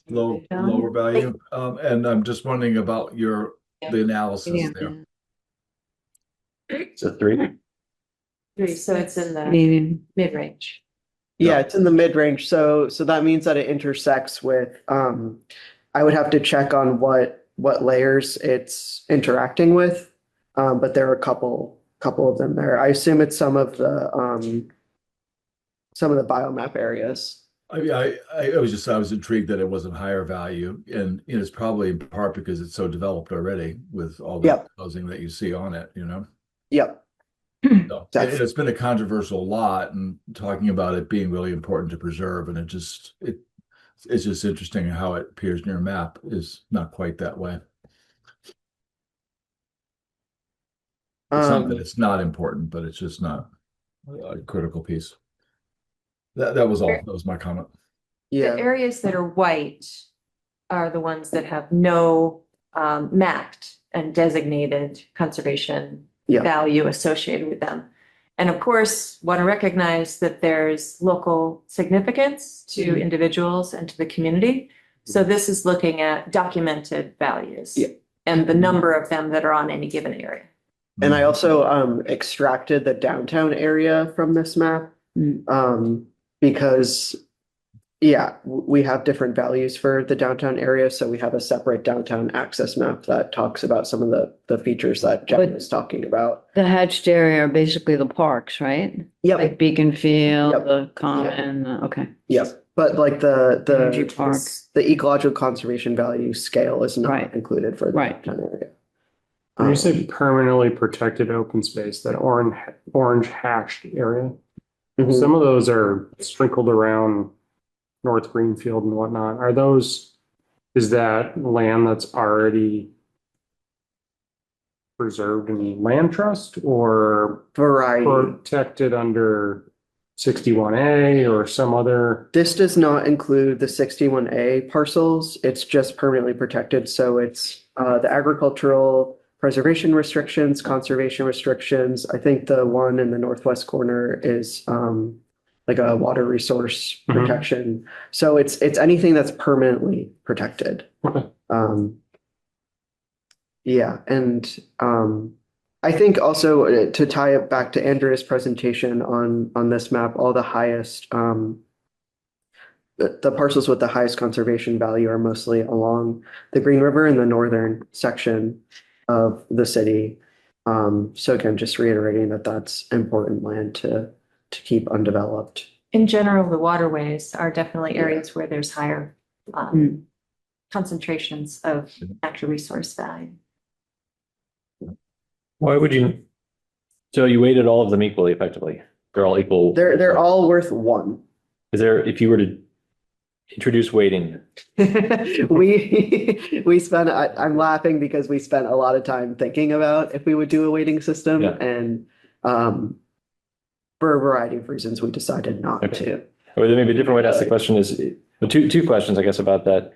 Speaker 4: Lower value. And I'm just wondering about the analysis there.
Speaker 1: So 3.
Speaker 10: So it's in the
Speaker 8: Medium.
Speaker 10: mid-range.
Speaker 3: Yeah, it's in the mid-range, so that means that it intersects with, I would have to check on what layers it's interacting with. But there are a couple of them there. I assume it's some of the biomap areas.
Speaker 4: I was intrigued that it wasn't higher value, and it's probably in part because it's so developed already with all the
Speaker 3: Yep.
Speaker 4: housing that you see on it, you know?
Speaker 3: Yep.
Speaker 4: So it's been a controversial lot and talking about it being really important to preserve, and it's just interesting how it appears in your map is not quite that way. It's not that it's not important, but it's just not a critical piece. That was all. That was my comment.
Speaker 3: Yeah.
Speaker 10: The areas that are white are the ones that have no mapped and designated conservation
Speaker 3: Yeah.
Speaker 10: value associated with them. And of course, want to recognize that there's local significance to individuals and to the community. So this is looking at documented values
Speaker 3: Yeah.
Speaker 10: and the number of them that are on any given area.
Speaker 3: And I also extracted the downtown area from this map. Because we have different values for the downtown area, so we have a separate downtown access map that talks about some of the features that Jeff
Speaker 8: But-
Speaker 3: was talking about.
Speaker 8: The hatched area are basically the parks, right?
Speaker 3: Yep.
Speaker 8: Like Beacon Field,
Speaker 3: Yep.
Speaker 8: the Common, okay.
Speaker 3: Yep. But like
Speaker 8: Energy park.
Speaker 3: the ecological conservation value scale is not
Speaker 8: Right.
Speaker 3: included for the
Speaker 8: Right.
Speaker 3: downtown area.
Speaker 12: When you say permanently protected open space, that orange hashed area,
Speaker 3: Mhm.
Speaker 12: some of those are sprinkled around North Greenfield and whatnot. Is that land that's already preserved in land trust or
Speaker 3: Variety.
Speaker 12: protected under 61A or some other?
Speaker 3: This does not include the 61A parcels. It's just permanently protected. So it's the agricultural preservation restrictions, conservation restrictions. I think the one in the northwest corner is like a water resource
Speaker 12: Mhm.
Speaker 3: protection. So it's anything that's permanently protected.
Speaker 12: Okay.
Speaker 3: Yeah, and I think also to tie it back to Andrea's presentation on this map, all the highest the parcels with the highest conservation value are mostly along the Green River in the northern section of the city. So again, just reiterating that that's important land to keep undeveloped.
Speaker 10: In general, the waterways are definitely areas where there's higher concentrations of natural resource value.
Speaker 1: Why would you? So you weighted all of them equally, effectively. They're all equal.
Speaker 3: They're all worth 1.
Speaker 1: Is there, if you were to introduce weighting,
Speaker 3: We spent, I'm laughing because we spent a lot of time thinking about if we would do a weighting system,
Speaker 1: Yeah.
Speaker 3: and for a variety of reasons, we decided not
Speaker 1: Okay.
Speaker 3: to.
Speaker 1: or maybe a different way to ask the question is, two questions, I guess, about that.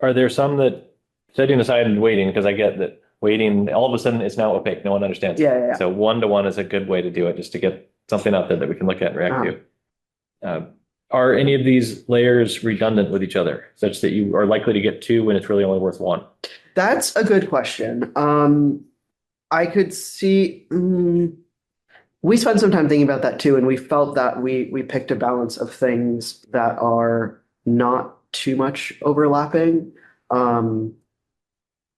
Speaker 1: Are there some that, setting aside weighting, because I get that weighting, all of a sudden it's now opaque, no one understands.
Speaker 3: Yeah.
Speaker 1: So 1-to-1 is a good way to do it, just to get something out there that we can look at and react to. Are any of these layers redundant with each other, such that you are likely to get 2 when it's really only worth 1?
Speaker 3: That's a good question. I could see, we spent some time thinking about that too, and we felt that we picked a balance of things that are not too much overlapping. In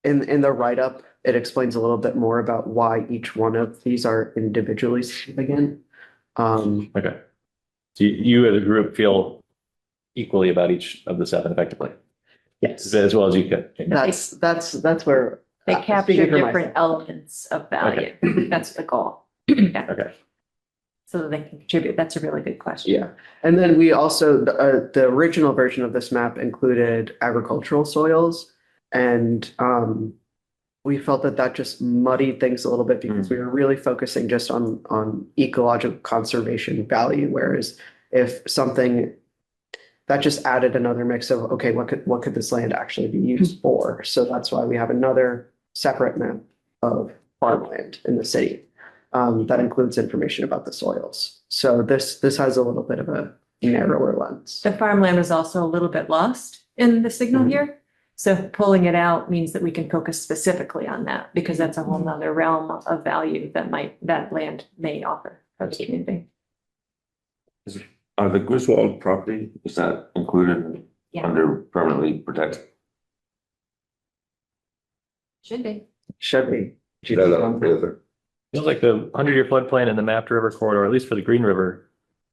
Speaker 3: the write-up, it explains a little bit more about why each one of these are individually significant.
Speaker 1: Okay. So you as a group feel equally about each of the 7 effectively,
Speaker 3: Yes,
Speaker 1: as well as you could.
Speaker 3: that's where.
Speaker 10: They capture
Speaker 3: speaking for
Speaker 10: different
Speaker 3: myself.
Speaker 10: elements of value. That's the goal. Yeah.
Speaker 1: Okay.
Speaker 10: So that they can contribute. That's a really good question.
Speaker 3: Yeah, and then we also, the original version of this map included agricultural soils, and we felt that just muddied things a little bit because we were really focusing just on ecological conservation value, whereas if something that just added another mix of, okay, what could this land actually be used for? So that's why we have another separate map of farmland in the city. that includes information about the soils. So this has a little bit of a narrower lens.
Speaker 10: The farmland is also a little bit lost in the signal
Speaker 3: Mhm.
Speaker 10: here. So pulling it out means that we can focus specifically on that because that's a whole nother realm of value that land may offer for the community.
Speaker 5: The Griswold property, is that included
Speaker 10: Yeah.
Speaker 5: under permanently protected?
Speaker 10: Should be.
Speaker 3: Should be.
Speaker 1: Feels like the 100-year floodplain and the mapped river corridor, at least for the Green River,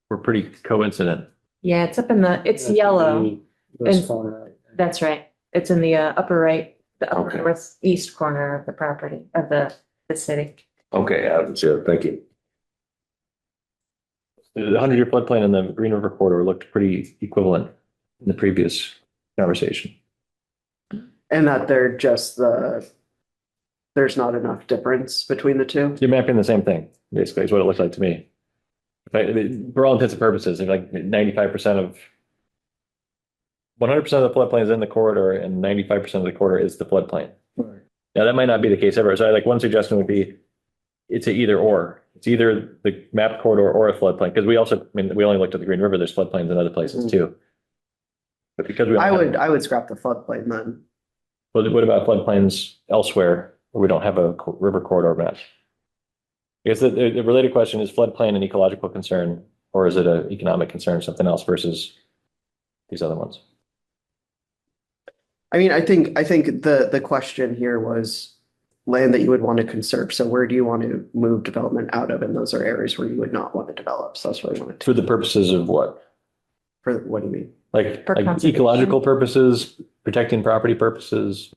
Speaker 1: were pretty coincident.
Speaker 10: Yeah, it's up in it's yellow.
Speaker 12: This
Speaker 10: And-
Speaker 12: corner, right?
Speaker 10: That's right. It's in the upper right, the upper
Speaker 5: Okay.
Speaker 10: northeast corner of the property of the city.
Speaker 5: Okay, Adam, sure, thank you.
Speaker 1: The 100-year floodplain and the Green River corridor looked pretty equivalent in the previous conversation.
Speaker 3: And that there's not enough difference between the two.
Speaker 1: You're mapping the same thing, basically, is what it looks like to me. For all intents and purposes, if like 95% of 100% of the floodplain is in the corridor and 95% of the corridor is the floodplain.
Speaker 12: Right.
Speaker 1: Now, that might not be the case ever. So like one suggestion would be it's a either or. It's either the mapped corridor or a floodplain, because we only looked at the Green River, there's floodplains in other places too. But because we don't have-
Speaker 3: I would scrap the floodplain then.
Speaker 1: what about floodplains elsewhere where we don't have a river corridor map? I guess the related question is floodplain an ecological concern, or is it an economic concern, something else versus these other ones?
Speaker 3: I mean, I think the question here was land that you would want to conserve. So where do you want to move development out of? And those are areas where you would not want to develop. So that's what I wanted to,
Speaker 1: For the purposes of what?
Speaker 3: for what do you mean?
Speaker 1: Like
Speaker 10: For conservation.
Speaker 1: ecological purposes, protecting property purposes,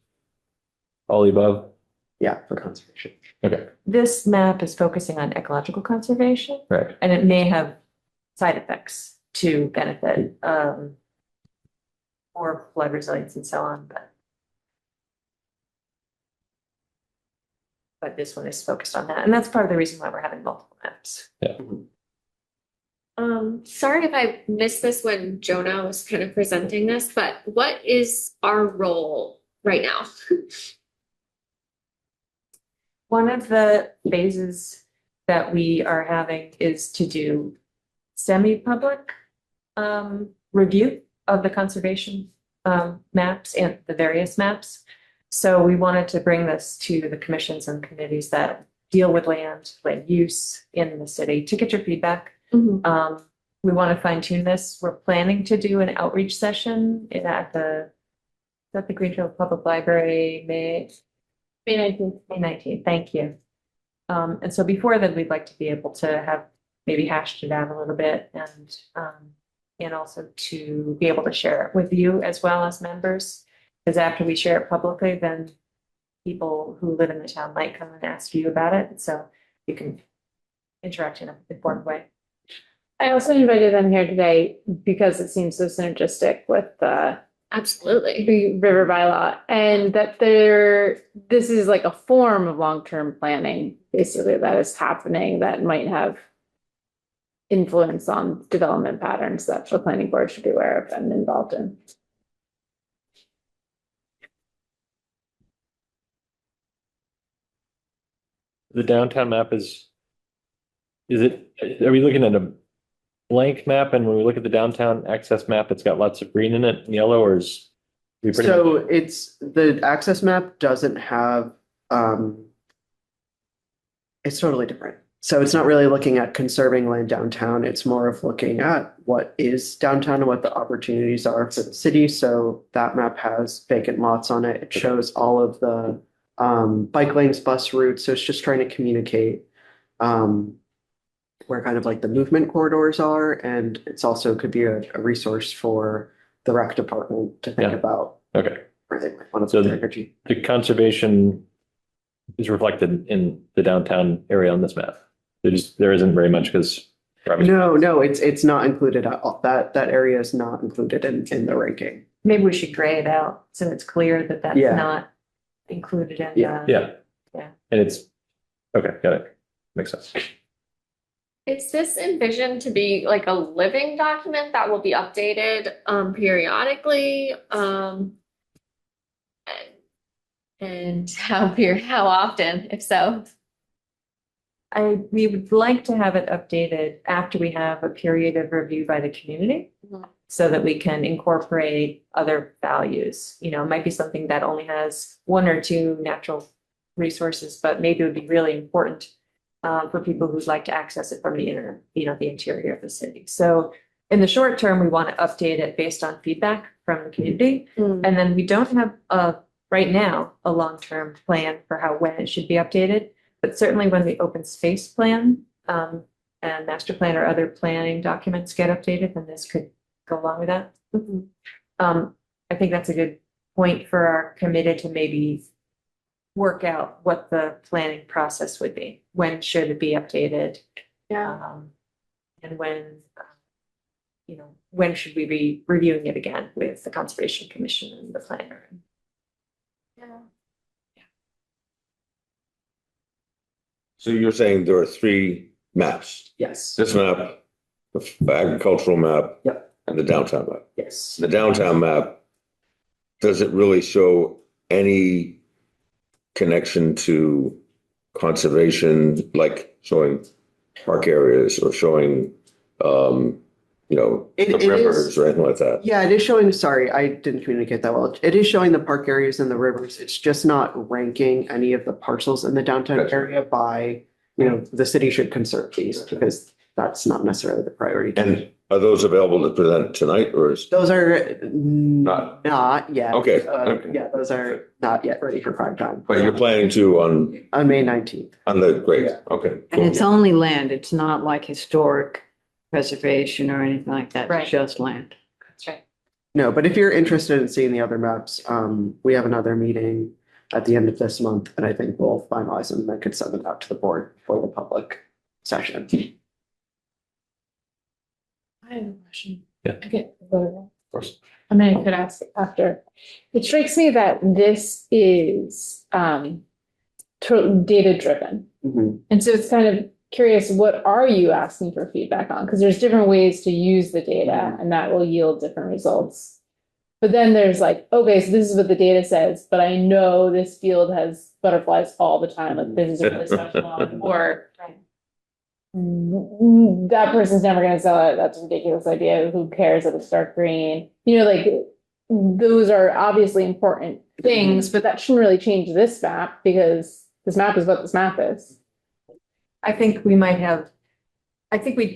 Speaker 1: all the above?
Speaker 3: Yeah, for conservation.
Speaker 1: Okay,
Speaker 10: This map is focusing on ecological conservation,
Speaker 1: right.
Speaker 10: and it may have side effects to benefit or flood resilience and so on, but this one is focused on that, and that's part of the reason why we're having multiple maps.
Speaker 2: Sorry if I missed this when Jonah was kind of presenting this, but what is our role right now?
Speaker 10: One of the phases that we are having is to do semi-public review of the conservation maps and the various maps. So we wanted to bring this to the commissions and committees that deal with land use in the city to get your feedback. We want to fine tune this. We're planning to do an outreach session at the Greenfield Public Library, May 19th, thank you. And so before then, we'd like to be able to have maybe hashed it out a little bit and also to be able to share it with you as well as members. Because after we share it publicly, then people who live in the town might come and ask you about it. So you can interact in an informed way.
Speaker 7: I also invited them here today because it seems so synergistic with
Speaker 2: Absolutely.
Speaker 7: the river bylaw, and that this is like a form of long-term planning, basically, that is happening that might have influence on development patterns that the planning board should be aware of and involved in.
Speaker 1: The downtown map are we looking at a blank map, and when we look at the downtown access map, it's got lots of green in it and yellow, or is? we pretty
Speaker 3: So
Speaker 1: much-
Speaker 3: it's the access map doesn't have, it's totally different. So it's not really looking at conserving land downtown. It's more of looking at what is downtown and what the opportunities are for the city. So that map has vacant lots on it. It shows all of the bike lanes, bus routes. So it's just trying to communicate where kind of like the movement corridors are. And it's also could be a resource for the rec department to think
Speaker 1: Yeah.
Speaker 3: about
Speaker 1: Okay,
Speaker 3: where they might want to
Speaker 1: So
Speaker 3: put
Speaker 1: the-
Speaker 3: their energy.
Speaker 1: the conservation is reflected in the downtown area on this map. There isn't very much because.
Speaker 3: No, it's not included at all. That area is not included in the ranking.
Speaker 10: Maybe we should gray it out so it's clear that that's
Speaker 3: Yeah.
Speaker 10: not included in
Speaker 3: Yeah.
Speaker 1: Yeah.
Speaker 10: Yeah.
Speaker 1: And it's, okay, got it. Makes sense.
Speaker 2: Is this envisioned to be like a living document that will be updated periodically? And how often, if so?
Speaker 10: we would like to have it updated after we have a period of review by the community.
Speaker 2: Mhm.
Speaker 10: So that we can incorporate other values, you know, it might be something that only has one or two natural resources, but maybe it would be really important for people who'd like to access it from the the interior of the city. So in the short term, we want to update it based on feedback from the community.
Speaker 2: Mm.
Speaker 10: And then we don't have right now a long-term plan for when it should be updated. But certainly when the open space plan and master plan or other planning documents get updated, then this could go along with that.
Speaker 2: Mhm.
Speaker 10: I think that's a good point for our committee to maybe work out what the planning process would be. When should it be updated?
Speaker 2: Yeah.
Speaker 10: And when, when should we be reviewing it again with the Conservation Commission and the planner?
Speaker 2: Yeah.
Speaker 5: So you're saying there are three maps,
Speaker 3: Yes.
Speaker 5: this map, the agricultural map.
Speaker 3: Yep.
Speaker 5: And the downtown map.
Speaker 3: Yes.
Speaker 5: The downtown map, does it really show any connection to conservation, like showing park areas or showing, the
Speaker 3: It
Speaker 5: rivers
Speaker 3: is-
Speaker 5: or anything like that?
Speaker 3: Yeah, it is showing, sorry, I didn't communicate that well. It is showing the park areas and the rivers. It's just not ranking any of the parcels in the downtown
Speaker 5: Gotcha.
Speaker 3: area by, the city should conserve these because that's not necessarily the priority.
Speaker 5: And are those available to present tonight or is?
Speaker 3: Those are
Speaker 5: Not.
Speaker 3: not yet.
Speaker 5: Okay,
Speaker 3: Uh,
Speaker 5: okay.
Speaker 3: Yeah, those are not yet ready for prime time.
Speaker 5: But you're planning to on
Speaker 3: On May 19th.
Speaker 5: the, great,
Speaker 3: Yeah.
Speaker 5: okay.
Speaker 8: And it's
Speaker 5: cool.
Speaker 8: only land. It's not like historic preservation or anything like that.
Speaker 10: Right.
Speaker 8: It's just land.
Speaker 10: That's right.
Speaker 3: No, but if you're interested in seeing the other maps, we have another meeting at the end of this month, and I think we'll finalize them and then could send them out to the board for the public session.
Speaker 7: I have a question.
Speaker 1: Yeah.
Speaker 7: Okay. Of
Speaker 1: course.
Speaker 7: I mean, I could ask after. It strikes me that this is data driven.
Speaker 3: Mhm.
Speaker 7: And so it's kind of curious, what are you asking for feedback on? Because there's different ways to use the data and that will yield different results. But then there's like, okay, so this is what the data says, but I know this field has butterflies all the time, like this is a really special one, or that person's never gonna sell it, that's a ridiculous idea, who cares if it's dark green? Like those are obviously important things, but that shouldn't really change this map because this map is what this map is.
Speaker 10: I think we'd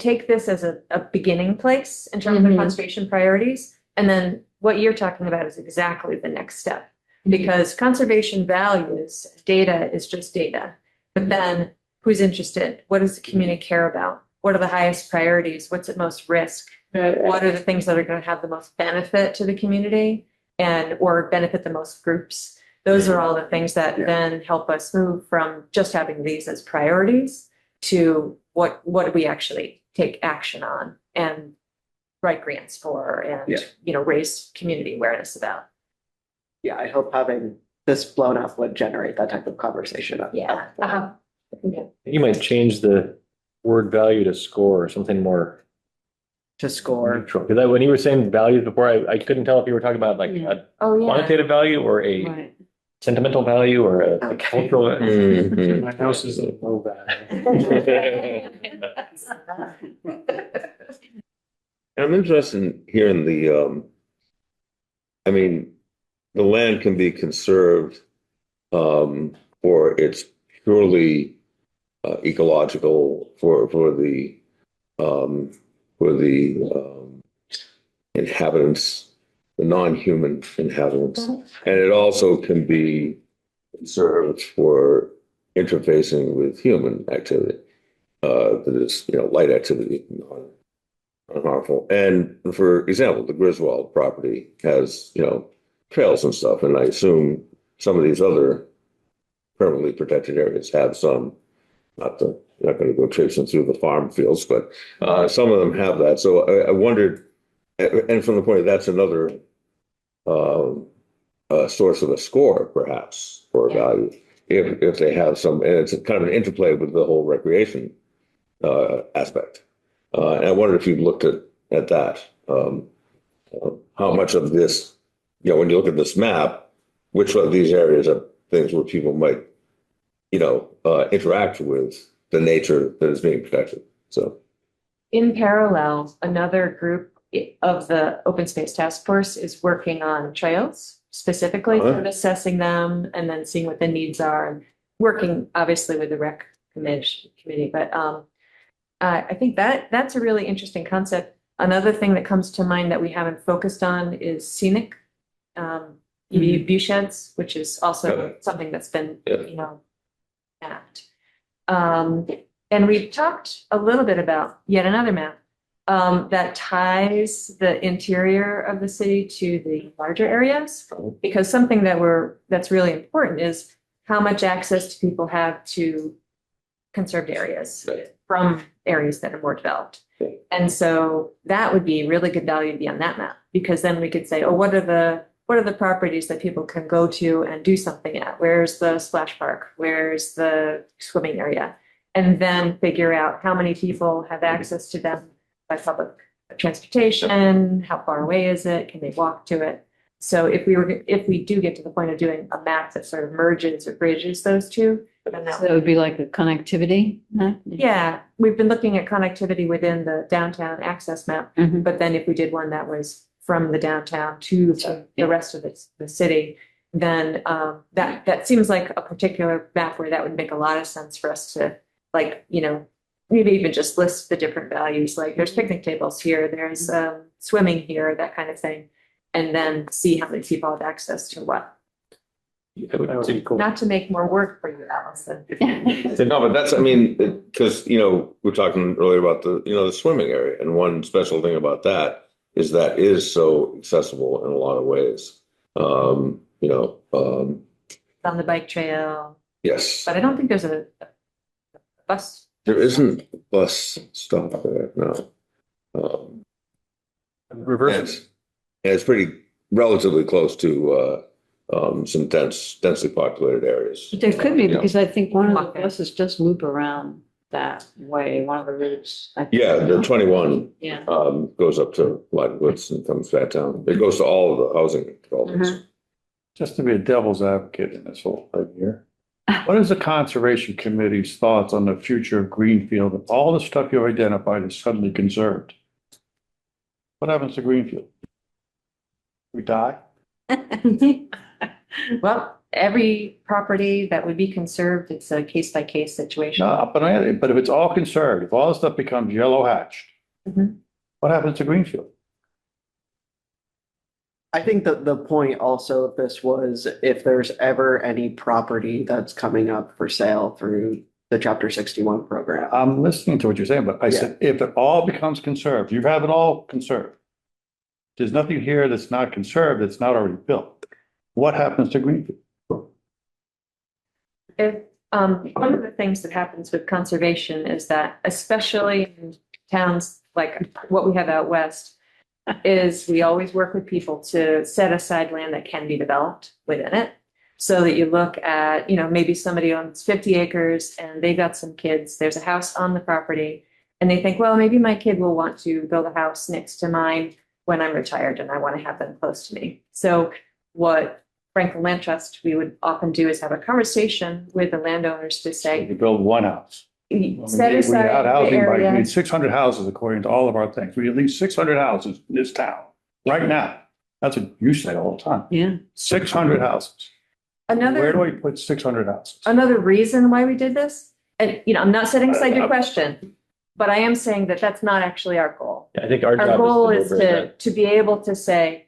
Speaker 10: take this as a beginning place in terms of
Speaker 7: Mhm.
Speaker 10: conservation priorities. And then what you're talking about is exactly the next step. Because conservation values, data is just data. But then who's interested? What does the community care about? What are the highest priorities? What's at most risk? What are the things that are going to have the most benefit to the community or benefit the most groups? Those are all the things that then help us move from just having these as priorities to what do we actually take action on and write grants for and, raise community awareness about.
Speaker 3: Yeah, I hope having this blown up would generate that type of conversation.
Speaker 10: Yeah.
Speaker 1: You might change the word value to score or something more
Speaker 3: To score.
Speaker 1: neutral. Because when you were saying values before, I couldn't tell if you were talking about like a
Speaker 10: Oh, yeah.
Speaker 1: quantitative value or a
Speaker 8: Right.
Speaker 1: sentimental value or a
Speaker 3: Okay.
Speaker 1: cultural.
Speaker 5: Mhm.
Speaker 12: My house is a low value.
Speaker 5: And I'm interested in hearing the land can be conserved for its purely ecological for the inhabitants, the non-human inhabitants, and it also can be conserved for interfacing with human activity. That is, light activity, non-harmful. And for example, the Griswold property has, trails and stuff, and I assume some of these other permanently protected areas have some, not going to go traipsing through the farm fields, but some of them have that. So I wondered, and from the point of that's another source of a score, perhaps, for a value, if they have some, and it's kind of an interplay with the whole recreation aspect. And I wondered if you've looked at that, how much of this, when you look at this map, which of these areas are things where people might, interact with the nature that is being protected. So,
Speaker 10: In parallel, another group of the Open Space Task Force is working on trails, specifically
Speaker 5: Uh-huh.
Speaker 10: sort of assessing them and then seeing what the needs are, and working obviously with the rec committee, but I think that that's a really interesting concept. Another thing that comes to mind that we haven't focused on is scenic view sheds, which is also something that's been,
Speaker 5: Yeah.
Speaker 10: mapped. And we've talked a little bit about yet another map that ties the interior of the city to the larger areas. Because something that's really important is how much access do people have to conserved areas from areas that are more developed. And so that would be really good value to be on that map, because then we could say, oh, what are the properties that people can go to and do something at? Where's the splash park? Where's the swimming area? And then figure out how many people have access to them by public transportation, how far away is it? Can they walk to it? So if we do get to the point of doing a map that sort of merges or bridges those two, then that
Speaker 8: So it would be like a connectivity map?
Speaker 10: yeah, we've been looking at connectivity within the downtown access map,
Speaker 8: Mhm.
Speaker 10: but then if we did one that was from the downtown to the rest of the city, then that seems like a particular map where that would make a lot of sense for us to, like, maybe even just list the different values, like there's picnic tables here, there's swimming here, that kind of thing, and then see how many people have access to what.
Speaker 12: That would be cool.
Speaker 10: Not to make more work for you, Allison.
Speaker 5: no, but that's, I mean, because, we're talking earlier about the swimming area, and one special thing about that is so accessible in a lot of ways.
Speaker 10: On the bike trail,
Speaker 5: Yes,
Speaker 10: but I don't think there's a bus.
Speaker 5: there isn't bus stop there, no.
Speaker 1: Reverse.
Speaker 5: And it's pretty relatively close to some densely populated areas.
Speaker 8: There could be,
Speaker 5: You know.
Speaker 8: because I think one of the
Speaker 10: Okay.
Speaker 8: buses does loop around that way, one of the routes. I think.
Speaker 5: Yeah, the 21
Speaker 8: Yeah.
Speaker 5: goes up to Light Woods and comes back down. It goes to all of the housing developments.
Speaker 9: Just to be a devil's advocate in this whole thing here. What is the Conservation Committee's thoughts on the future of Greenfield if all the stuff you identified is suddenly conserved? What happens to Greenfield? We die?
Speaker 10: Well, every property that would be conserved, it's a case by case situation.
Speaker 9: No, but if it's all conserved, if all the stuff becomes yellow hatched,
Speaker 10: Mhm.
Speaker 9: what happens to Greenfield?
Speaker 3: I think that the point also of this was if there's ever any property that's coming up for sale through the Chapter 61 program.
Speaker 9: I'm listening to what you're saying, but I said, if it all becomes conserved, you have it all conserved. There's nothing here that's not conserved, that's not already built. What happens to Greenfield?
Speaker 10: If, one of the things that happens with conservation is that, especially in towns like what we have out west, is we always work with people to set aside land that can be developed within it. So that you look at, maybe somebody owns 50 acres and they got some kids, there's a house on the property, and they think, well, maybe my kid will want to build a house next to mine when I'm retired and I want to have them close to me. So what Franklin Land Trust, we would often do is have a conversation with the landowners to say,
Speaker 9: You build one house.
Speaker 10: set
Speaker 9: We
Speaker 10: aside
Speaker 9: had
Speaker 10: the
Speaker 9: housing, we
Speaker 10: area.
Speaker 9: need 600 houses according to all of our things. We need at least 600 houses in this town, right now. That's what you say all the time.
Speaker 8: Yeah.
Speaker 9: 600 houses. Where do
Speaker 10: Another,
Speaker 9: we put 600 houses?
Speaker 10: another reason why we did this, and, I'm not setting aside your question, but I am saying that that's not actually our goal.
Speaker 1: I think our
Speaker 10: Our
Speaker 1: job
Speaker 10: goal
Speaker 1: is
Speaker 10: is
Speaker 1: to deliver
Speaker 10: to be able to say,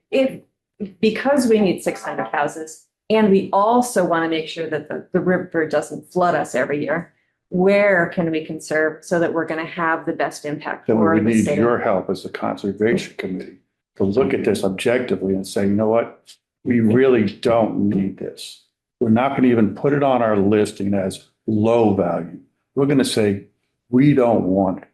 Speaker 10: because we need 600 houses, and we also want to make sure that the river doesn't flood us every year, where can we conserve so that we're going to have the best impact
Speaker 9: Then
Speaker 10: for
Speaker 9: we
Speaker 10: the
Speaker 9: need
Speaker 10: city?
Speaker 9: your help as the Conservation Committee to look at this objectively and say, you know what? We really don't need this. We're not going to even put it on our listing as low value. We're going to say, we don't want it.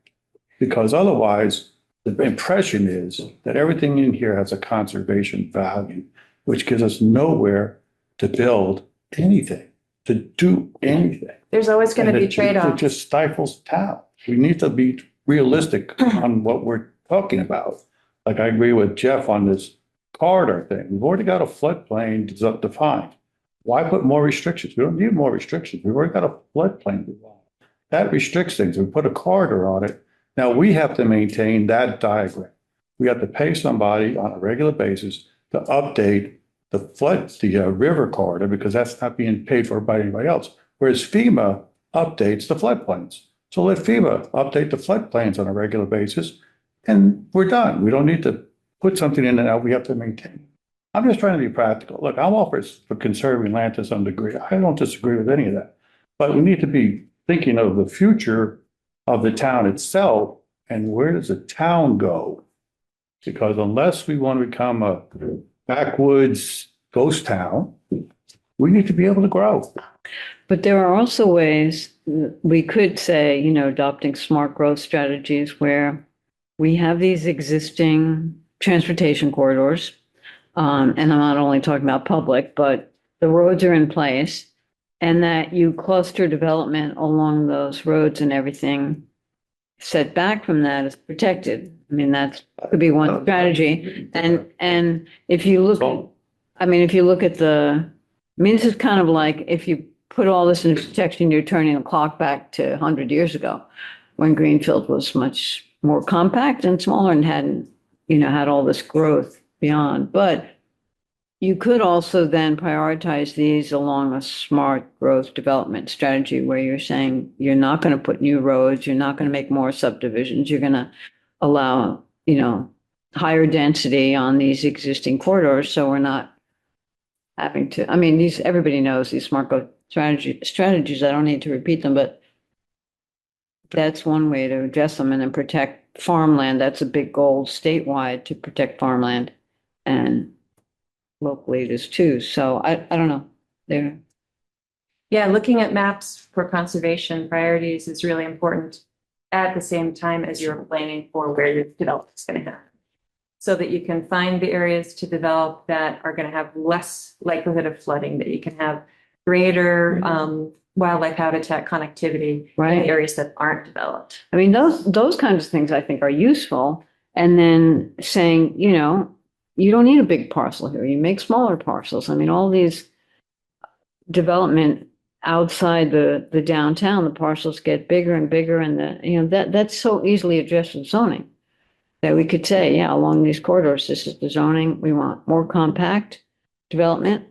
Speaker 9: Because otherwise, the impression is that everything in here has a conservation value, which gives us nowhere to build anything, to do anything.
Speaker 10: There's always going to
Speaker 9: And
Speaker 10: be
Speaker 9: it
Speaker 10: trade-offs.
Speaker 9: just stifles town. We need to be realistic on what we're talking about. Like I agree with Jeff on this corridor thing. We've already got a floodplain defined. Why put more restrictions? We don't need more restrictions. We've already got a floodplain defined. that restricts things. We put a corridor on it. Now we have to maintain that diagram. We have to pay somebody on a regular basis to update the river corridor because that's not being paid for by anybody else. Whereas FEMA updates the floodplains. So let FEMA update the floodplains on a regular basis and we're done. We don't need to put something in and out we have to maintain. I'm just trying to be practical. Look, I'm all for conserving land to some degree. I don't disagree with any of that. But we need to be thinking of the future of the town itself and where does the town go? Because unless we want to become a backwoods ghost town, we need to be able to grow.
Speaker 8: But there are also ways we could say, you know, adopting smart growth strategies where we have these existing transportation corridors. And I'm not only talking about public, but the roads are in place and that you cluster development along those roads and everything set back from that is protected. I mean, that could be one strategy. And if you look, if you look at this is kind of like if you put all this into protection, you're turning the clock back to 100 years ago when Greenfield was much more compact and smaller and hadn't, had all this growth beyond. But you could also then prioritize these along a smart growth development strategy where you're saying you're not going to put new roads, you're not going to make more subdivisions, you're going to allow, higher density on these existing corridors. So we're not having to, everybody knows these smart growth strategies. I don't need to repeat them, but that's one way to address them and then protect farmland. That's a big goal statewide to protect farmland and locally it is too. So I don't know there.
Speaker 10: Yeah, looking at maps for conservation priorities is really important at the same time as you're planning for where your development is going to happen. So that you can find the areas to develop that are going to have less likelihood of flooding, that you can have greater wildlife habitat connectivity in areas that aren't developed.
Speaker 8: Those kinds of things I think are useful. And then saying, you don't need a big parcel here. You make smaller parcels. All these development outside the downtown, the parcels get bigger and bigger, and that's so easily addressed with zoning that we could say, yeah, along these corridors, this is the zoning. We want more compact development.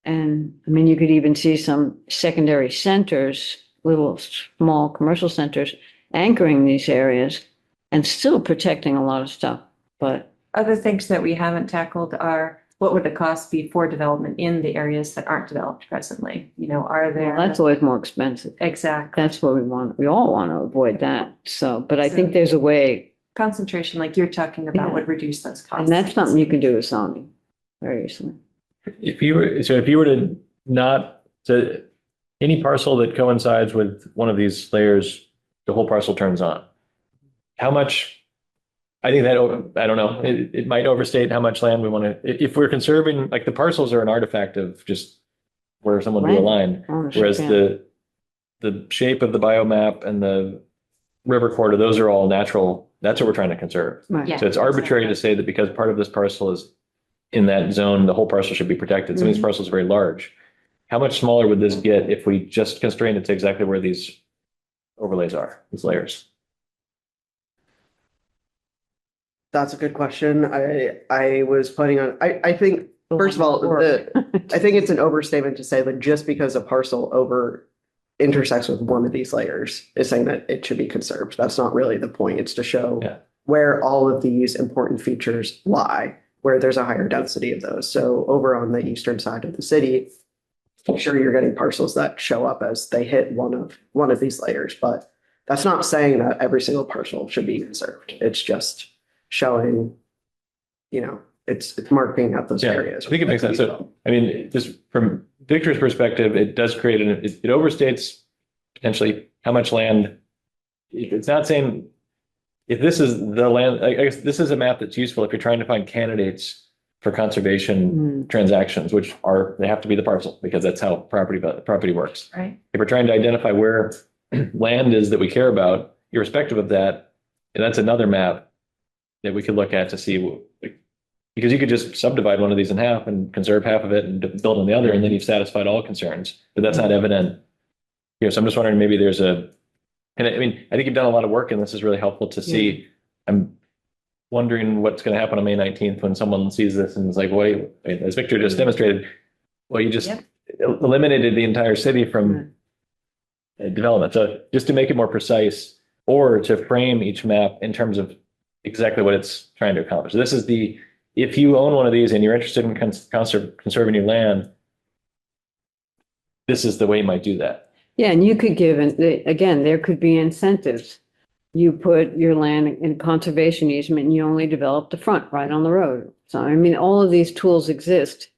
Speaker 8: And you could even see some secondary centers, little small commercial centers anchoring these areas and still protecting a lot of stuff. But
Speaker 10: other things that we haven't tackled are what would the cost be for development in the areas that aren't developed presently? Are there?
Speaker 8: Well, that's always more expensive.
Speaker 10: Exactly.
Speaker 8: That's what we want. We all want to avoid that. So, but I think there's a way.
Speaker 10: Concentration, like you're talking about, would reduce those costs.
Speaker 8: And that's something you can do with zoning very easily.
Speaker 1: If you were to not to any parcel that coincides with one of these layers, the whole parcel turns on. How much? I think that, I don't know, it might overstate how much land we want to, if we're conserving, like the parcels are an artifact of just where someone drew a line. Whereas the shape of the biomap and the river corridor, those are all natural. That's what we're trying to conserve.
Speaker 8: Right.
Speaker 1: So it's arbitrary to say that because part of this parcel is in that zone, the whole parcel should be protected. Some of these parcels are very large. How much smaller would this get if we just constrained it to exactly where these overlays are, these layers?
Speaker 3: That's a good question. I was planning on, I think, first of all, I think it's an overstatement to say that just because a parcel intersects with one of these layers is saying that it should be conserved. That's not really the point. It's to show where all of these important features lie, where there's a higher density of those. So over on the eastern side of the city, I'm sure you're getting parcels that show up as they hit one of these layers, but that's not saying that every single parcel should be conserved. It's just showing, it's marking out those areas.
Speaker 1: I think it makes sense. So, just from Victor's perspective, it does create it overstates potentially how much land. It's not saying if this is the land, I guess this is a map that's useful if you're trying to find candidates for conservation transactions, which they have to be the parcel because that's how property works.
Speaker 10: Right. If
Speaker 1: we're trying to identify where land is that we care about, irrespective of that, and that's another map that we could look at to see, because you could just subdivide one of these in half and conserve half of it and build on the other, and then you've satisfied all concerns. But that's not evident. So I'm just wondering, maybe there's a And I mean, I think you've done a lot of work and this is really helpful to see. I'm wondering what's going to happen on May 19th when someone sees this and is like, wait, I mean, as Victor just demonstrated, well, you just
Speaker 10: Yep.
Speaker 1: eliminated the entire city from development. So just to make it more precise or to frame each map in terms of exactly what it's trying to accomplish. This is if you own one of these and you're interested in conserving your land, this is the way you might do that.
Speaker 8: Yeah, and you could give, again, there could be incentives. You put your land in conservation easement and you only develop the front right on the road. So, I mean, all of these tools exist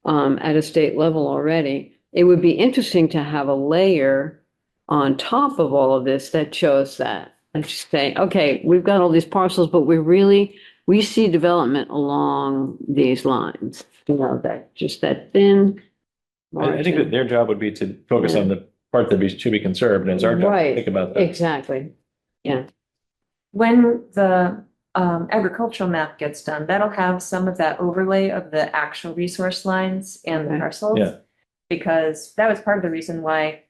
Speaker 8: at a state level already. It would be interesting to have a layer on top of all of this that shows that. And just say, okay, we've got all these parcels, but we see development along these lines. You know, that thin.
Speaker 1: I think that their job would be to focus on the part that should be conserved, and it's our job to
Speaker 8: Right.
Speaker 1: think about that.
Speaker 8: Exactly. Yeah.
Speaker 10: When the agricultural map gets done, that'll have some of that overlay of the actual resource lines and the
Speaker 8: Okay.
Speaker 10: parcels.
Speaker 1: Yeah.
Speaker 10: Because that was part of the reason why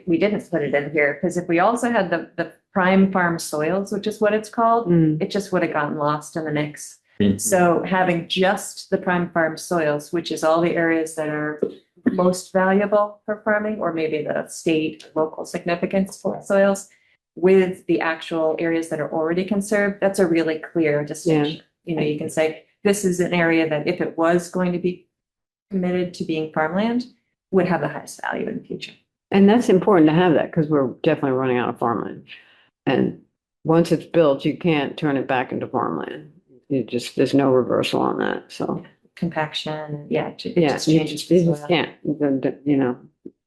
Speaker 10: we didn't put it in here, because if we also had the prime farm soils, which is what it's called,
Speaker 8: Mm.
Speaker 10: it just would have gotten lost in the mix.
Speaker 1: Mhm.
Speaker 10: So having just the prime farm soils, which is all the areas that are most valuable for farming, or maybe the state, local significance for soils, with the actual areas that are already conserved, that's a really clear distinction. You know, you can say, this is an area that if it was going to be committed to being farmland, would have the highest value in the future.
Speaker 8: And that's important to have that because we're definitely running out of farmland. And once it's built, you can't turn it back into farmland. There's no reversal on that. So,
Speaker 10: Compaction, it
Speaker 8: yeah,
Speaker 10: just
Speaker 8: you
Speaker 10: changes.
Speaker 8: just can't, you know,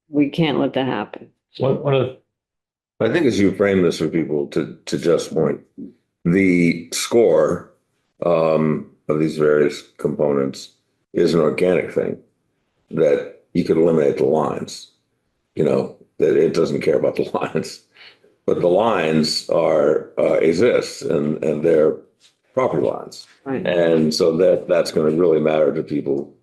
Speaker 8: we can't let that happen.
Speaker 1: One of the
Speaker 5: I think as you frame this for people to just point, the score of these various components is an organic thing that you could eliminate the lines, you know, that it doesn't care about the lines, but the lines exist and they're property lines.
Speaker 8: Right.
Speaker 5: And so that's going to really matter to people.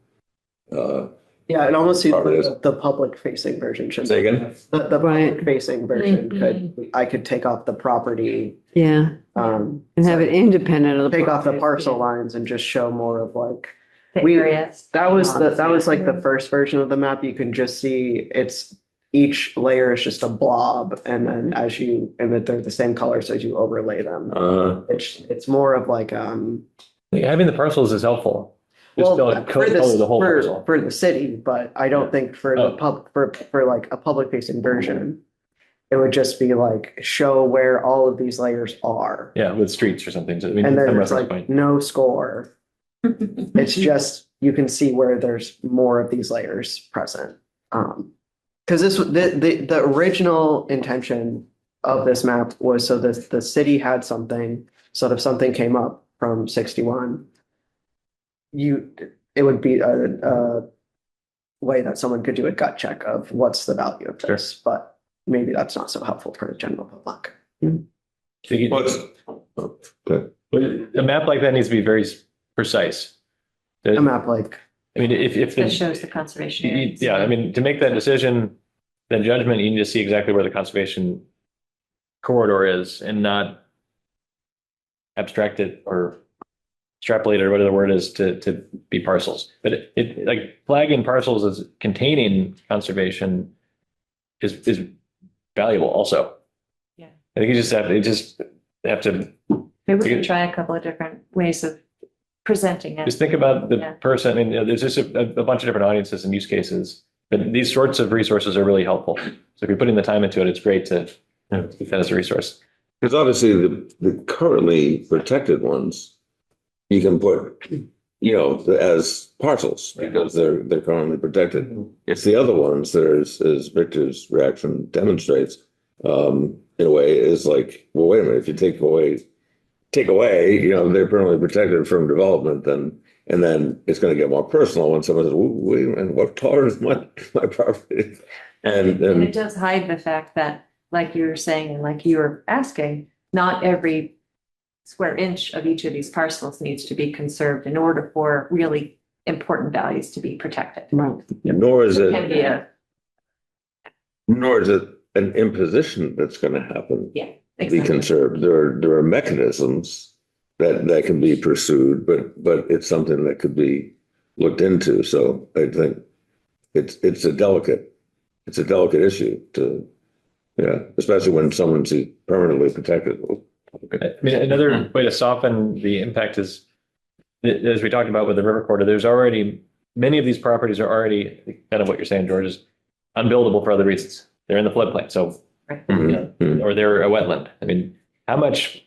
Speaker 3: Yeah, it almost seems
Speaker 5: Probably
Speaker 3: like
Speaker 5: is.
Speaker 3: the public facing version should.
Speaker 5: Say again?
Speaker 3: The
Speaker 8: Right.
Speaker 3: public facing version I could take off the property,
Speaker 8: Yeah. And have it independent of the.
Speaker 3: take off the
Speaker 8: property.
Speaker 3: parcel lines and just show more of like,
Speaker 10: The
Speaker 3: we-
Speaker 10: areas.
Speaker 3: that was like the first version of the map. You can just see each layer is just a blob. And then and they're the same colors as you overlay them. It's more of like,
Speaker 1: having the parcels is helpful. Just
Speaker 3: well,
Speaker 1: don't color the whole parcel.
Speaker 3: for the city, but I don't think for the for like a public facing version, it would just be like, show where all of these layers are.
Speaker 1: Yeah, with streets or something. So, I mean,
Speaker 3: And then
Speaker 1: some
Speaker 3: it's
Speaker 1: reference
Speaker 3: like
Speaker 1: point.
Speaker 3: no score. It's just, you can see where there's more of these layers present. Because the original intention of this map was so that the city had something, so that if something came up from 61, it would be a way that someone could do a gut check of what's the value of this, but maybe that's not so helpful for the general public.
Speaker 1: So you-
Speaker 5: Good.
Speaker 1: But a map like that needs to be very precise.
Speaker 3: A map like,
Speaker 1: I mean, if
Speaker 10: That shows the conservation areas.
Speaker 1: yeah, I mean, to make that decision, that judgment, you need to see exactly where the conservation corridor is and not abstract it or extrapolate it, or whatever the word is, to be parcels. But it like flagging parcels as containing conservation is valuable also.
Speaker 10: Yeah.
Speaker 1: I think you just have to
Speaker 10: Maybe we can try a couple of different ways of presenting it.
Speaker 1: just think about the
Speaker 10: Yeah.
Speaker 1: person. I mean, there's just a bunch of different audiences and use cases, but these sorts of resources are really helpful. So if you're putting the time into it, it's great to keep that as a resource.
Speaker 5: Because obviously the currently protected ones, you can put, as parcels because they're currently protected. It's the other ones that are, as Victor's reaction demonstrates, in a way is like, well, wait a minute, if you take away, they're permanently protected from development, and then it's going to get more personal when someone says, wait a minute, what color is my property?
Speaker 10: And it does hide the fact that, like you were saying, and like you were asking, not every square inch of each of these parcels needs to be conserved in order for really important values to be protected.
Speaker 8: Right.
Speaker 5: nor is
Speaker 10: It can be
Speaker 5: it an imposition that's going to happen.
Speaker 10: Yeah.
Speaker 5: Be
Speaker 10: Exactly.
Speaker 5: conserved. There are mechanisms that can be pursued, but it's something that could be looked into. So I think it's a delicate issue to, yeah, especially when someone's permanently protected.
Speaker 1: I mean, another way to soften the impact is, as we talked about with the river corridor, there's already, many of these properties are already, kind of what you're saying, George, is unbuildable for other reasons. They're in the floodplain, so, or they're a wetland. I mean, how much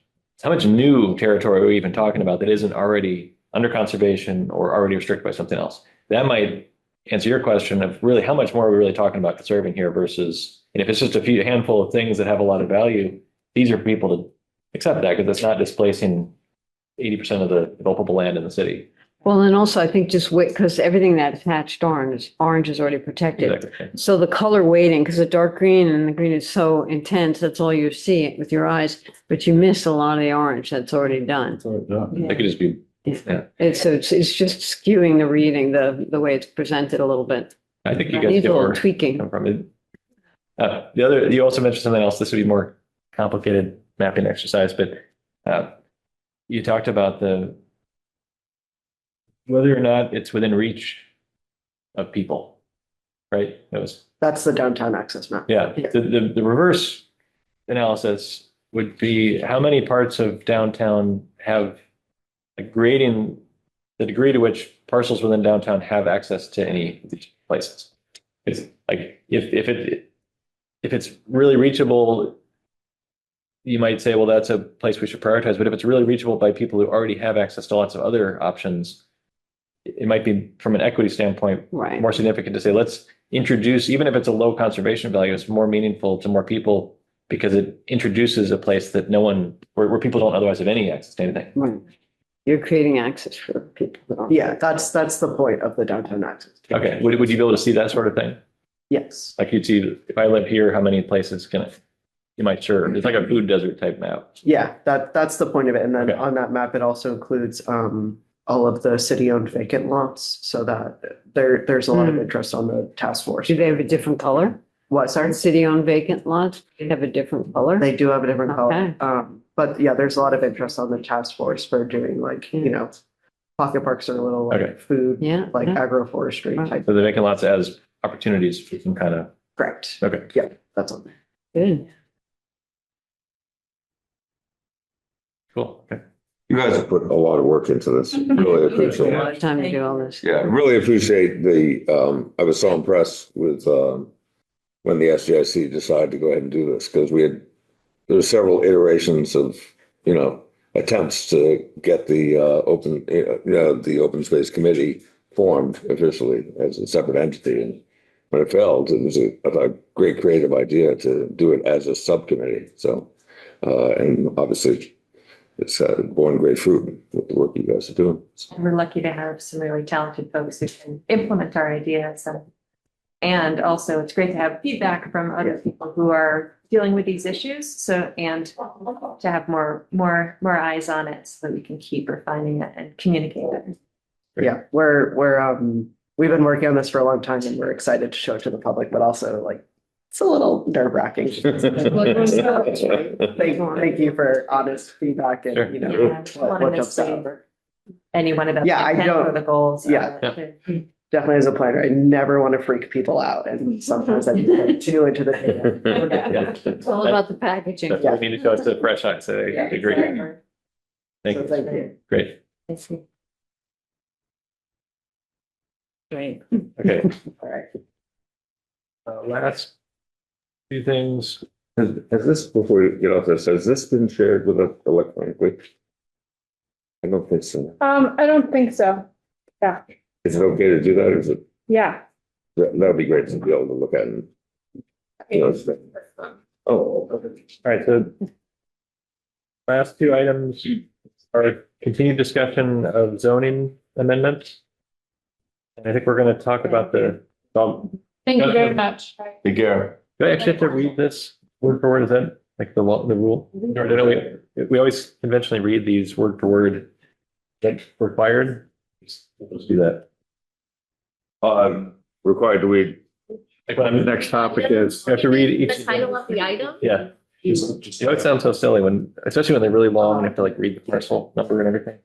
Speaker 1: new territory are we even talking about that isn't already under conservation or already restricted by something else? That might answer your question of really how much more are we really talking about conserving here versus, and if it's just a handful of things that have a lot of value, easier for people to accept that because it's not displacing 80% of the developable land in the city.
Speaker 8: Well, and also I think just wait, because everything that's hatched orange is already protected.
Speaker 1: Exactly.
Speaker 8: So the color weighting, because the dark green and the green is so intense, that's all you see with your eyes, but you miss a lot of the orange that's already done.
Speaker 1: It could just be, yeah.
Speaker 8: It's just skewing the reading, the way it's presented a little bit.
Speaker 1: I think you guys
Speaker 8: Needs
Speaker 1: get
Speaker 8: a little
Speaker 1: more
Speaker 8: tweaking.
Speaker 1: from it. The other, you also mentioned something else. This would be more complicated mapping exercise, but you talked about whether or not it's within reach of people, right?
Speaker 3: That's the downtown access map.
Speaker 1: Yeah. The reverse analysis would be how many parts of downtown have a grading, the degree to which parcels within downtown have access to any of these places. It's like if it's really reachable, you might say, well, that's a place we should prioritize. But if it's really reachable by people who already have access to lots of other options, it might be from an equity standpoint
Speaker 8: Right.
Speaker 1: more significant to say, let's introduce, even if it's a low conservation value, it's more meaningful to more people because it introduces a place that no one, where people don't otherwise have any access to anything.
Speaker 8: Right. You're creating access for people.
Speaker 3: Yeah, that's the point of the downtown access.
Speaker 1: Okay, would you be able to see that sort of thing?
Speaker 3: Yes.
Speaker 1: Like you'd see, if I live here, how many places you might serve? It's like a food desert type map.
Speaker 3: Yeah, that's the point of it. And then
Speaker 1: Okay.
Speaker 3: on that map, it also includes all of the city-owned vacant lots, so that there's a lot of interest on the task force.
Speaker 8: Do they have a different color?
Speaker 3: What, sorry?
Speaker 8: City-owned vacant lots, they have a different color?
Speaker 3: They do have a different color.
Speaker 8: Okay.
Speaker 3: But yeah, there's a lot of interest on the task force for doing like, pocket parks are a little
Speaker 1: Okay.
Speaker 3: like food,
Speaker 8: Yeah.
Speaker 3: like
Speaker 8: yeah.
Speaker 3: agroforestry type.
Speaker 1: So the vacant lots as opportunities for some kind of,
Speaker 3: Correct.
Speaker 1: okay.
Speaker 3: Yeah, that's on there.
Speaker 8: Good.
Speaker 1: Cool. Okay.
Speaker 5: You guys have put a lot of work into this. Really
Speaker 8: Takes
Speaker 5: appreciate
Speaker 8: a
Speaker 5: it.
Speaker 8: lot of time to do all this.
Speaker 5: Yeah, really appreciate I was so impressed with, when the SGIC decided to go ahead and do this, because there were several iterations of, attempts to get the open space committee formed officially as a separate entity. And when it failed, it was a great creative idea to do it as a subcommittee. So, and obviously it's borne great fruit with the work you guys are doing.
Speaker 10: We're lucky to have some really talented folks who can implement our ideas. And also it's great to have feedback from other people who are dealing with these issues. So, and to have more eyes on it so that we can keep refining it and communicate it.
Speaker 3: Yeah, we've been working on this for a long time and we're excited to show it to the public, but also like, it's a little nerve wracking. Thank you for honest feedback and,
Speaker 1: Sure.
Speaker 10: Yeah,
Speaker 3: what jumps out.
Speaker 10: Anyone about the
Speaker 3: Yeah, I
Speaker 10: intent
Speaker 3: don't-
Speaker 10: or the goals.
Speaker 3: Yeah. Definitely as a planner, I never want to freak people out and sometimes I'm too into the data.
Speaker 1: Yeah.
Speaker 8: It's all about the packaging.
Speaker 1: That's what we need to show it to fresh eyes. So I
Speaker 3: Yeah.
Speaker 1: agree. Thank
Speaker 3: So
Speaker 1: you.
Speaker 3: thank you.
Speaker 1: Great.
Speaker 8: Great.
Speaker 1: Okay.
Speaker 3: All right.
Speaker 1: Last few things.
Speaker 5: Has this, before we get off this, has this been shared with us electronically? I don't think so.
Speaker 7: I don't think so. Yeah,
Speaker 5: Is it okay to do that, or is it,
Speaker 7: yeah.
Speaker 5: that'd be great to be able to look at and. Oh, okay.
Speaker 1: All right, so last two items are continued discussion of zoning amendments. And I think we're going to talk about
Speaker 6: Thank you very much.
Speaker 5: Hey, Gary.
Speaker 1: do I actually have to read this word for word? Is that like the law, the rule? Or do we always conventionally read these word for word? That's required? Let's do that.
Speaker 5: Required to read
Speaker 1: Like when
Speaker 9: The
Speaker 1: I'm,
Speaker 9: next topic is.
Speaker 1: I have to read each.
Speaker 2: The title of the item?
Speaker 1: Yeah. You know, it sounds so silly when, especially when they're really long and you have to like read the parcel number and everything.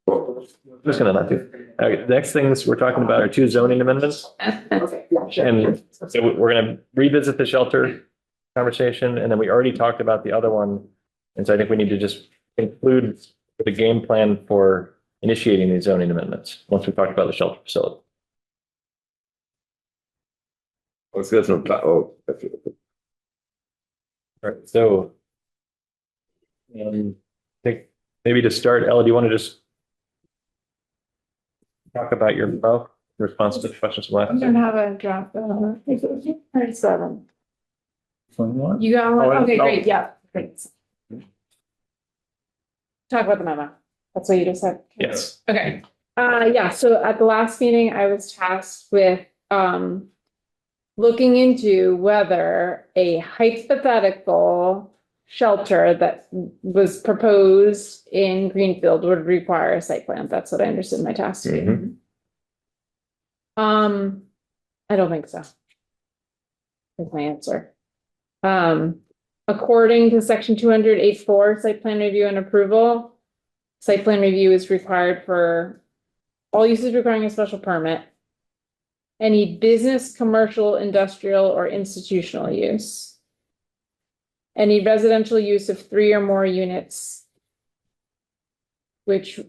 Speaker 1: I'm just gonna not do. Okay, the next things we're talking about are two zoning amendments. And so we're gonna revisit the shelter conversation, and then we already talked about the other one. And so I think we need to just include the game plan for initiating these zoning amendments, once we talked about the shelter facility.
Speaker 5: Let's get some, that's it.
Speaker 1: All right, so I think maybe to start, Ella, do you want to just talk about your response to the questions from
Speaker 7: I
Speaker 1: last?
Speaker 7: don't have a draft. 37.
Speaker 9: What?
Speaker 7: You got
Speaker 9: Oh,
Speaker 7: one? Okay,
Speaker 9: no.
Speaker 7: great. Yeah, great. Talk about the memo. That's what you just said.
Speaker 1: Yes.
Speaker 7: Okay. Yeah, so at the last meeting, I was tasked with looking into whether a hypothetical shelter that was proposed in Greenfield would require a site plan. That's what I understood my task to be.
Speaker 5: Mhm.
Speaker 7: I don't think so. Is my answer. According to section 200(8)(4) site plan review and approval, site plan review is required for all uses requiring a special permit. Any business, commercial, industrial, or institutional use. Any residential use of 3 or more units. Which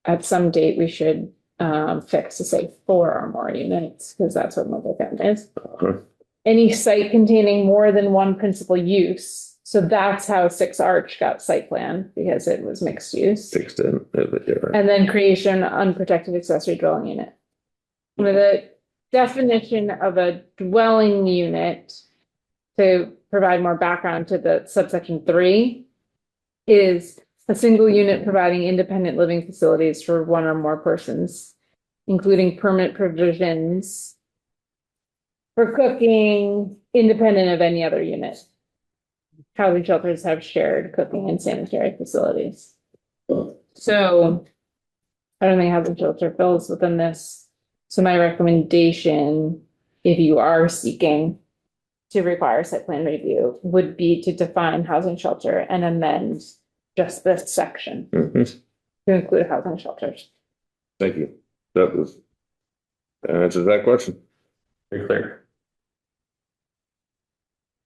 Speaker 7: at some date we should fix to say 4 or more units, because that's what multifamily is. Any site containing more than one principal use. So that's how 6 Arch got site plan, because it was mixed use.
Speaker 5: Fixed in, yeah, right.
Speaker 7: And then creation unprotected accessory dwelling unit. With a definition of a dwelling unit, to provide more background to the subsection 3, is a single unit providing independent living facilities for 1 or more persons, including permanent provisions for cooking, independent of any other unit. Housing shelters have shared cooking and sanitary facilities. So I don't think housing shelter falls within this. So my recommendation, if you are seeking to require site plan review, would be to define housing shelter and amend just this section
Speaker 5: Mhm.
Speaker 7: to include housing shelters.
Speaker 5: Thank you. That answers that question.
Speaker 1: Very clear.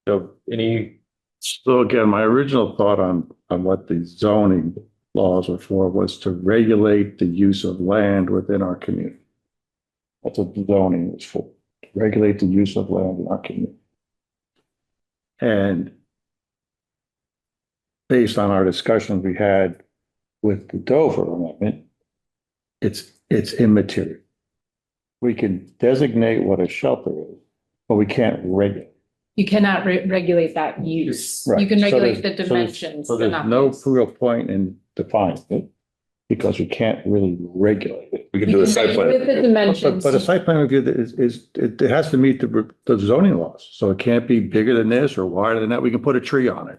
Speaker 1: So any,
Speaker 9: So again, my original thought on what the zoning laws were for was to regulate the use of land within our community. That's what the zoning is for, to regulate the use of land in our community. And based on our discussions we had with the Dover amendment, it's immaterial. We can designate what a shelter is, but we can't regulate.
Speaker 7: You cannot regulate that use.
Speaker 9: Right.
Speaker 7: You can
Speaker 9: So
Speaker 7: regulate
Speaker 9: there's-
Speaker 7: the dimensions.
Speaker 9: So
Speaker 7: but
Speaker 9: there's
Speaker 7: not
Speaker 9: no
Speaker 7: use.
Speaker 9: real point in defining it, because we can't really regulate it.
Speaker 5: We can
Speaker 7: You
Speaker 5: do a
Speaker 7: can
Speaker 5: site plan.
Speaker 7: regulate the dimensions.
Speaker 9: But a site plan review that it has to meet the zoning laws, so it can't be bigger than this or wider than that. We can put a tree on it.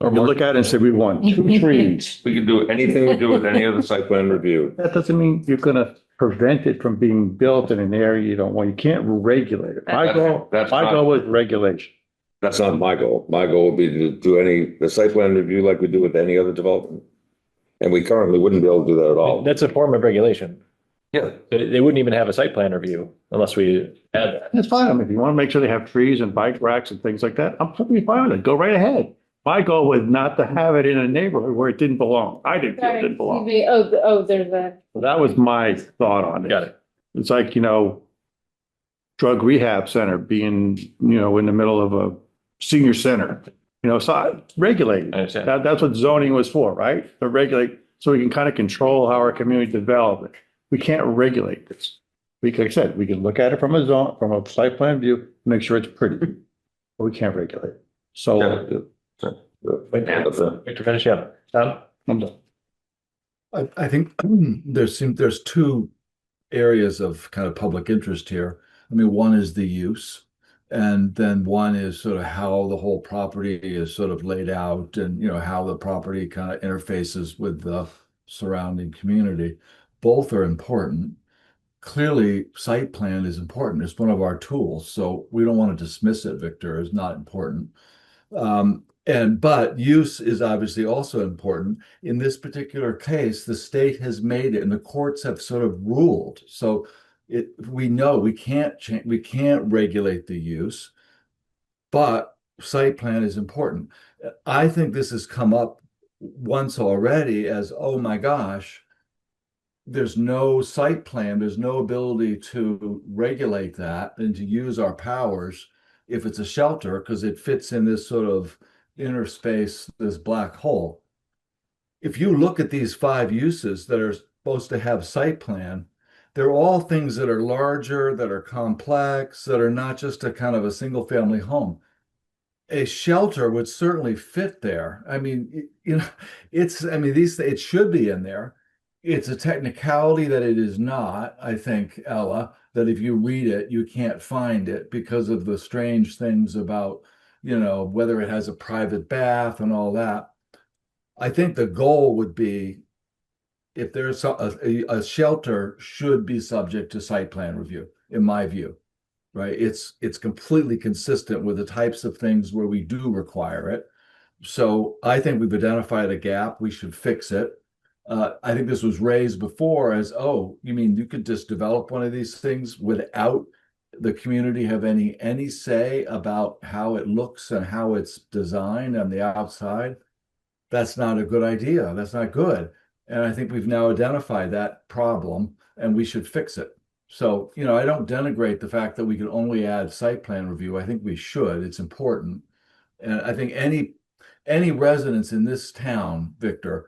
Speaker 9: Or we can look at it and say, we want 2 trees.
Speaker 5: We can do anything we do with any other site plan review.
Speaker 9: That doesn't mean you're gonna prevent it from being built in an area you don't want. You can't regulate it. My
Speaker 5: That's
Speaker 9: goal
Speaker 5: not-
Speaker 9: was regulation.
Speaker 5: That's not my goal. My goal would be to do the site plan review like we do with any other development. And we currently wouldn't be able to do that at all.
Speaker 1: that's a form of regulation.
Speaker 5: Yeah.
Speaker 1: They wouldn't even have a site plan review unless we add that.
Speaker 9: That's fine. I mean, if you want to make sure they have trees and bike racks and things like that, I'm perfectly fine with it. Go right ahead. My goal was not to have it in a neighborhood where it didn't belong. I didn't feel it
Speaker 7: Sorry,
Speaker 9: didn't belong.
Speaker 7: excuse me. There's a.
Speaker 9: So that was my thought on it.
Speaker 1: Got it.
Speaker 9: It's like, drug rehab center being, in the middle of a senior center, so regulate.
Speaker 1: I understand.
Speaker 9: That's what zoning was for, right? To regulate, so we can kind of control how our community develop. We can't regulate this. Like I said, we can look at it from a site plan view, make sure it's pretty, but we can't regulate. it. So
Speaker 1: Wait to finish up. Tom?
Speaker 9: I'm done.
Speaker 4: I think there's 2 areas of kind of public interest here. I mean, one is the use, and then one is sort of how the whole property is sort of laid out, and how the property kind of interfaces with the surrounding community. Both are important. clearly site plan is important. It's one of our tools, so we don't want to dismiss it, Victor, as not important. But use is obviously also important. In this particular case, the state has made it and the courts have sort of ruled. So we know we can't change, we can't regulate the use, but site plan is important. I think this has come up once already as, oh my gosh, there's no site plan, there's no ability to regulate that and to use our powers if it's a shelter, because it fits in this sort of inner space, this black hole. If you look at these 5 uses that are supposed to have site plan, they're all things that are larger, that are complex, that are not just a kind of a single family home. A shelter would certainly fit there. I mean, you know, it should be in there. It's a technicality that it is not, I think, Ella, that if you read it, you can't find it because of the strange things about, you know, whether it has a private bath and all that. I think the goal would be if there's a shelter should be subject to site plan review, in my view, right? It's completely consistent with the types of things where we do require it. So I think we've identified a gap. We should fix it. I think this was raised before as, oh, you mean you could just develop one of these things without the community have any say about how it looks and how it's designed on the outside? That's not a good idea. That's not good. And I think we've now identified that problem and we should fix it. So, you know, I don't denigrate the fact that we can only add site plan review. I think we should. It's important. And I think any residents in this town, Victor,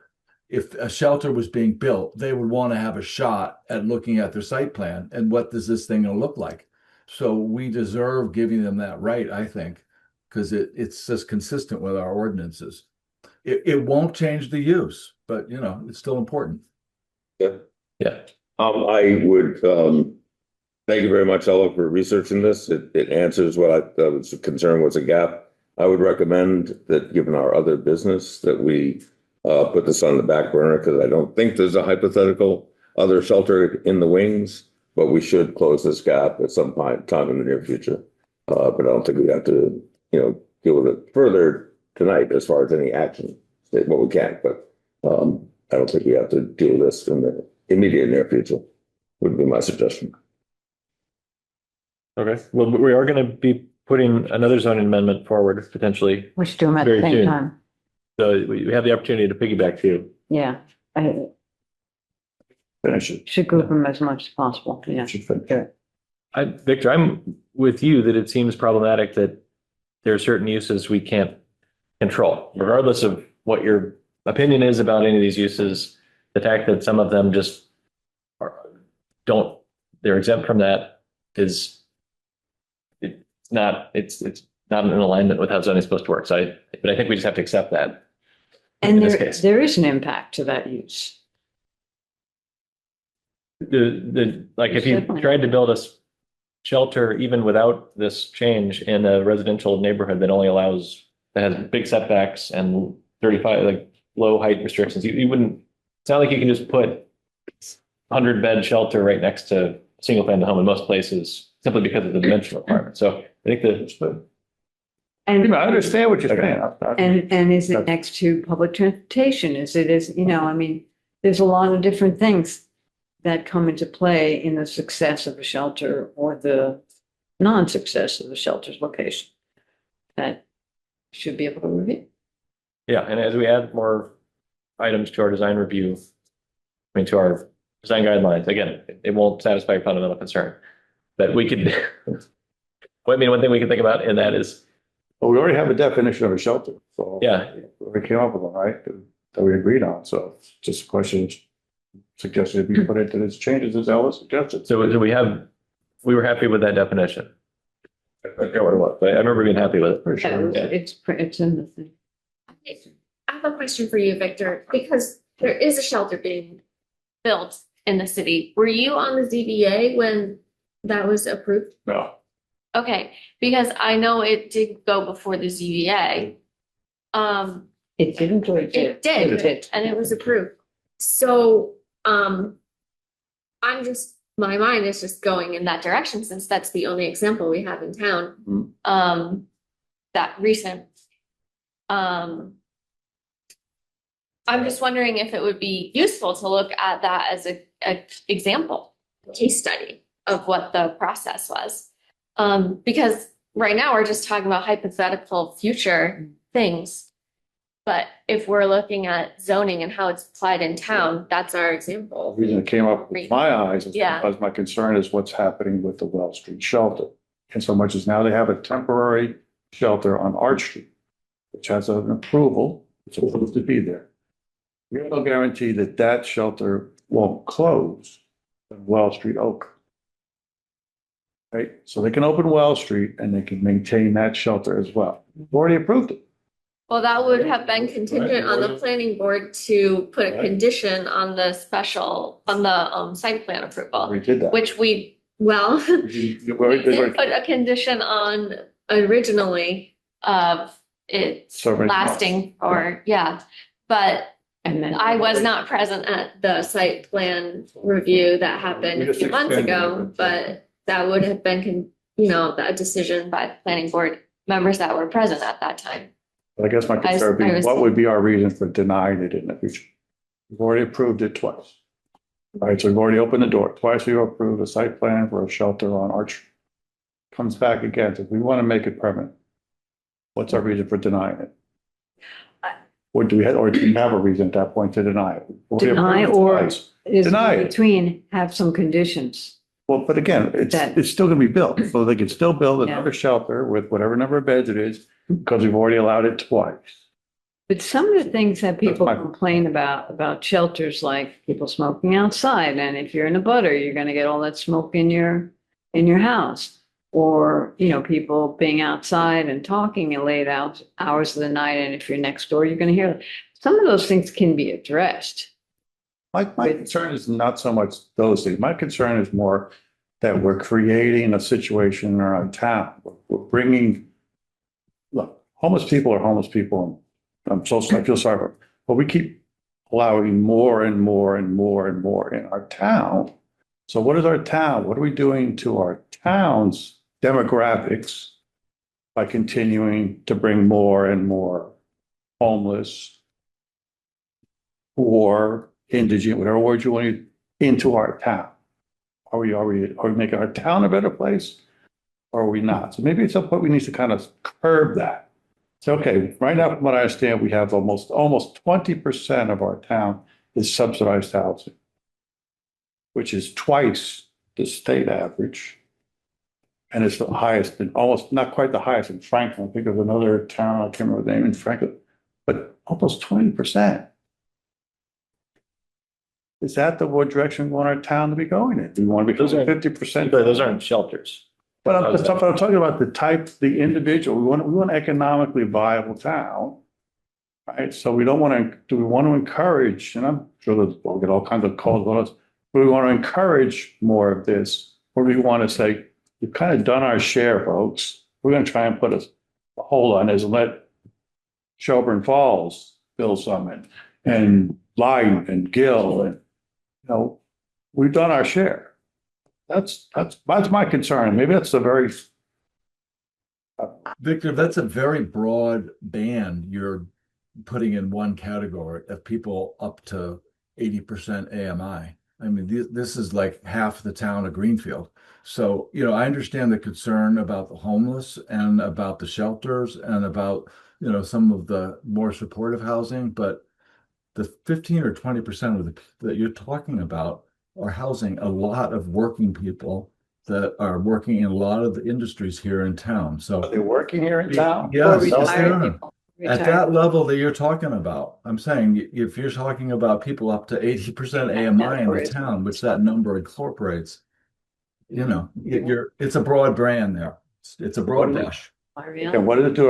Speaker 4: if a shelter was being built, they would want to have a shot at looking at their site plan and what does this thing gonna look like? So we deserve giving them that right, I think, because it's just consistent with our ordinances. It won't change the use, but you know, it's still important.
Speaker 5: Yeah.
Speaker 1: Yeah.
Speaker 5: I would, thank you very much, Ella, for researching this. It answers what I was concerned was a gap. I would recommend that, given our other business, that we put this on the back burner, because I don't think there's a hypothetical other shelter in the wings, but we should close this gap at some time in the near future. But I don't think we have to, you know, deal with it further tonight as far as any action. Well, we can, but I don't think we have to deal with this in the immediate near future, would be my suggestion.
Speaker 1: Okay, well, we are going to be putting another zoning amendment forward potentially.
Speaker 8: We should do them at
Speaker 1: Very
Speaker 8: the same
Speaker 1: soon.
Speaker 8: time.
Speaker 1: So we have the opportunity to piggyback too.
Speaker 8: Yeah, I
Speaker 9: Finish it.
Speaker 8: should group them as much as possible. Yeah.
Speaker 9: Should finish it.
Speaker 1: Victor, I'm with you that it seems problematic that there are certain uses we can't control, regardless of what your opinion is about any of these uses. The fact that some of them just they're exempt from that is it's not in alignment with how zoning is supposed to work. But I think we just have to accept that.
Speaker 8: And
Speaker 1: in this case.
Speaker 8: there is an impact to that use.
Speaker 1: Like if you tried to build a shelter even without this change in a residential neighborhood that has big setbacks and 35 like low height restrictions, you wouldn't. It's not like you can just put 100-bed shelter right next to single family home in most places simply because of the dimensional requirement. So I think
Speaker 8: And
Speaker 9: I understand what you're saying.
Speaker 8: and is it next to public transportation? You know, I mean, there's a lot of different things that come into play in the success of a shelter or the non-success of the shelter's location that should be able to review.
Speaker 1: yeah, and as we add more items to our design review, to our design guidelines, again, it won't satisfy your fundamental concern. But we could, one thing we can think about in that is,
Speaker 9: Well, we already have a definition of a shelter, so.
Speaker 1: yeah,
Speaker 9: We came up with one, right, that we agreed on, so it's just a question of suggested we put into this changes as Ella suggested.
Speaker 1: so we were happy with that definition. I forget what it was, but I remember being happy with it.
Speaker 9: Pretty sure.
Speaker 8: It's in the thing.
Speaker 2: I have a question for you, Victor, because there is a shelter being built in the city. Were you on the ZBA when that was approved?
Speaker 9: No,
Speaker 2: Okay, because I know it did go before the ZBA.
Speaker 8: It didn't or it did?
Speaker 2: It did,
Speaker 8: It did.
Speaker 2: and it was approved. So, I'm just my mind is just going in that direction since that's the only example we have in town. That recent. I'm just wondering if it would be useful to look at that as a example, case study of what the process was. Because right now we're just talking about hypothetical future things. But if we're looking at zoning and how it's applied in town, that's our example.
Speaker 9: The reason it came up with my eyes is
Speaker 2: Yeah.
Speaker 9: because my concern is what's happening with the Well Street shelter. And so much as now they have a temporary shelter on Arch Street, which has an approval, it's supposed to be there. We have no guarantee that that shelter won't close when Well Street opens. Right? So they can open Well Street and they can maintain that shelter as well. We've already approved it.
Speaker 2: Well, that would have been contingent on the planning board to put a condition on the special, on the site plan approval,
Speaker 9: We did that.
Speaker 2: which we
Speaker 9: We already
Speaker 2: did
Speaker 9: did
Speaker 2: put a condition on originally of it
Speaker 9: so many months.
Speaker 2: lasting or, but
Speaker 8: And then.
Speaker 2: I was not present at the site plan review that happened
Speaker 9: We
Speaker 2: a
Speaker 9: just
Speaker 2: few months
Speaker 9: extended
Speaker 2: ago,
Speaker 9: it.
Speaker 2: but that would have been, a decision by the planning board members that were present at that time.
Speaker 9: But I guess my concern would
Speaker 2: I
Speaker 9: be,
Speaker 2: was-
Speaker 9: what would be our reason for denying it in the future? We've already approved it twice. All right, so we've already opened the door. Twice we've approved a site plan for a shelter on Arch. Comes back again, so if we want to make it permanent, what's our reason for denying it? Or do we have a reason at that point to deny it? We've already
Speaker 8: Deny
Speaker 9: approved it
Speaker 8: or-
Speaker 9: twice.
Speaker 8: Is
Speaker 9: Deny it.
Speaker 8: between, have some conditions.
Speaker 9: Well, but again,
Speaker 8: That-
Speaker 9: it's still gonna be built, so they can still build
Speaker 8: Yeah.
Speaker 9: another shelter with whatever number of beds it is, because we've already allowed it twice.
Speaker 8: But some of the things that people
Speaker 9: my-
Speaker 8: complain about shelters, like people smoking outside, and if you're in a butter, you're gonna get all that smoke in your house. Or, people being outside and talking at late hours of the night, and if you're next door, you're gonna hear it. Some of those things can be addressed.
Speaker 9: My concern is not so much those things. My concern is more that we're creating a situation in our town. We're bringing, look, homeless people are homeless people. And I feel sorry for them. But we keep allowing more and more and more and more in our town. So what is our town? What are we doing to our town's demographics by continuing to bring more and more homeless, poor, indigent, whatever word you want to use, into our town? Are we making our town a better place? Or are we not? So maybe at some point we need to kind of curb that. So, okay, right now, from what I understand, we have almost 20% of our town is subsidized housing, which is twice the state average. And it's the highest, almost not quite the highest in Franklin. I think of another town, I can't remember the name in Franklin, but almost 20%. Is that the direction we want our town to be going in? Do we want to become 50%?
Speaker 1: Those aren't shelters.
Speaker 9: But I'm talking about the individual. We want an economically viable town. Right? So we want to encourage, and I'm sure that we'll get all kinds of calls about us, but we want to encourage more of this, or we want to say, we've kind of done our share, folks. We're going to try and put a hold on this and let Shelburne Falls build some and Lyden and Gill and, we've done our share. That's my concern. Maybe that's the very.
Speaker 4: Victor, that's a very broad band you're putting in one category of people up to 80% AMI. I mean, this is like half the town of Greenfield. So, I understand the concern about the homeless and about the shelters and about, some of the more supportive housing, but the 15 or 20% of that you're talking about are housing a lot of working people that are working in a lot of the industries here in town. So
Speaker 9: They're working here in town?
Speaker 4: yes,
Speaker 8: Or
Speaker 4: yes, they
Speaker 8: retired
Speaker 4: are.
Speaker 8: people.
Speaker 4: At that level that you're talking about, I'm saying if you're talking about people up to 80% AMI in the town, which that number incorporates, it's a broad brand there. It's a broad brush.
Speaker 9: And what does it do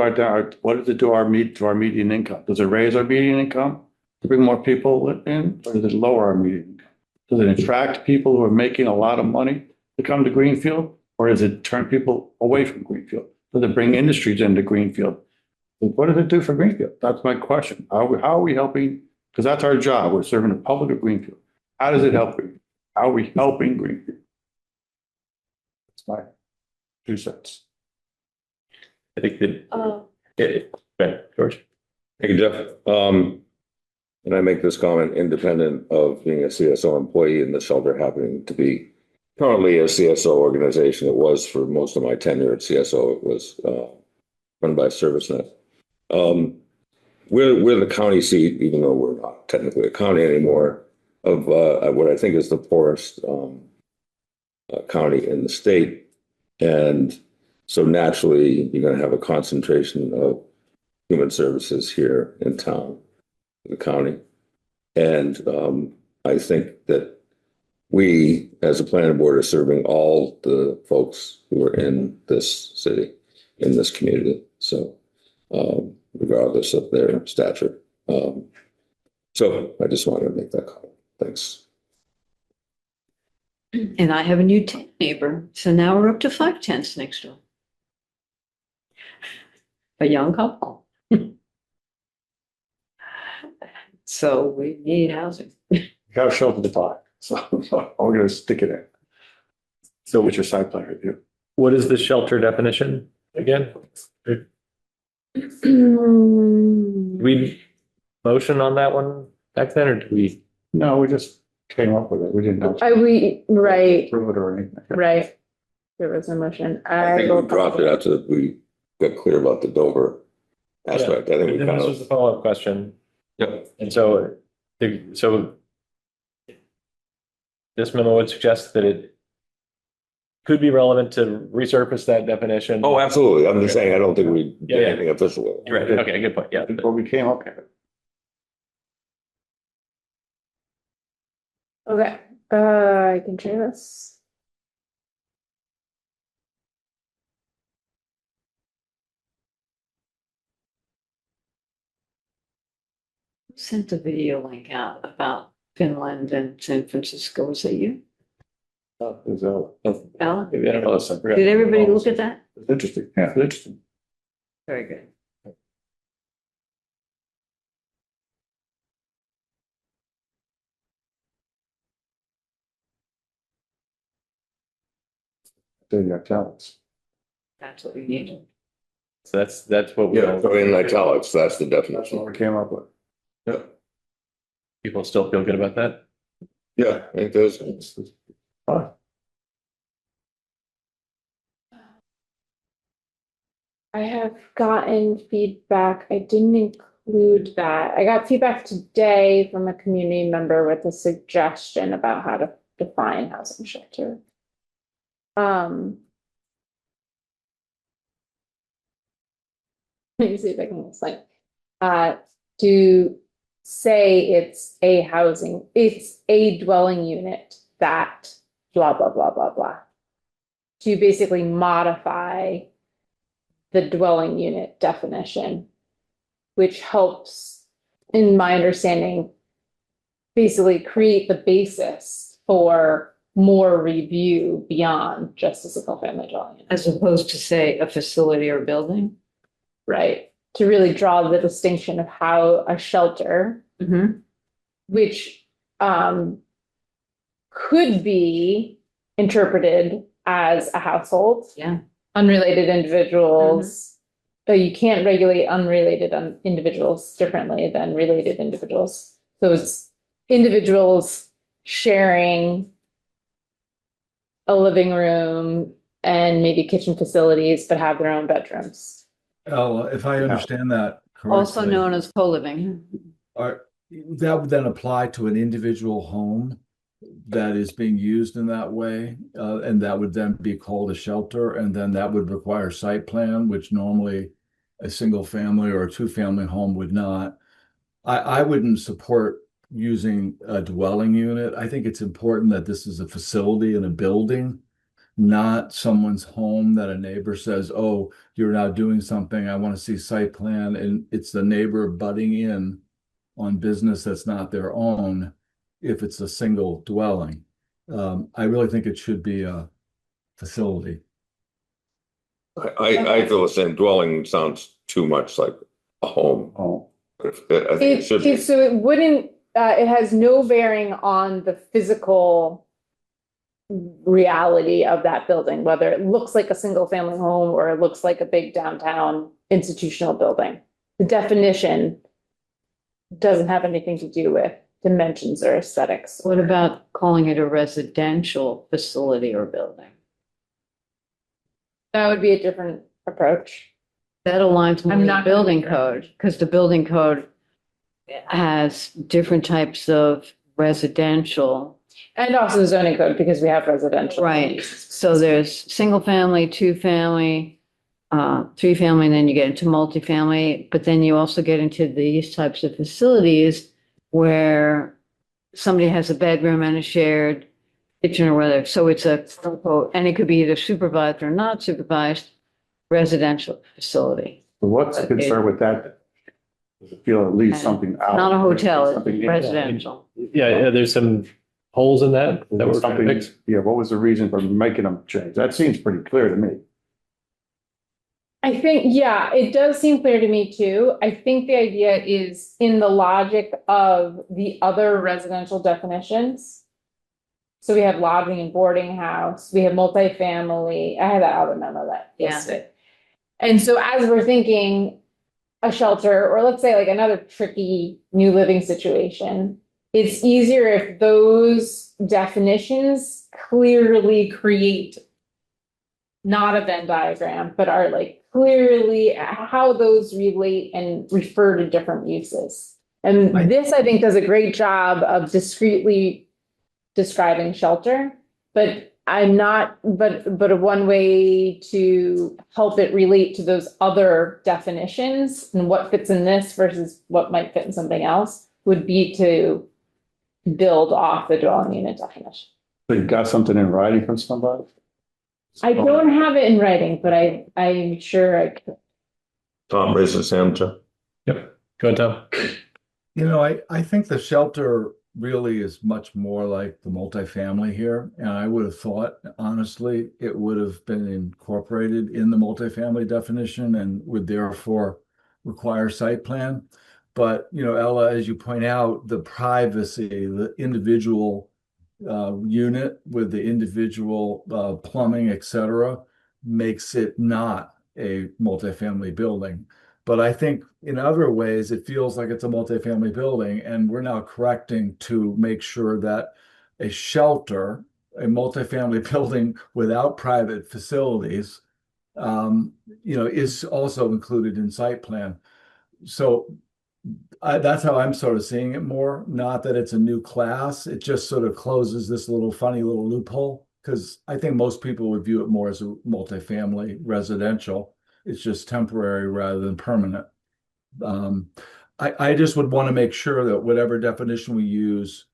Speaker 9: to our median income? Does it raise our median income to bring more people in, or does it lower our median income? Does it attract people who are making a lot of money to come to Greenfield, or does it turn people away from Greenfield? Does it bring industries into Greenfield? What does it do for Greenfield? That's my question. How are we helping? Because that's our job. We're serving the public of Greenfield. How does it help Greenfield? How are we helping Greenfield? It's my 2 cents.
Speaker 1: I think that,
Speaker 2: Oh,
Speaker 1: Ben, George?
Speaker 5: Hey, Jeff, and I make this comment independent of being a CSO employee in the shelter happening to be currently a CSO organization. It was for most of my tenure at CSO. It was run by ServiceNet. We're the county seat, even though we're not technically a county anymore, of what I think is the poorest county in the state. And so naturally, you're going to have a concentration of human services here in town, the county. And I think that we, as a planning board, are serving all the folks who are in this city, in this community. So regardless of their stature. So I just wanted to make that comment. Thanks.
Speaker 8: And I have a new tent neighbor, so now we're up to 5 tents next door. A young couple. So we need housing.
Speaker 9: You gotta shelter the fire, so we're gonna stick it in. So with your site plan review.
Speaker 1: What is the shelter definition again?
Speaker 2: Mm.
Speaker 1: Did we motion on that one back then, or did we?
Speaker 9: No, we just came up with it. We didn't have to
Speaker 7: Right,
Speaker 9: approve it or anything.
Speaker 7: right. There was a motion.
Speaker 5: I think we dropped it after we got clear about the Dover aspect. I think we
Speaker 1: Then
Speaker 5: kind
Speaker 1: this was
Speaker 5: of,
Speaker 1: the follow-up question.
Speaker 5: yeah.
Speaker 1: And so, this memo would suggest that it could be relevant to resurface that definition.
Speaker 5: Oh, absolutely. I'm just saying, I don't think we
Speaker 1: Yeah,
Speaker 5: did
Speaker 1: yeah.
Speaker 5: anything official with it.
Speaker 1: You're right. Okay, good point. Yeah.
Speaker 9: Before we came up with it.
Speaker 7: Okay, I can share this.
Speaker 8: Sent the video link out about Finland and San Francisco. Was that you,
Speaker 9: It's
Speaker 8: Alan?
Speaker 1: Maybe, I don't know. I forgot.
Speaker 8: Did everybody look at that?
Speaker 9: interesting. Yeah, it's interesting.
Speaker 8: Very good.
Speaker 9: There you go.
Speaker 8: That's what we need.
Speaker 1: So that's what we.
Speaker 5: Yeah, so in italics, that's the
Speaker 9: That's
Speaker 5: definition.
Speaker 9: what we came up with.
Speaker 5: Yeah,
Speaker 1: People still feel good about that?
Speaker 5: yeah, I think there's,
Speaker 9: Fine.
Speaker 7: I have gotten feedback. I didn't include that. I got feedback today from a community member with a suggestion about how to define housing shelter. Let me see if I can explain. To say it's a dwelling unit that blah, blah, blah, blah, blah. To basically modify the dwelling unit definition, which helps, in my understanding, basically create the basis for more review beyond just a single family dwelling unit.
Speaker 8: As opposed to say a facility or building.
Speaker 7: Right, to really draw the distinction of how a shelter, which could be interpreted as a household.
Speaker 8: Yeah.
Speaker 7: Unrelated individuals, but you can't regulate unrelated individuals differently than related individuals. So it's individuals sharing a living room and maybe kitchen facilities, but have their own bedrooms.
Speaker 4: Al, if I understand that
Speaker 8: Also
Speaker 4: correctly,
Speaker 8: known as co-living.
Speaker 4: that would then apply to an individual home that is being used in that way, and that would then be called a shelter, and then that would require site plan, which normally a single family or a 2-family home would not. I wouldn't support using a dwelling unit. I think it's important that this is a facility and a building, not someone's home that a neighbor says, oh, you're now doing something, I want to see site plan, and it's the neighbor butting in on business that's not their own if it's a single dwelling. I really think it should be a facility.
Speaker 5: I feel the same. Dwelling sounds too much like a home.
Speaker 9: Oh,
Speaker 5: I think it should be.
Speaker 7: So it wouldn't, it has no bearing on the physical reality of that building, whether it looks like a single family home or it looks like a big downtown institutional building. The definition doesn't have anything to do with dimensions or aesthetics.
Speaker 8: What about calling it a residential facility or building?
Speaker 7: That would be a different approach.
Speaker 8: That aligns more
Speaker 7: I'm
Speaker 8: with the
Speaker 7: not gonna
Speaker 8: building
Speaker 7: make that.
Speaker 8: code, because the building code has different types of residential.
Speaker 7: And also the zoning code, because we have residential.
Speaker 8: Right, so there's single family, two family, three family, and then you get into multifamily, but then you also get into these types of facilities where somebody has a bedroom and a shared kitchen or whatever, so it's a quote unquote, and it could be either supervised or not supervised residential facility.
Speaker 9: But what's the concern with that? Does it feel it leaves something out?
Speaker 8: Not a hotel,
Speaker 9: Something
Speaker 8: it's
Speaker 9: in-
Speaker 8: residential.
Speaker 1: Yeah, there's some holes in that that we're trying to
Speaker 9: Something,
Speaker 1: fix.
Speaker 9: yeah, what was the reason for making them change? That seems pretty clear to me.
Speaker 7: I think, yeah, it does seem clear to me too. I think the idea is in the logic of the other residential definitions. So we have lodging and boarding house, we have multifamily, I had that other memo that
Speaker 8: Yeah.
Speaker 7: listed it. And so as we're thinking a shelter, or let's say like another tricky new living situation, it's easier if those definitions clearly create not a Venn diagram, but are like clearly how those relate and refer to different uses. And this, I think, does a great job of discreetly describing shelter, but I'm not, but one way to help it relate to those other definitions and what fits in this versus what might fit in something else would be to build off the dwelling unit definition.
Speaker 9: So you got something in writing from somebody?
Speaker 7: I don't have it in writing, but I'm sure I could.
Speaker 5: Tom raises his hand, too.
Speaker 1: Yep. Go ahead, Tom.
Speaker 4: You know, I think the shelter really is much more like the multifamily here. And I would have thought, honestly, it would have been incorporated in the multifamily definition and would therefore require site plan. But, you know, Ella, as you point out, the privacy, the individual unit with the individual plumbing, et cetera, makes it not a multifamily building. But I think in other ways, it feels like it's a multifamily building, and we're now correcting to make sure that a shelter, a multifamily building without private facilities, you know, is also included in site plan. So that's how I'm sort of seeing it more, not that it's a new class. It just sort of closes this little funny little loophole, because I think most people would view it more as a multifamily residential. It's just temporary rather than permanent. I just would want to make sure that whatever definition we use,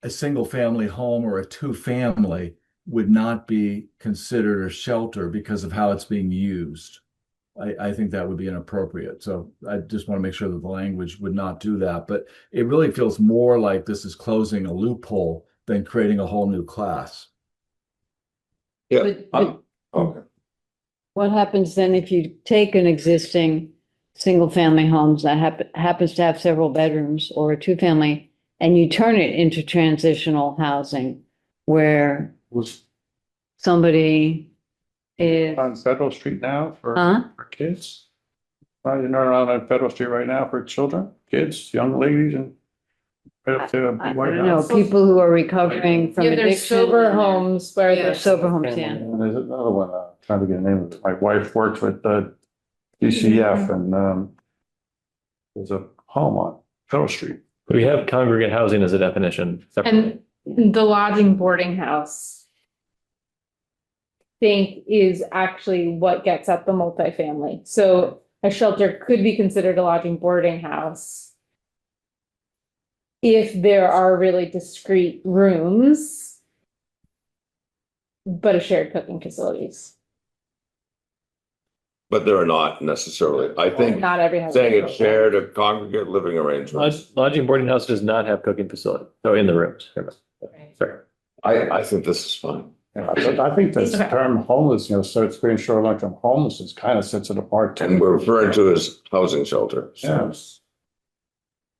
Speaker 4: a single family home or a two family would not be considered a shelter because of how it's being used. I think that would be inappropriate. So I just want to make sure that the language would not do that. But it really feels more like this is closing a loophole than creating a whole new class.
Speaker 5: Yeah.
Speaker 8: But
Speaker 5: Okay.
Speaker 8: what happens then if you take an existing single-family homes that happens to have several bedrooms or a two-family, and you turn it into transitional housing where
Speaker 9: Was
Speaker 8: somebody is,
Speaker 9: on Federal Street now for
Speaker 8: huh?
Speaker 9: kids? Riding around on Federal Street right now for children, kids, young ladies, and right up to
Speaker 8: I
Speaker 9: White
Speaker 8: don't know,
Speaker 9: House.
Speaker 8: people who are recovering from
Speaker 7: Yeah, there's
Speaker 8: addiction.
Speaker 7: sober homes where
Speaker 8: Yeah,
Speaker 7: there's.
Speaker 8: sober homes, yeah.
Speaker 9: And there's another one, trying to get a name of it. My wife works with DCF and there's a home on Federal Street.
Speaker 1: We have congregate housing as a definition. separately.
Speaker 7: And the lodging boarding house think is actually what gets at the multifamily. So a shelter could be considered a lodging boarding house if there are really discrete rooms, but a shared cooking facilities.
Speaker 5: But they're not necessarily. I think
Speaker 7: Not every house.
Speaker 5: saying it's shared or congregate living arrangements.
Speaker 1: Lodging boarding house does not have cooking facility, so in the rooms. Sorry.
Speaker 5: I think this is fine.
Speaker 9: Yeah, I think this
Speaker 7: Okay.
Speaker 9: term homeless, so it's being short long-term homelessness kind of sets it apart.
Speaker 5: And we're referring to as housing shelter. So
Speaker 9: Yes.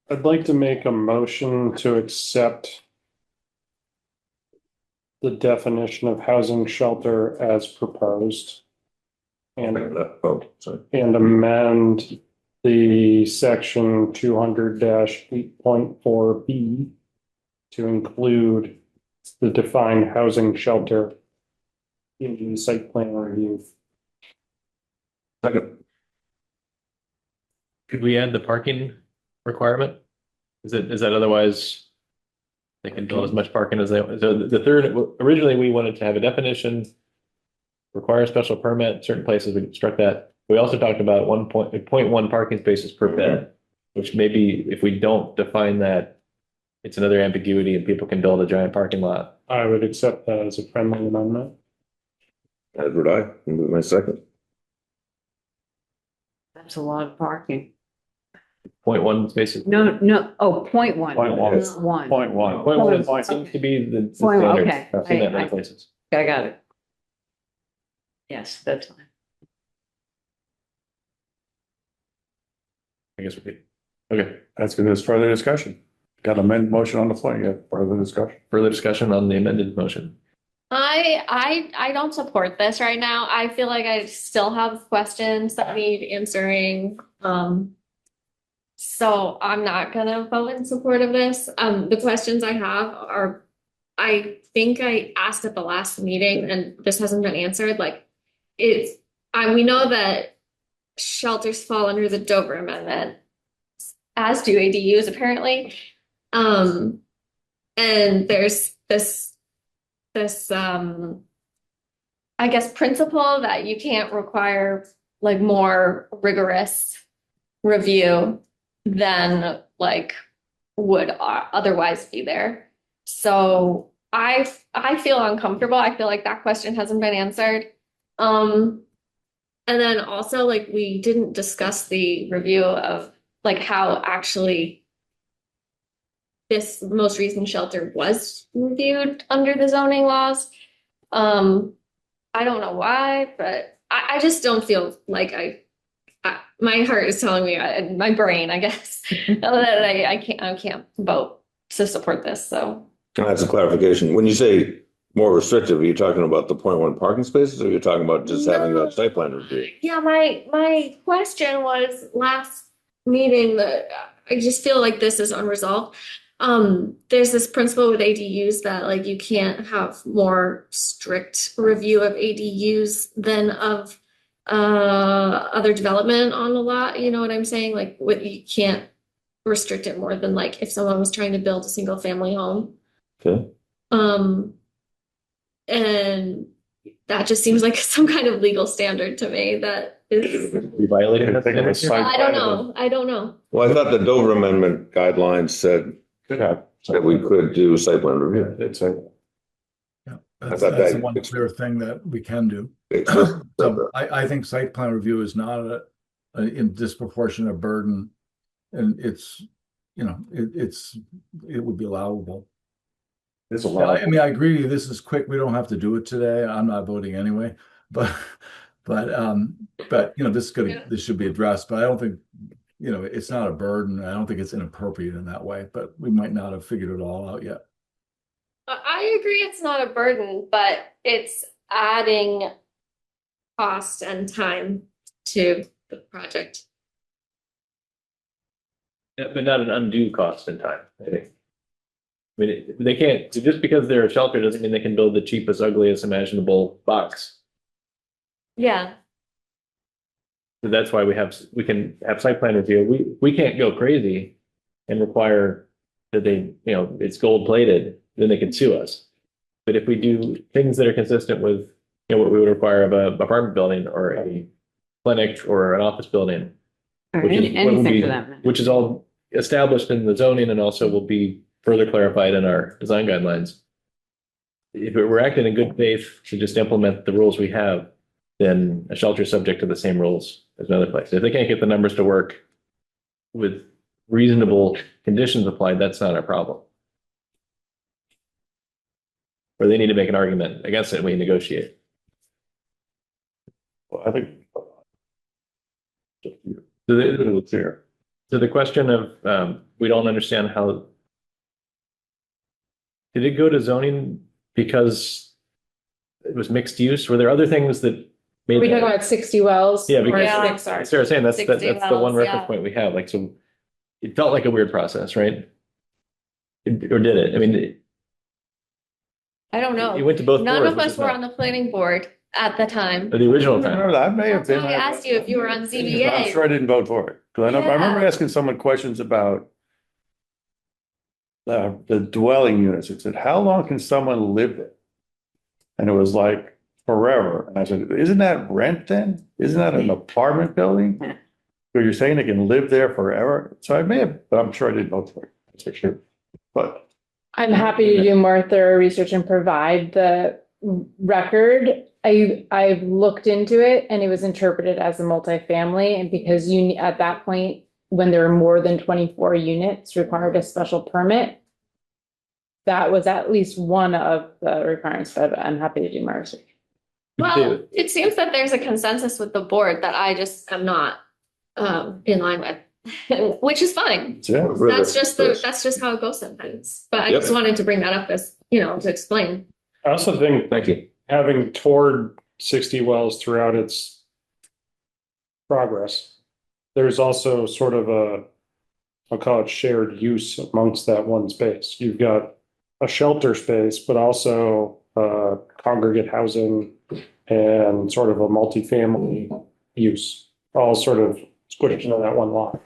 Speaker 12: I'd like to make a motion to accept the definition of housing shelter as proposed. And
Speaker 5: Oh, sorry.
Speaker 12: and amend the section 200-8.4B to include the defined housing shelter in the site plan review.
Speaker 5: Second.
Speaker 1: Could we add the parking requirement? Is that otherwise they can build as much parking as they, so the third, originally we wanted to have a definition, require a special permit, certain places we struck that. We also talked about 1.1 parking spaces per bed, which maybe if we don't define that, it's another ambiguity and people can build a giant parking lot.
Speaker 12: I would accept that as a friendly amendment.
Speaker 5: As would I, with my second.
Speaker 8: That's a lot of parking.
Speaker 1: 0.1 spaces.
Speaker 8: No, oh, 0.1.
Speaker 9: Point one.
Speaker 8: Not one.
Speaker 9: Point one.
Speaker 1: 0.1 seems to be the
Speaker 8: Point one,
Speaker 1: standard.
Speaker 8: okay.
Speaker 1: I've seen that in
Speaker 8: I
Speaker 1: other places.
Speaker 8: I got it. Yes, that's fine.
Speaker 1: I guess we could. Okay,
Speaker 9: That's good. There's further discussion. Got a motion on the floor. You have further discussion.
Speaker 1: further discussion on the amended motion.
Speaker 2: I don't support this right now. I feel like I still have questions that need answering. So I'm not gonna vote in support of this. The questions I have are, I think I asked at the last meeting and this hasn't been answered, like we know that shelters fall under the Dover Amendment, as do ADUs apparently. And there's this I guess principle that you can't require like more rigorous review than like would otherwise be there. So I feel uncomfortable. I feel like that question hasn't been answered. And then also like we didn't discuss the review of like how actually this most recent shelter was reviewed under the zoning laws. I don't know why, but I just don't feel like my heart is telling me, my brain, I guess, that I can't vote to support this, so.
Speaker 5: Can I have some clarification? When you say more restrictive, are you talking about the 0.1 parking spaces or you're talking about just having a site plan review?
Speaker 2: Yeah, my question was last meeting that I just feel like this is unresolved. There's this principle with ADUs that like you can't have more strict review of ADUs than of other development on the lot. You know what I'm saying? Like you can't restrict it more than like if someone was trying to build a single family home.
Speaker 5: Okay.
Speaker 2: And that just seems like some kind of legal standard to me that is.
Speaker 1: We violated that.
Speaker 9: Think of a site
Speaker 2: I don't know. I don't know.
Speaker 5: Well, I thought the Dover Amendment guidelines said
Speaker 9: Could have.
Speaker 5: that we could do site plan review.
Speaker 9: It's a,
Speaker 4: Yeah,
Speaker 5: I
Speaker 4: that's,
Speaker 5: thought
Speaker 4: that's
Speaker 5: that-
Speaker 4: the one clear thing that we can do.
Speaker 5: So,
Speaker 4: So I think site plan review is not a disproportionate burden. And it's, you know, it would be allowable.
Speaker 9: it's a
Speaker 4: Yeah,
Speaker 9: lot.
Speaker 4: I mean, I agree, with you. This is quick. We don't have to do it today. I'm not voting anyway, but you know, this should be addressed, but I don't think, you know, it's not a burden. I don't think it's inappropriate in that way, but we might not have figured it all out yet.
Speaker 2: I agree it's not a burden, but it's adding cost and time to the project.
Speaker 1: Yeah, but not an undue cost in time, I think. I mean, they can't, just because they're a shelter doesn't mean they can build the cheapest, ugliest imaginable box.
Speaker 2: Yeah.
Speaker 1: So that's why we can have site plan review. We can't go crazy and require that they, you know, it's gold plated, then they can sue us. But if we do things that are consistent with, you know, what we would require of a apartment building or a clinic or an office building,
Speaker 8: Or
Speaker 1: which is what would
Speaker 8: anything
Speaker 1: be,
Speaker 8: for that matter.
Speaker 1: which is all established in the zoning and also will be further clarified in our design guidelines. If we're acting in good faith to just implement the rules we have, then a shelter is subject to the same rules as another place. If they can't get the numbers to work with reasonable conditions applied, that's not our problem. Or they need to make an argument against it and we negotiate.
Speaker 9: Well, I think.
Speaker 1: So the,
Speaker 9: It's here.
Speaker 1: so the question of, we don't understand how. Did it go to zoning because it was mixed use? Were there other things that made?
Speaker 7: Are we talking about 60 wells?
Speaker 1: Yeah,
Speaker 7: or
Speaker 1: because-
Speaker 7: six are?
Speaker 1: Sarah's saying that's
Speaker 2: 60
Speaker 1: the one
Speaker 2: wells,
Speaker 1: reference
Speaker 2: yeah.
Speaker 1: point we have, like, so it felt like a weird process, right? Or did it? I mean,
Speaker 2: I don't know.
Speaker 1: it went to both
Speaker 2: None
Speaker 1: boards,
Speaker 2: of
Speaker 1: which
Speaker 2: us
Speaker 1: is
Speaker 2: were
Speaker 1: not-
Speaker 2: on the planning board at the time.
Speaker 1: The original
Speaker 9: I
Speaker 1: time.
Speaker 9: remember that may have
Speaker 2: That's
Speaker 9: been.
Speaker 2: why I asked you if you were on
Speaker 9: I'm
Speaker 2: ZBA.
Speaker 9: sure I didn't vote for it, because I remember
Speaker 2: Yeah.
Speaker 9: asking someone questions about the dwelling units. It said, how long can someone live there? And it was like forever. And I said, isn't that rent then? Isn't that an apartment building? So you're saying they can live there forever? So I may have, but I'm sure I didn't vote for it. That's for sure. But
Speaker 7: I'm happy to do more thorough research and provide the record. I've looked into it and it was interpreted as a multifamily, and because you, at that point, when there were more than 24 units, required a special permit. That was at least one of the requirements, but I'm happy to do more research.
Speaker 2: Well, it seems that there's a consensus with the board that I just am not in line with, which is fine.
Speaker 9: yeah,
Speaker 2: That's just how it goes sometimes. But I
Speaker 5: Yep.
Speaker 2: just wanted to bring that up as, to explain.
Speaker 12: I also think
Speaker 1: Thank you.
Speaker 12: having toured 60 wells throughout its progress, there's also sort of I'll call it shared use amongst that one space. You've got a shelter space, but also congregate housing and sort of a multifamily use, all sort of squished into that one lot.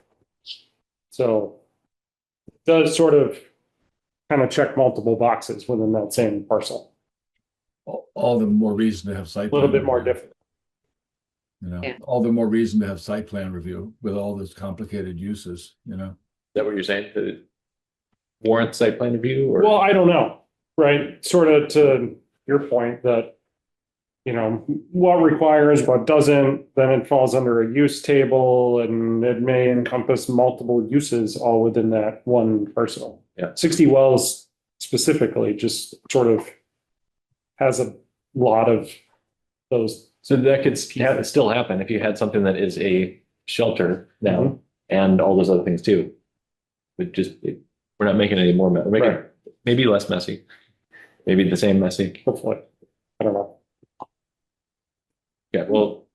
Speaker 12: So it does sort of kind of check multiple boxes within that same parcel.
Speaker 4: All the more reason to have site.
Speaker 12: A little
Speaker 4: plan
Speaker 12: bit more
Speaker 4: review,
Speaker 12: different.
Speaker 4: You know,
Speaker 8: Yeah.
Speaker 4: all the more reason to have site plan review with all those complicated uses, you know?
Speaker 1: Is that what you're saying? To warrant site plan review or?
Speaker 12: Well, I don't know, right? Sort of to your point that, what requires, what doesn't, then it falls under a use table and it may encompass multiple uses all within that one parcel.
Speaker 1: Yeah.
Speaker 12: 60 wells specifically just sort of has a lot of those.
Speaker 1: So that could still happen if you had something that is a shelter now and all those other things too. We're not making it any more, we're making it maybe less messy, maybe the same messy.
Speaker 12: Hopefully, I don't know.
Speaker 1: Yeah, well,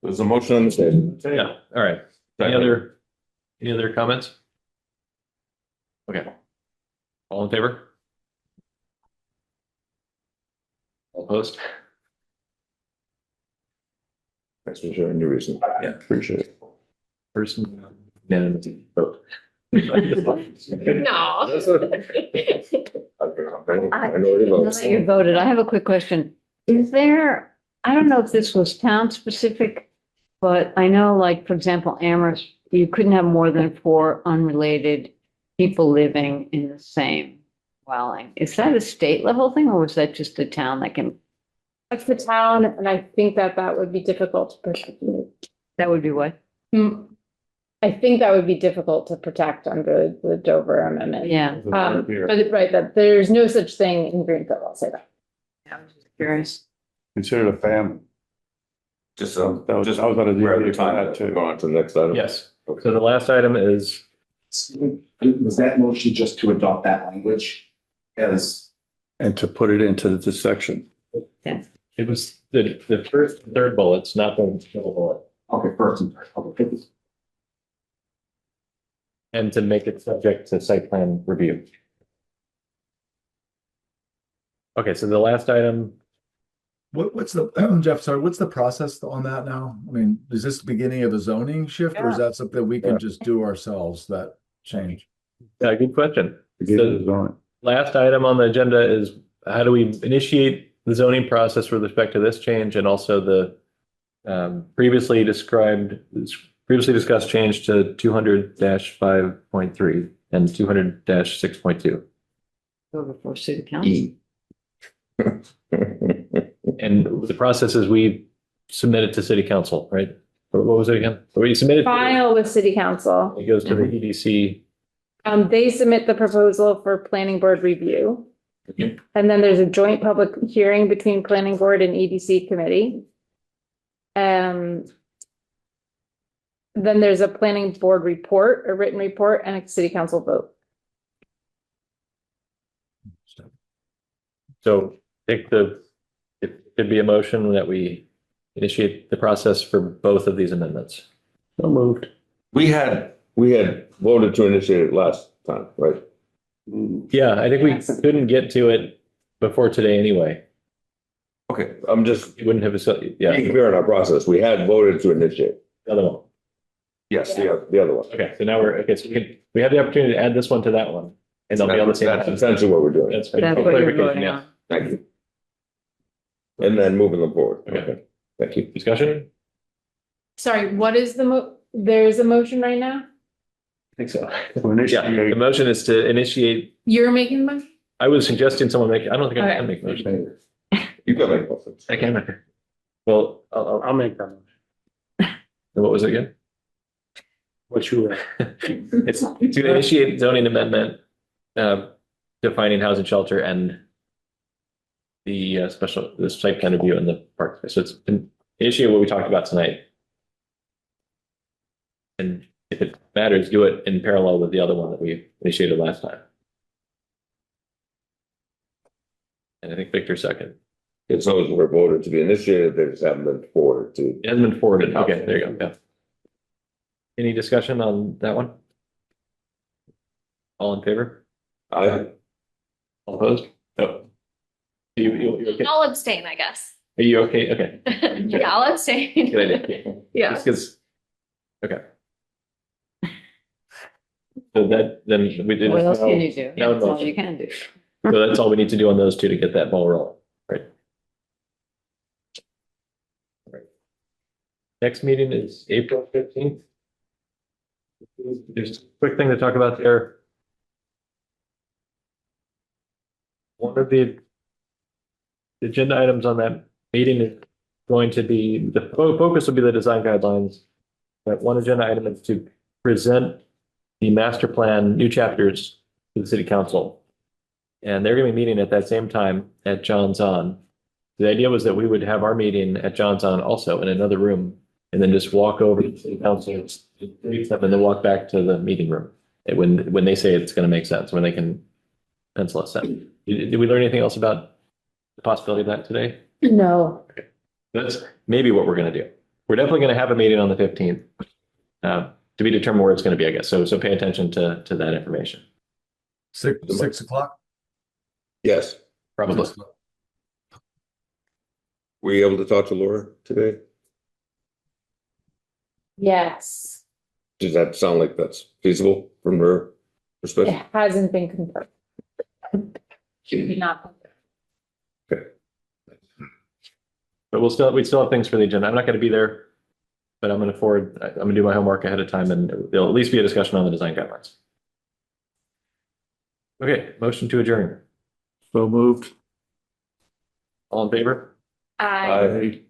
Speaker 5: There's a motion on the table.
Speaker 1: yeah, all right. Any other comments? Okay. All in favor? All opposed?
Speaker 5: Thanks for sharing your reason.
Speaker 1: Yeah.
Speaker 9: Appreciate it.
Speaker 1: Person, unanimity vote.
Speaker 2: No.
Speaker 5: I know it
Speaker 8: Now that you voted, I have a quick question. Is there, I don't know if this was town specific, but I know, like, for example, Amherst, you couldn't have more than 4 unrelated people living in the same dwelling. Is that a state level thing, or was that just the town that can,
Speaker 7: That's the town, and I think that would be difficult to protect.
Speaker 8: that would be what?
Speaker 7: I think that would be difficult to protect under the Dover Amendment.
Speaker 8: Yeah,
Speaker 7: But right, that there's no such thing in Greenfield, I'll say that.
Speaker 8: I was just curious.
Speaker 9: Considered a family.
Speaker 5: Just,
Speaker 9: That was
Speaker 5: just
Speaker 9: on a
Speaker 5: we're at the
Speaker 9: ZBA for
Speaker 5: time
Speaker 9: that
Speaker 5: to
Speaker 9: too.
Speaker 5: go on to the next item.
Speaker 1: Yes. So the last item is,
Speaker 13: Was that motion just to adopt that language as?
Speaker 9: And to put it into the section.
Speaker 1: it was the first, and third bullets, not the middle bullet.
Speaker 13: Okay, first and third, okay.
Speaker 1: And to make it subject to site plan review. Okay, so the last item,
Speaker 4: What's the, Jeff, sorry, what's the process on that now? I mean, is this the beginning of a zoning shift or is that something we can just do ourselves, that change?
Speaker 1: good question. So last item on the agenda is how do we initiate the zoning process with respect to this change and also the previously discussed change to 200-5.3 and 200-6.2.
Speaker 8: Go before city council.
Speaker 1: And the process is we submit it to city council, right? Or what was it again? Or you submit it,
Speaker 7: File with city council.
Speaker 1: it goes to the EDC.
Speaker 7: They submit the proposal for planning board review.
Speaker 1: Okay.
Speaker 7: And then there's a joint public hearing between planning board and EDC committee. Then there's a planning board report, a written report, and a city council vote.
Speaker 1: So think it could be a motion that we initiate the process for both of these amendments.
Speaker 12: So moved.
Speaker 5: We had voted to initiate it last time, right?
Speaker 1: Yeah, I think we couldn't get to it before today anyway.
Speaker 5: Okay, I'm just
Speaker 1: You wouldn't have, yeah,
Speaker 5: being clear in our process. We had voted to initiate.
Speaker 1: the other one.
Speaker 5: Yes, the other one.
Speaker 1: Okay, so now so we have the opportunity to add this one to that one. And they'll be on the same.
Speaker 5: That's essentially what we're doing.
Speaker 1: That's good.
Speaker 8: That's what you're
Speaker 1: Clarification,
Speaker 8: voting
Speaker 1: yeah.
Speaker 8: on.
Speaker 5: Thank you. And then moving them forward.
Speaker 1: Okay.
Speaker 5: Thank you.
Speaker 1: Discussion?
Speaker 7: Sorry, what is there's a motion right now?
Speaker 1: I think so.
Speaker 9: To
Speaker 1: Yeah,
Speaker 9: initiate.
Speaker 1: the motion is to initiate,
Speaker 7: You're making the motion?
Speaker 1: I was suggesting someone make, I don't think I
Speaker 7: Okay.
Speaker 1: can make a motion.
Speaker 5: You got my motions.
Speaker 1: I can make it. Well,
Speaker 12: I'll make that motion.
Speaker 1: what was it again?
Speaker 12: What you read.
Speaker 1: It's to initiate zoning amendment, defining housing shelter and the the site plan review in the park. So it's an issue what we talked about tonight. And if it matters, do it in parallel with the other one that we initiated last time. And I think Victor second.
Speaker 5: It's those were voted to be initiated, they just haven't been forwarded to.
Speaker 1: It hasn't been forwarded. Okay, there you go. Yeah. Any discussion on that one? All in favor?
Speaker 5: I,
Speaker 1: All opposed? No. You okay?
Speaker 2: I'll abstain, I guess.
Speaker 1: Are you okay? Okay.
Speaker 2: Yeah, I'll abstain.
Speaker 1: Good idea.
Speaker 2: Yeah.
Speaker 1: Just 'cause- okay. So then we did.
Speaker 8: What else can you do?
Speaker 1: No
Speaker 8: That's all
Speaker 1: motion.
Speaker 8: you can do.
Speaker 1: So that's all we need to do on those two to get that ball rolling, right? All right. Next meeting is April 15th. There's a quick thing to talk about there. One of the agenda items on that meeting is going to be, the focus will be the design guidelines. But one agenda item is to present the master plan, new chapters to the city council. And they're going to be meeting at that same time at John's On. The idea was that we would have our meeting at John's On also in another room and then just walk over to the city council, greet them, and then walk back to the meeting room. And when they say it's going to make sense, when they can pencil us in. Did we learn anything else about the possibility of that today?
Speaker 7: No.
Speaker 1: That's maybe what we're going to do. We're definitely going to have a meeting on the 15th. To be determined where it's going to be, I guess. So pay attention to that information.
Speaker 4: 6 o'clock?
Speaker 5: yes.
Speaker 1: Probably.
Speaker 5: Were you able to talk to Laura today?
Speaker 7: Yes,
Speaker 5: Does that sound like that's feasible from her
Speaker 7: it
Speaker 5: perspective?
Speaker 7: hasn't been confirmed. Should be not.
Speaker 1: But we still have things for the agenda. I'm not going to be there, but I'm going to do my homework ahead of time and there'll at least be a discussion on the design guidelines. Okay, motion to adjourn.
Speaker 9: So moved.
Speaker 1: All in favor?
Speaker 2: I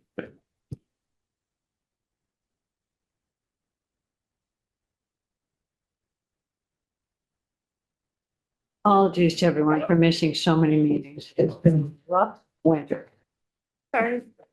Speaker 8: Apologies to everyone for missing so many meetings. It's been a rough winter.
Speaker 2: Sorry.